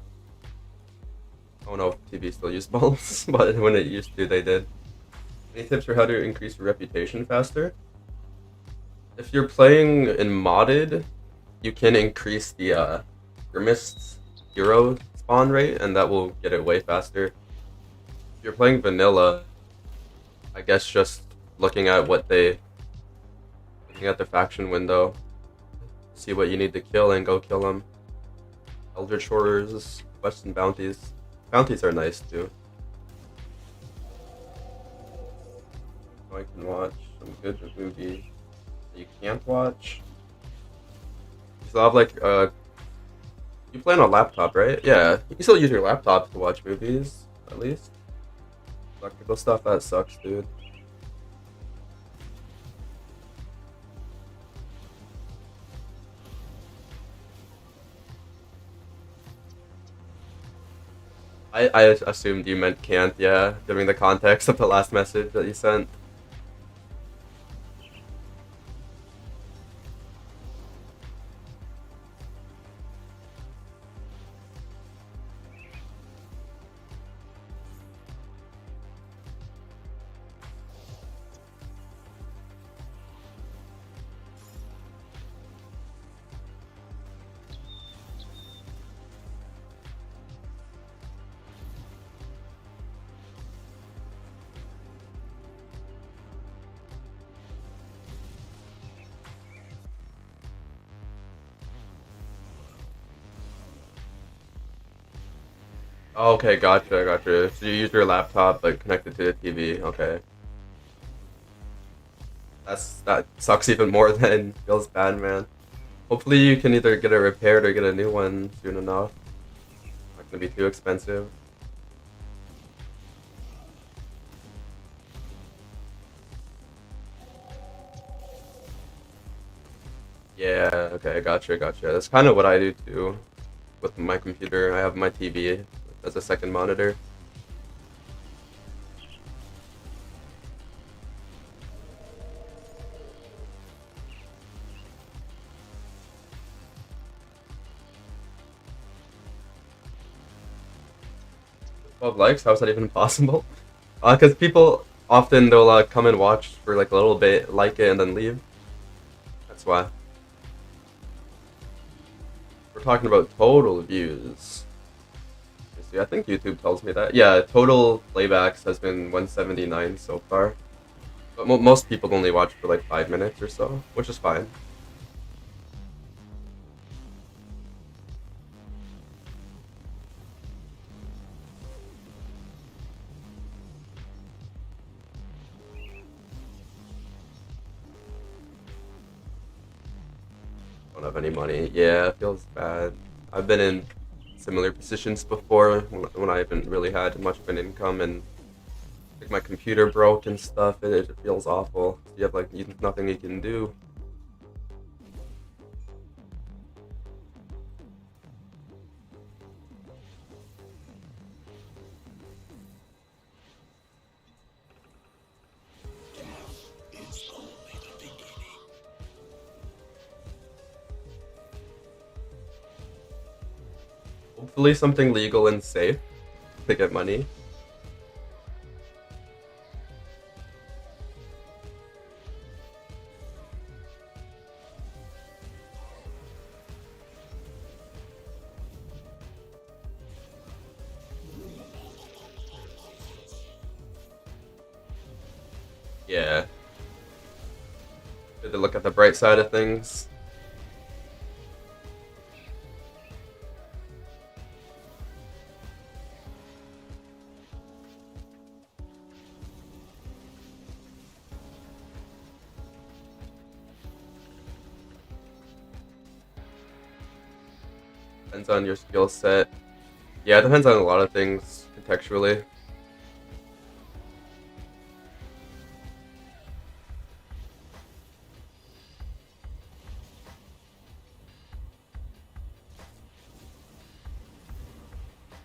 I don't know if TV still use bulbs, but when it used to, they did. Any tips for how to increase your reputation faster? If you're playing in modded, you can increase the Grimmest hero spawn rate, and that will get it way faster. If you're playing vanilla, I guess just looking at their faction window, see what you need to kill and go kill them. Elder chores, quests and bounties. Bounties are nice too. So I can watch some good movies that you can't watch. You still have like you play on a laptop, right? Yeah, you can still use your laptop to watch movies, at least. Electrical stuff, that sucks, dude. I assumed you meant can't, yeah, given the context of the last message that you sent. Oh, okay, gotcha. So you use your laptop but connected to the TV, okay. That sucks even more than feels bad, man. Hopefully you can either get it repaired or get a new one soon enough. Not gonna be too expensive. Yeah, okay, gotcha. That's kind of what I do too with my computer. I have my TV as a second monitor. Likes? How is that even possible? Because people often they'll come and watch for like a little bit, like it, and then leave. That's why. We're talking about total views. Let's see, I think YouTube tells me that. Yeah, total playbacks has been 179 so far. But most people only watch for like 5 minutes or so, which is fine. Don't have any money. Yeah, it feels bad. I've been in similar positions before when I haven't really had much of an income and like my computer broke and stuff. It feels awful. You have like nothing you can do. hopefully something legal and safe to get money. Yeah. Good to look at the bright side of things. Depends on your skill set. Yeah, it depends on a lot of things contextually.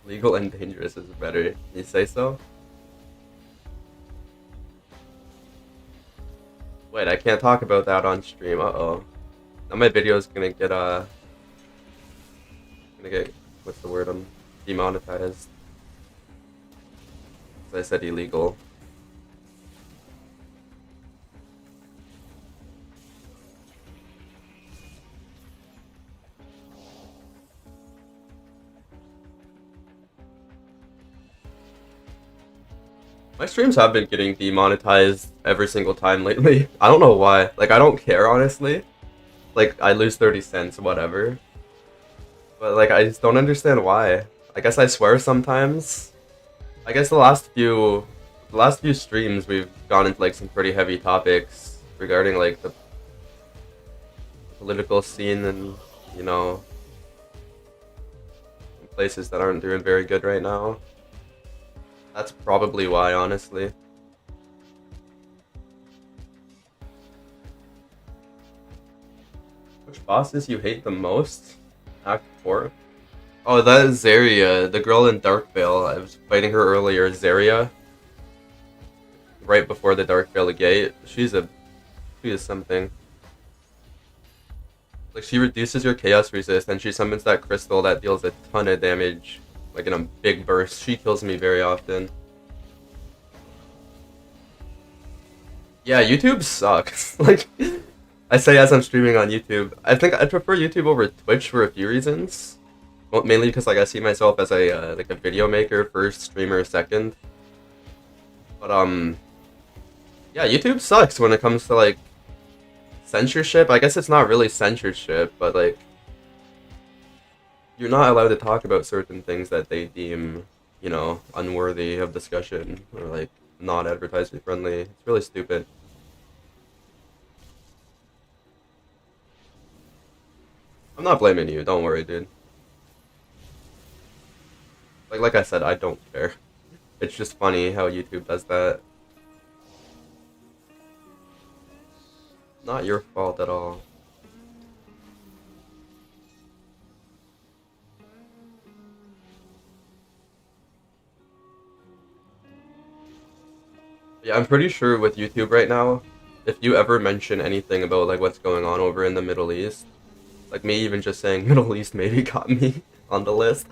Legal and dangerous is better. You say so? Wait, I can't talk about that on stream. Uh-oh. Now my video is gonna get what's the word? Demonetized. As I said, illegal. My streams have been getting demonetized every single time lately. I don't know why. Like, I don't care, honestly. Like, I lose 30 cents, whatever. But, like, I just don't understand why. I guess I swear sometimes. I guess the last few streams we've gone into, like, some pretty heavy topics regarding, like, the political scene and, you know, places that aren't doing very good right now. That's probably why, honestly. Which bosses you hate the most? Act 4? Oh, that is Zarya, the girl in Darkvale. I was fighting her earlier, Zarya. Right before the Darkvale gate. She is something. Like, she reduces your chaos resist and she summons that crystal that deals a ton of damage. Like in a big burst. She kills me very often. Yeah, YouTube sucks. Like, I say as I'm streaming on YouTube. I think I prefer YouTube over Twitch for a few reasons. Well, mainly because, like, I see myself as a like a video maker first, streamer second. But yeah, YouTube sucks when it comes to, like, censorship. I guess it's not really censorship, but, like, you're not allowed to talk about certain things that they deem, you know, unworthy of discussion or, like, not advertiser friendly. It's really stupid. I'm not blaming you, don't worry, dude. Like I said, I don't care. It's just funny how YouTube does that. Not your fault at all. Yeah, I'm pretty sure with YouTube right now, if you ever mention anything about, like, what's going on over in the Middle East, like me even just saying Middle East maybe got me on the list.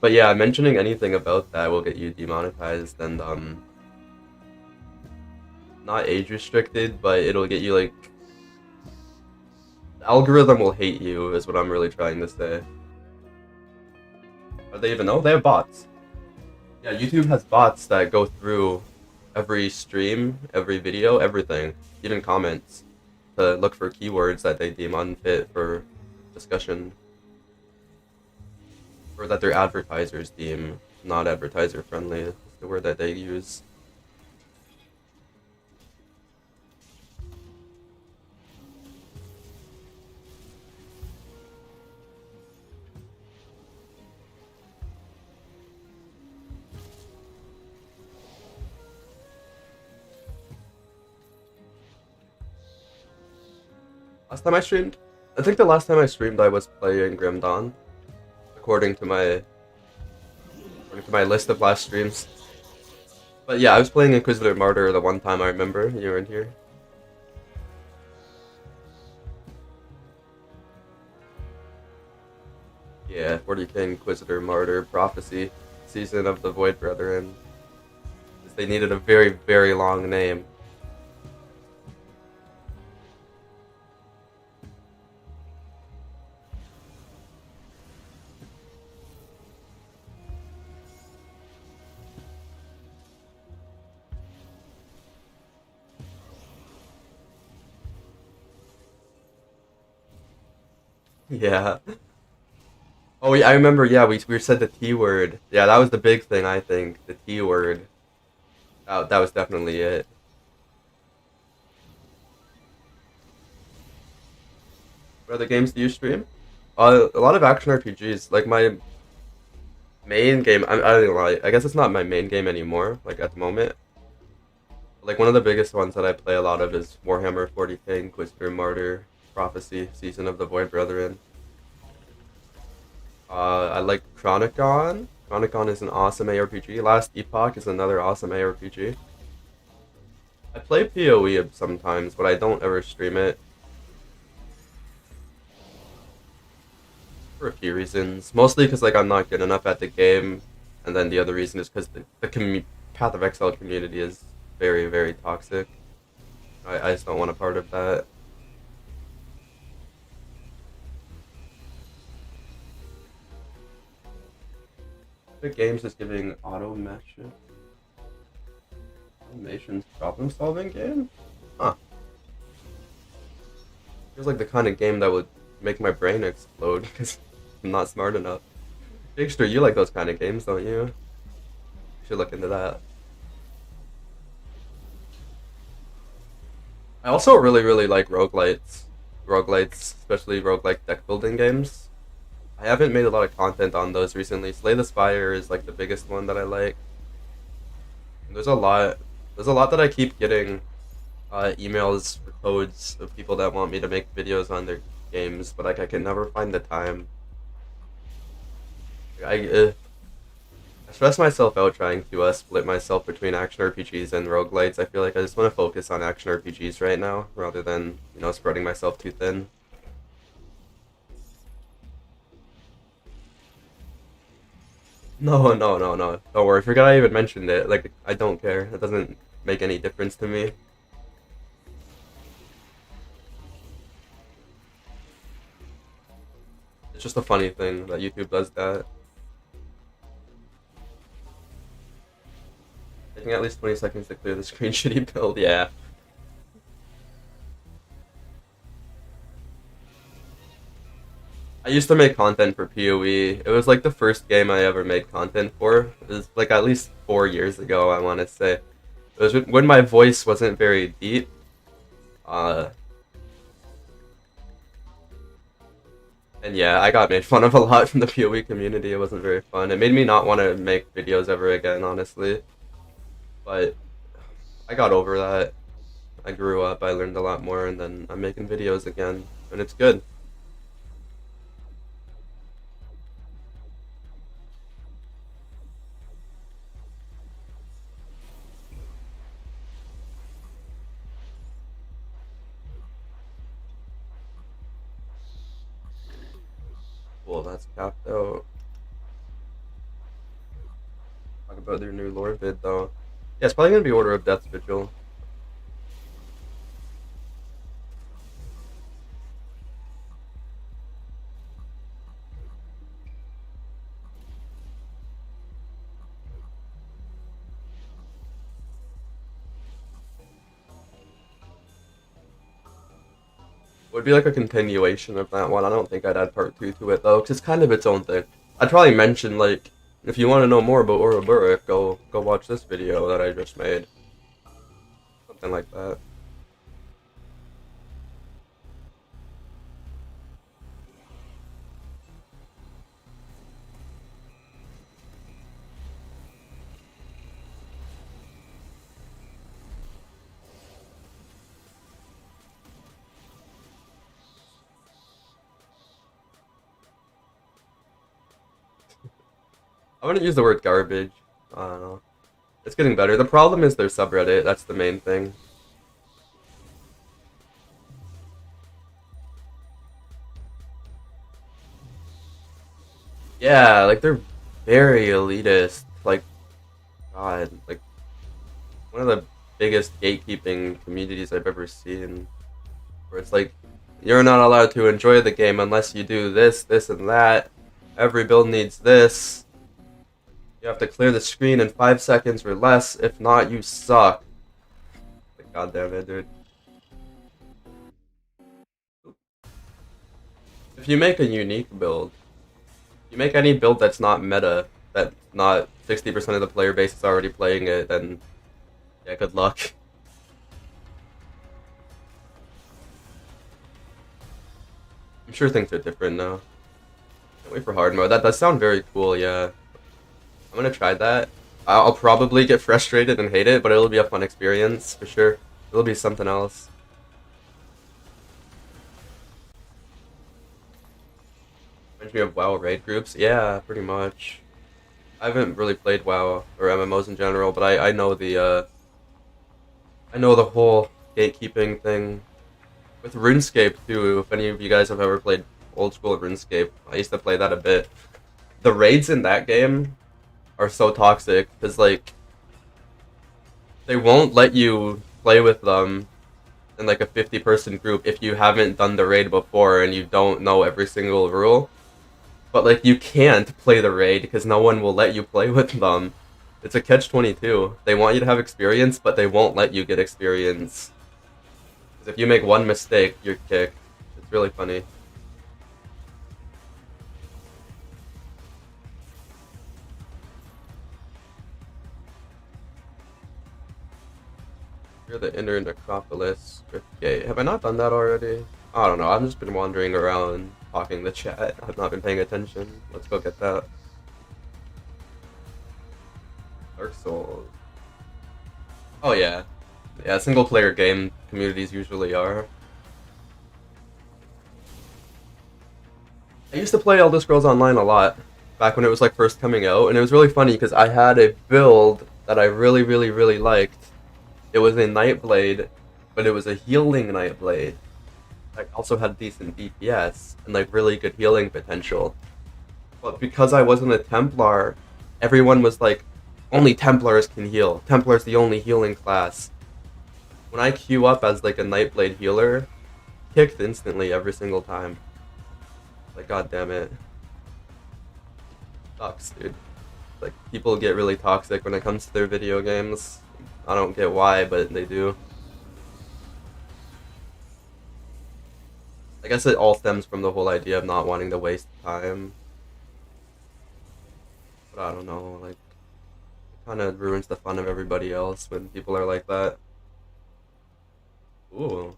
But yeah, mentioning anything about that will get you demonetized and, not age restricted, but it'll get you, like, the algorithm will hate you is what I'm really trying to say. Or they even know? They have bots. Yeah, YouTube has bots that go through every stream, every video, everything, even comments, to look for keywords that they deem unfit for discussion, or that their advertisers deem not advertiser friendly, is the word that they use. Last time I streamed? I think the last time I streamed I was playing Grim Dawn, according to my list of last streams. But yeah, I was playing Inquisitor Martyr the one time I remember you were in here. Yeah, 40k Inquisitor, Martyr, Prophecy, Season of the Void Brethren. They needed a very, very long name. Yeah. Oh, yeah, I remember. Yeah, we said the T word. Yeah, that was the big thing. I think the T word. That was definitely it. What other games do you stream? A lot of action RPGs. Like my main game. I don't know. I guess it's not my main game anymore. Like at the moment. Like one of the biggest ones that I play a lot of is Warhammer 40k, Inquisitor, Martyr, Prophecy, Season of the Void Brethren. I like Chronicon. Chronicon is an awesome ARPG. Last Epoch is another awesome ARPG. I play PoE sometimes, but I don't ever stream it. For a few reasons. Mostly because like I'm not good enough at the game, and then the other reason is because the Path of Exile community is very, very toxic. I just don't want a part of that. The game's just giving auto match animations problem solving game? Huh. Feels like the kind of game that would make my brain explode because I'm not smart enough. Jigster, you like those kind of games, don't you? You should look into that. I also really, really like roguelites. Roguelites, especially roguelike deck building games. I haven't made a lot of content on those recently. Slay the Spire is like the biggest one that I like. There's a lot that I keep getting emails for codes of people that want me to make videos on their games, but like I can never find the time. I stress myself out trying to split myself between action RPGs and roguelites. I feel like I just want to focus on action RPGs right now, rather than, you know, spreading myself too thin. No, no, no, no. Don't worry. Forget I even mentioned it. Like, I don't care. It doesn't make any difference to me. It's just a funny thing that YouTube does that. Taking at least 20 seconds to clear the screen. Shitty build, yeah. I used to make content for PoE. It was like the first game I ever made content for. It was like at least 4 years ago, I want to say. It was when my voice wasn't very deep. And yeah, I got made fun of a lot from the PoE community. It wasn't very fun. It made me not want to make videos ever again, honestly. But I got over that. I grew up, I learned a lot more, and then I'm making videos again. And it's good. Well, that's capped out. Talk about their new lore vid, though. Yeah, it's probably gonna be Order of Death's Vigil. Would be like a continuation of that one. I don't think I'd add part 2 to it, though, because it's kind of its own thing. I'd probably mention, like, if you want to know more about Ouroboros, go watch this video that I just made. Something like that. I wouldn't use the word garbage. I don't know. It's getting better. The problem is their subreddit. That's the main thing. Yeah, like they're very elitist. Like, God, like one of the biggest gatekeeping communities I've ever seen. Where it's like, you're not allowed to enjoy the game unless you do this, this, and that. Every build needs this. You have to clear the screen in 5 seconds or less. If not, you suck. Like, God damn it, dude. If you make a unique build, you make any build that's not meta, that not 60% of the player base is already playing it, then yeah, good luck. I'm sure things are different now. Can't wait for hard mode. That does sound very cool, yeah. I'm gonna try that. I'll probably get frustrated and hate it, but it'll be a fun experience, for sure. It'll be something else. Reminds me of WoW raid groups? Yeah, pretty much. I haven't really played WoW, or MMOs in general, but I know the whole gatekeeping thing. With RuneScape, too, if any of you guys have ever played old school RuneScape, I used to play that a bit. The raids in that game are so toxic, because, like, they won't let you play with them in, like, a 50-person group if you haven't done the raid before and you don't know every single rule. But, like, you can't play the raid because no one will let you play with them. It's a catch-22. They want you to have experience, but they won't let you get experience. Because if you make one mistake, you're kicked. It's really funny. You're the inner necropolis. Driftgate. Have I not done that already? I don't know. I've just been wandering around, talking the chat. I've not been paying attention. Let's go get that. Dark Souls. Oh yeah. Yeah, single player game communities usually are. I used to play Elder Scrolls Online a lot, back when it was like first coming out, and it was really funny because I had a build that I really, really, really liked. It was a Nightblade, but it was a healing Nightblade. I also had decent DPS and like really good healing potential. But because I wasn't a Templar, everyone was like, only Templars can heal. Templar's the only healing class. When I queue up as like a Nightblade healer, kicked instantly every single time. Like, god damn it. Sucks, dude. Like, people get really toxic when it comes to their video games. I don't get why, but they do. I guess it all stems from the whole idea of not wanting to waste time. But I don't know, like, it kind of ruins the fun of everybody else when people are like that. Ooh.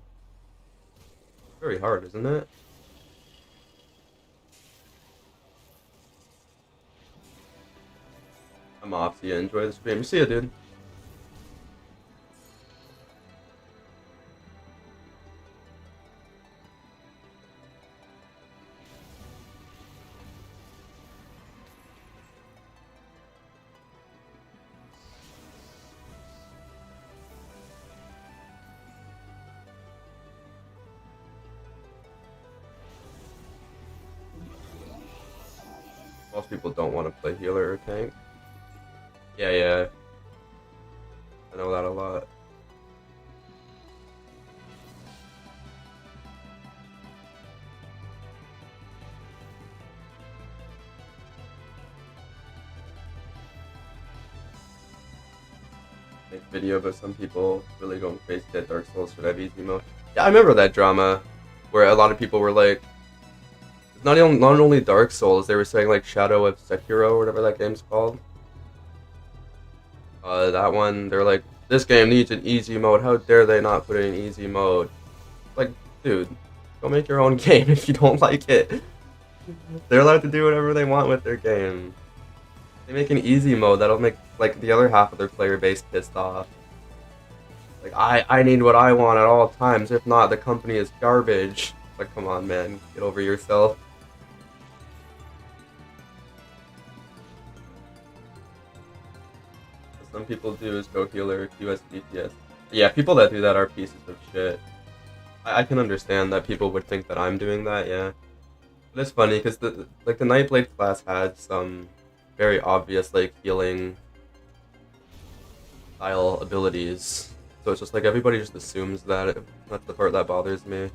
Very hard, isn't it? I'm off, so yeah, enjoy the stream. See ya, dude. Most people don't want to play healer or tank. Yeah. I know that a lot. Make video, but some people really going crazy at Dark Souls should have easy mode. Yeah, I remember that drama where a lot of people were like, it's not only Dark Souls, they were saying like Shadow of Sekiro or whatever that game's called. That one, they're like, this game needs an easy mode, how dare they not put it in easy mode? Like, dude, go make your own game if you don't like it. They're allowed to do whatever they want with their game. They make an easy mode, that'll make, like, the other half of their player base pissed off. Like, I need what I want at all times, if not, the company is garbage. Like, come on, man, get over yourself. Some people do is go healer, QS, DPS. Yeah, people that do that are pieces of shit. I can understand that people would think that I'm doing that, yeah. But it's funny because the Nightblade class had some very obvious like healing style abilities. So it's just like everybody just assumes that. That's the part that bothers me.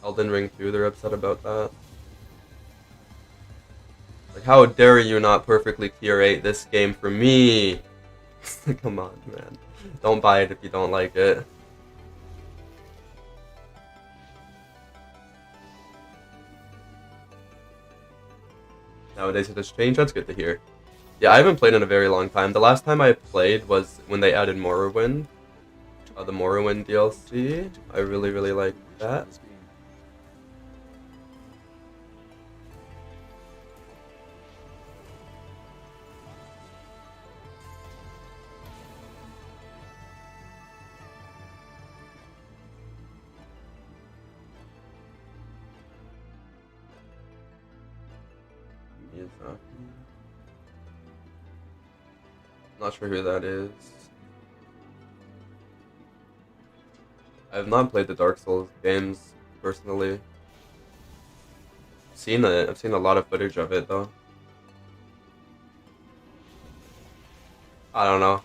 Elden Ring 2, they're upset about that. Like, how dare you not perfectly curate this game for me? Come on, man. Don't buy it if you don't like it. Nowadays it has changed, that's good to hear. Yeah, I haven't played in a very long time. The last time I played was when they added Morrowind. The Morrowind DLC. I really, really liked that. Not sure who that is. I have not played the Dark Souls games personally. I've seen a lot of footage of it though. I don't know.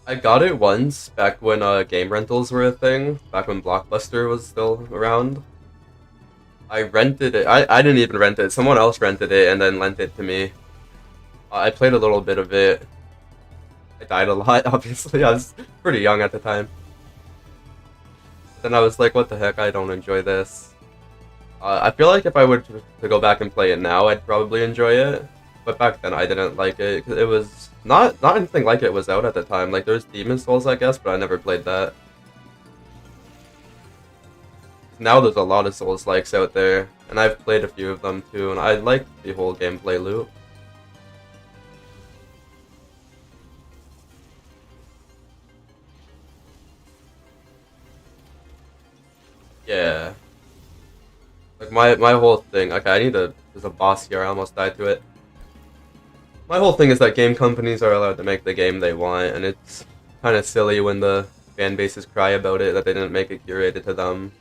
I got it once back when game rentals were a thing, back when Blockbuster was still around. I rented it. I didn't even rent it. Someone else rented it and then lent it to me. I played a little bit of it. I died a lot, obviously. I was pretty young at the time. Then I was like, what the heck, I don't enjoy this. I feel like if I were to go back and play it now, I'd probably enjoy it. But back then I didn't like it, 'cause it was not anything like it was out at the time. Like there's Demon Souls, I guess, but I never played that. Now there's a lot of Souls-likes out there, and I've played a few of them too, and I like the whole gameplay loop. Yeah. Like my whole thing. Okay, there's a boss here. I almost died to it. My whole thing is that game companies are allowed to make the game they want, and it's kind of silly when the fan bases cry about it that they didn't make it curated to them.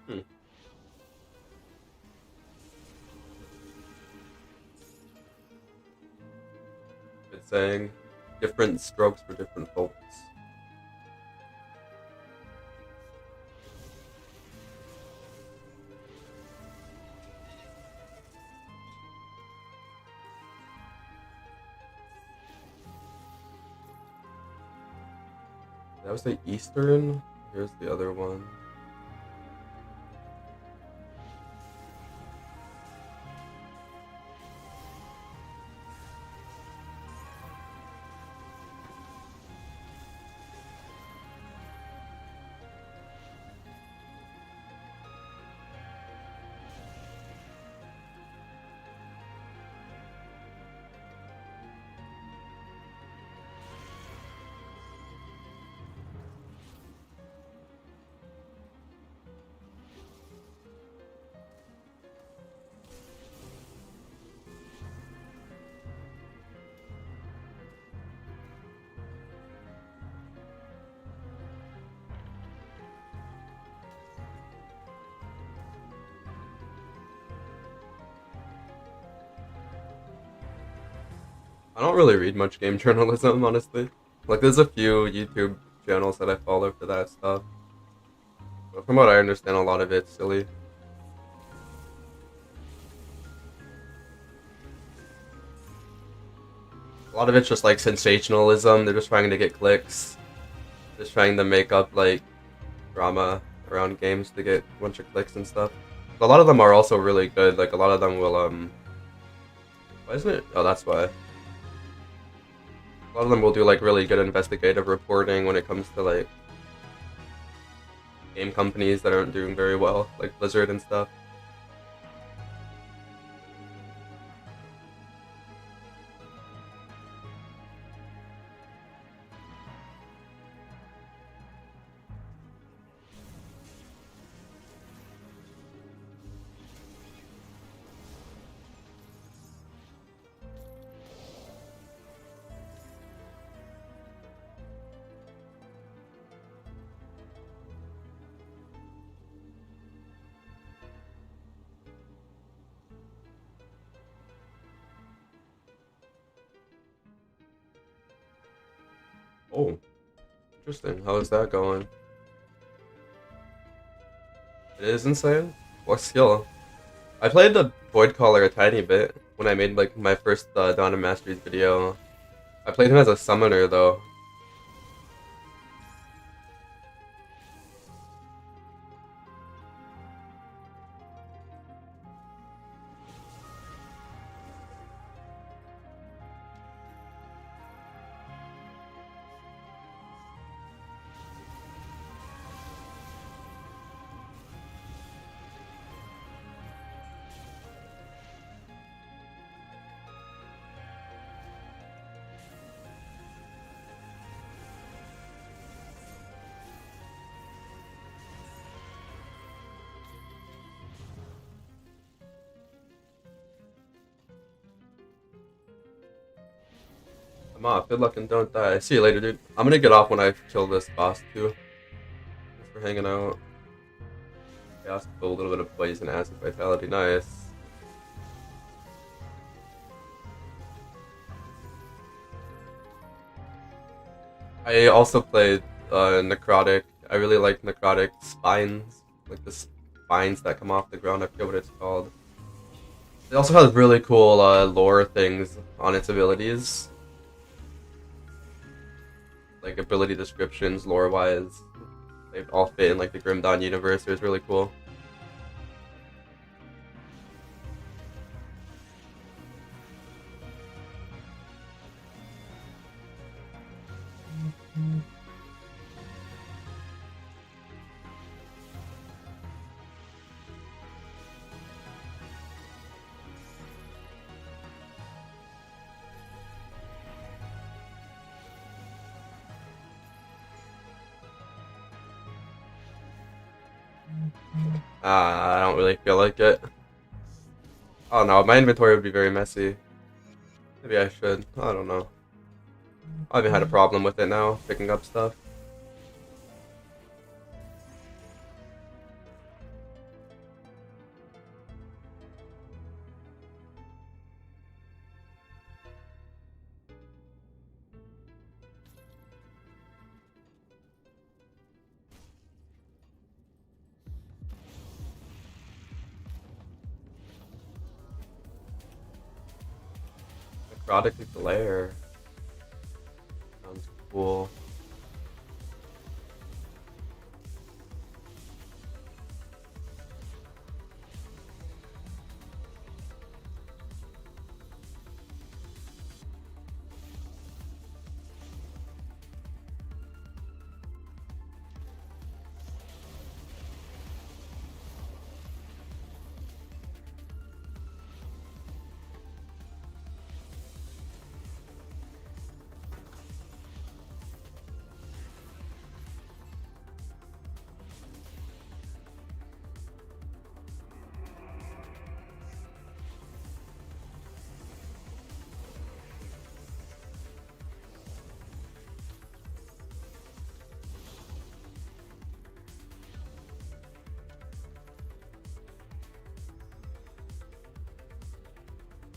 Hmm. It's saying different strokes for different folks. That was the Eastern. Here's the other one. I don't really read much game journalism, honestly. Like, there's a few YouTube channels that I follow for that stuff. But from what I understand, a lot of it's silly. A lot of it's just like sensationalism. They're just trying to get clicks. Just trying to make up like drama around games to get a bunch of clicks and stuff. But a lot of them are also really good. Like a lot of them will why isn't it? Oh, that's why. A lot of them will do like really good investigative reporting when it comes to like game companies that aren't doing very well, like Blizzard and stuff. Oh, interesting. How is that going? It is insane. What skill? I played the Void Caller a tiny bit when I made like my first Dawn of Masteries video. I played him as a summoner though. I'm off. Good luck and don't die. See you later, dude. I'm gonna get off when I kill this boss too. Thanks for hanging out. Chaos, a little bit of poison, acid, vitality, nice. I also played Necrotic. I really like Necrotic spines, like the spines that come off the ground. I forget what it's called. It also has really cool lore things on its abilities. Like ability descriptions, lore-wise, they all fit in like the Grim Dawn universe. It was really cool. I don't really feel like it. Oh no, my inventory would be very messy. Maybe I should. I don't know. I haven't had a problem with it now, picking up stuff. Necrotic Glare. Sounds cool.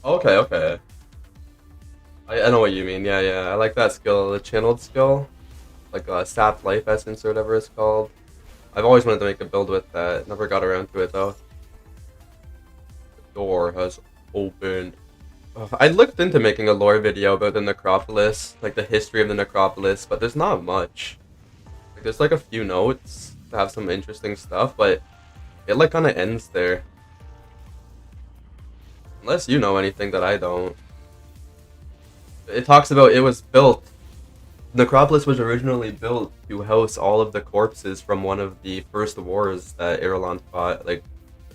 Okay, okay. I know what you mean. Yeah, yeah. I like that skill, the channeled skill, like sap life essence or whatever it's called. I've always wanted to make a build with that. Never got around to it though. The door has opened. I looked into making a lore video about the necropolis, like the history of the necropolis, but there's not much. Like, there's like a few notes to have some interesting stuff, but it like kind of ends there. Unless you know anything that I don't. It talks about it was built. Necropolis was originally built to house all of the corpses from one of the first wars that Irulan fought, like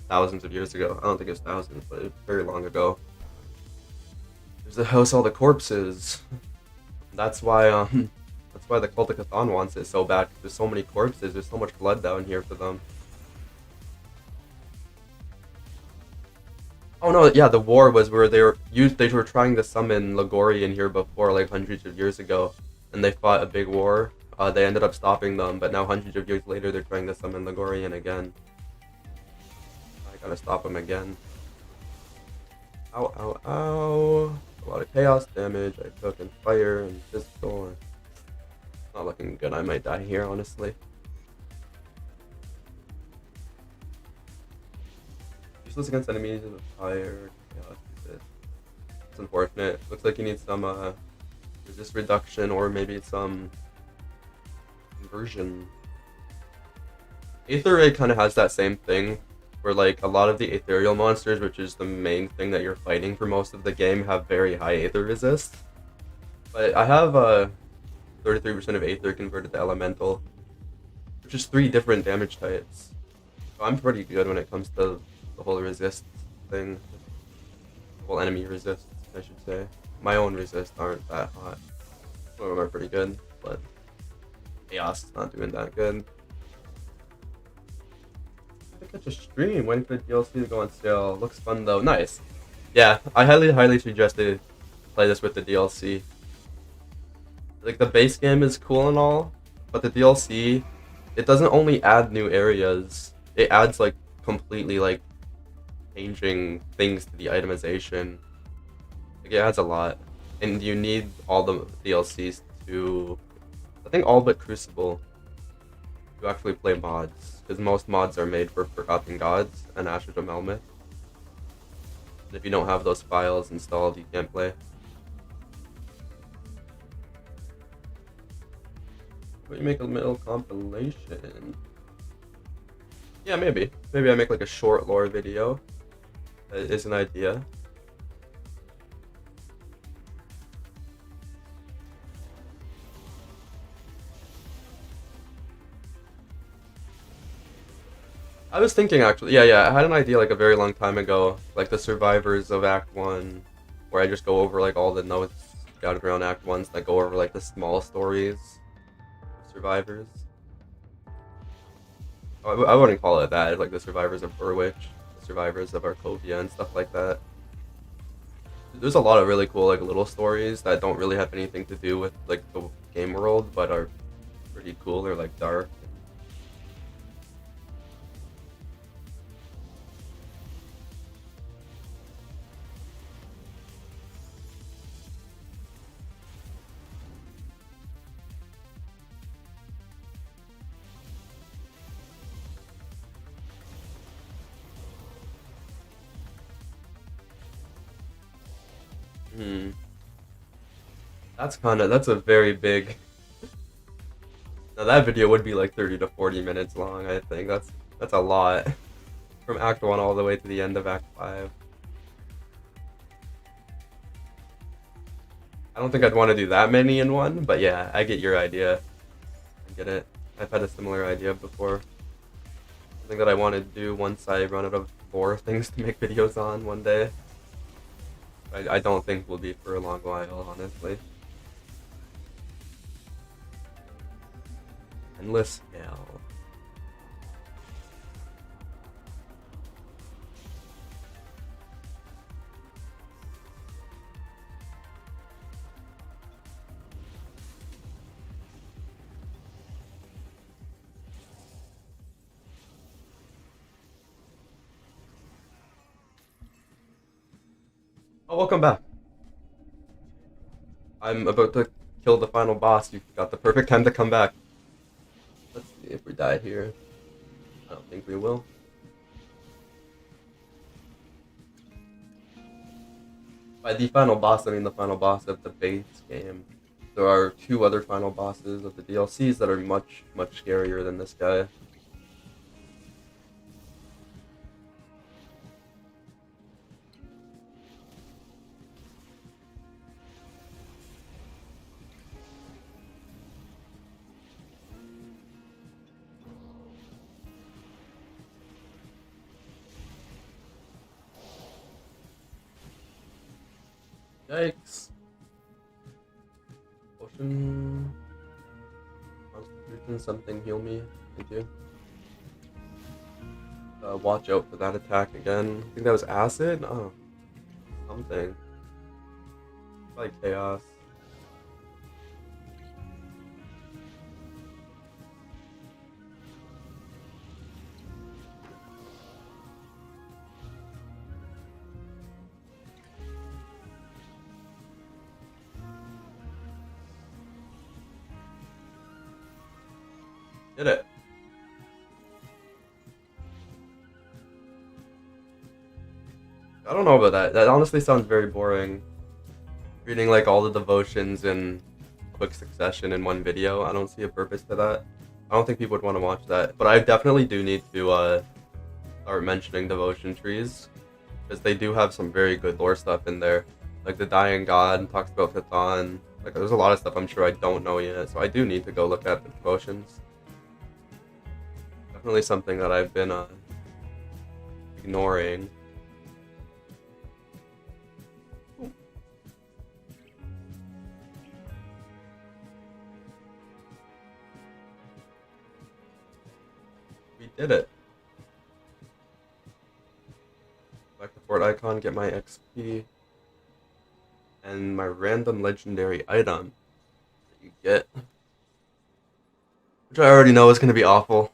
thousands of years ago. I don't think it was thousands, but it was very long ago. There's to house all the corpses. That's why the Cult of Cthon wants it so bad. 'Cause there's so many corpses. There's so much blood down here for them. Oh no, yeah, the war was where they were trying to summon Lagorian here before, like hundreds of years ago, and they fought a big war. They ended up stopping them, but now hundreds of years later, they're trying to summon Lagorian again. I gotta stop them again. Ow, ow, ow. A lot of chaos damage I took in fire and physical. Not looking good. I might die here, honestly. Useless against enemies with fire. Yeah, it's unfortunate. Looks like you need some resist reduction or maybe some conversion. Aether kind of has that same thing, where like a lot of the ethereal monsters, which is the main thing that you're fighting for most of the game, have very high Aether resist. But I have 33% of Aether converted to elemental, which is 3 different damage types. So I'm pretty good when it comes to the whole resist thing. The whole enemy resist, I should say. My own resist aren't that hot. Some of them are pretty good, but chaos is not doing that good. I think it's a stream. Waiting for the DLC to go on sale. Looks fun though. Nice. Yeah, I highly suggest to play this with the DLC. Like the base game is cool and all, but the DLC, it doesn't only add new areas. It adds like completely like changing things to the itemization. Like it adds a lot, and you need all the DLCs to, I think all but Crucible, to actually play mods, because most mods are made for Forgotten Gods and Ashes of Melmoth. And if you don't have those files installed, you can't play. But you make a little compilation. Yeah, maybe. Maybe I make like a short lore video. That is an idea. I was thinking actually, yeah, I had an idea like a very long time ago, like the survivors of Act 1, where I just go over like all the notes scattered around Act 1s that go over like the small stories of survivors. Oh, I wouldn't call it that, like the survivors of Burwitch, the survivors of Arcovia and stuff like that. There's a lot of really cool like little stories that don't really have anything to do with like the game world, but are pretty cool. They're like dark. That's a very big. Now that video would be like 30 to 40 minutes long, I think. That's a lot. From Act 1 all the way to the end of Act 5. I don't think I'd want to do that many in one, but yeah, I get your idea. I get it. I've had a similar idea before. Something that I want to do once I run out of more things to make videos on one day. I don't think will be for a long while, honestly. Endless hell. Oh, welcome back. I'm about to kill the final boss. You've got the perfect time to come back. Let's see if we die here. I don't think we will. By the final boss, I mean the final boss of the base game. There are 2 other final bosses of the DLCs that are much, much scarier than this guy. Yikes. Potion. Constitution, something heal me. Thank you. Watch out for that attack again. I think that was acid? Oh. Something. Probably chaos. Did it. I don't know about that. That honestly sounds very boring. Reading like all the devotions in quick succession in one video. I don't see a purpose to that. I don't think people would want to watch that. But I definitely do need to start mentioning devotion trees. Because they do have some very good lore stuff in there. Like the Dying God talks about Chthon. Like there's a lot of stuff I'm sure I don't know yet. So I do need to go look at the devotions. Definitely something that I've been ignoring. We did it. Back to Fort Icon, get my XP and my random legendary item that you get, which I already know is going to be awful.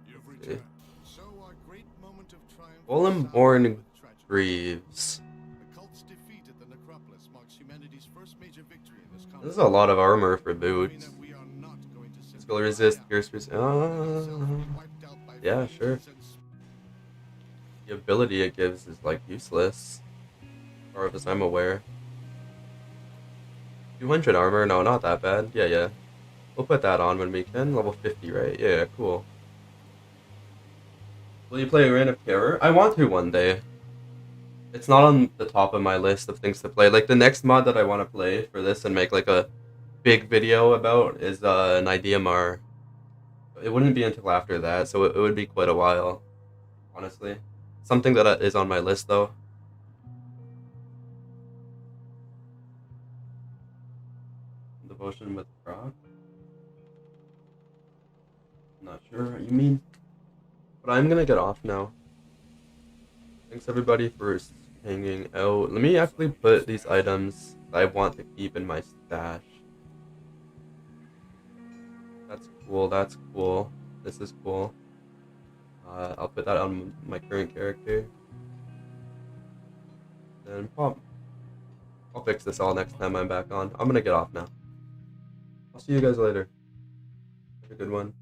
You've returned. So our great moment of triumph. Golem-born Greaves. The cult's defeat at the Necropolis marks humanity's first major victory in this This is a lot of armor for boots. We are not going to sit Skill resist, by. pierce resist. Yeah, sure. The ability it gives is like useless, as far as I'm aware. 200 armor? No, not that bad. Yeah. We'll put that on when we can. Level 50, right? Yeah, cool. Will you play Reign of Terror? I want to one day. It's not on the top of my list of things to play. Like, the next mod that I want to play for this and make, like, a big video about is an Ideamar. It wouldn't be until after that, so it would be quite a while, honestly. Something that is on my list, though. Devotion with Croc? Not sure what you mean. But I'm gonna get off now. Thanks everybody for hanging out. Let me actually put these items that I want to keep in my stash. That's cool, that's cool. This is cool. I'll put that on my current character. And I'll fix this all next time I'm back on. I'm gonna get off now. I'll see you guys later. Have a good one.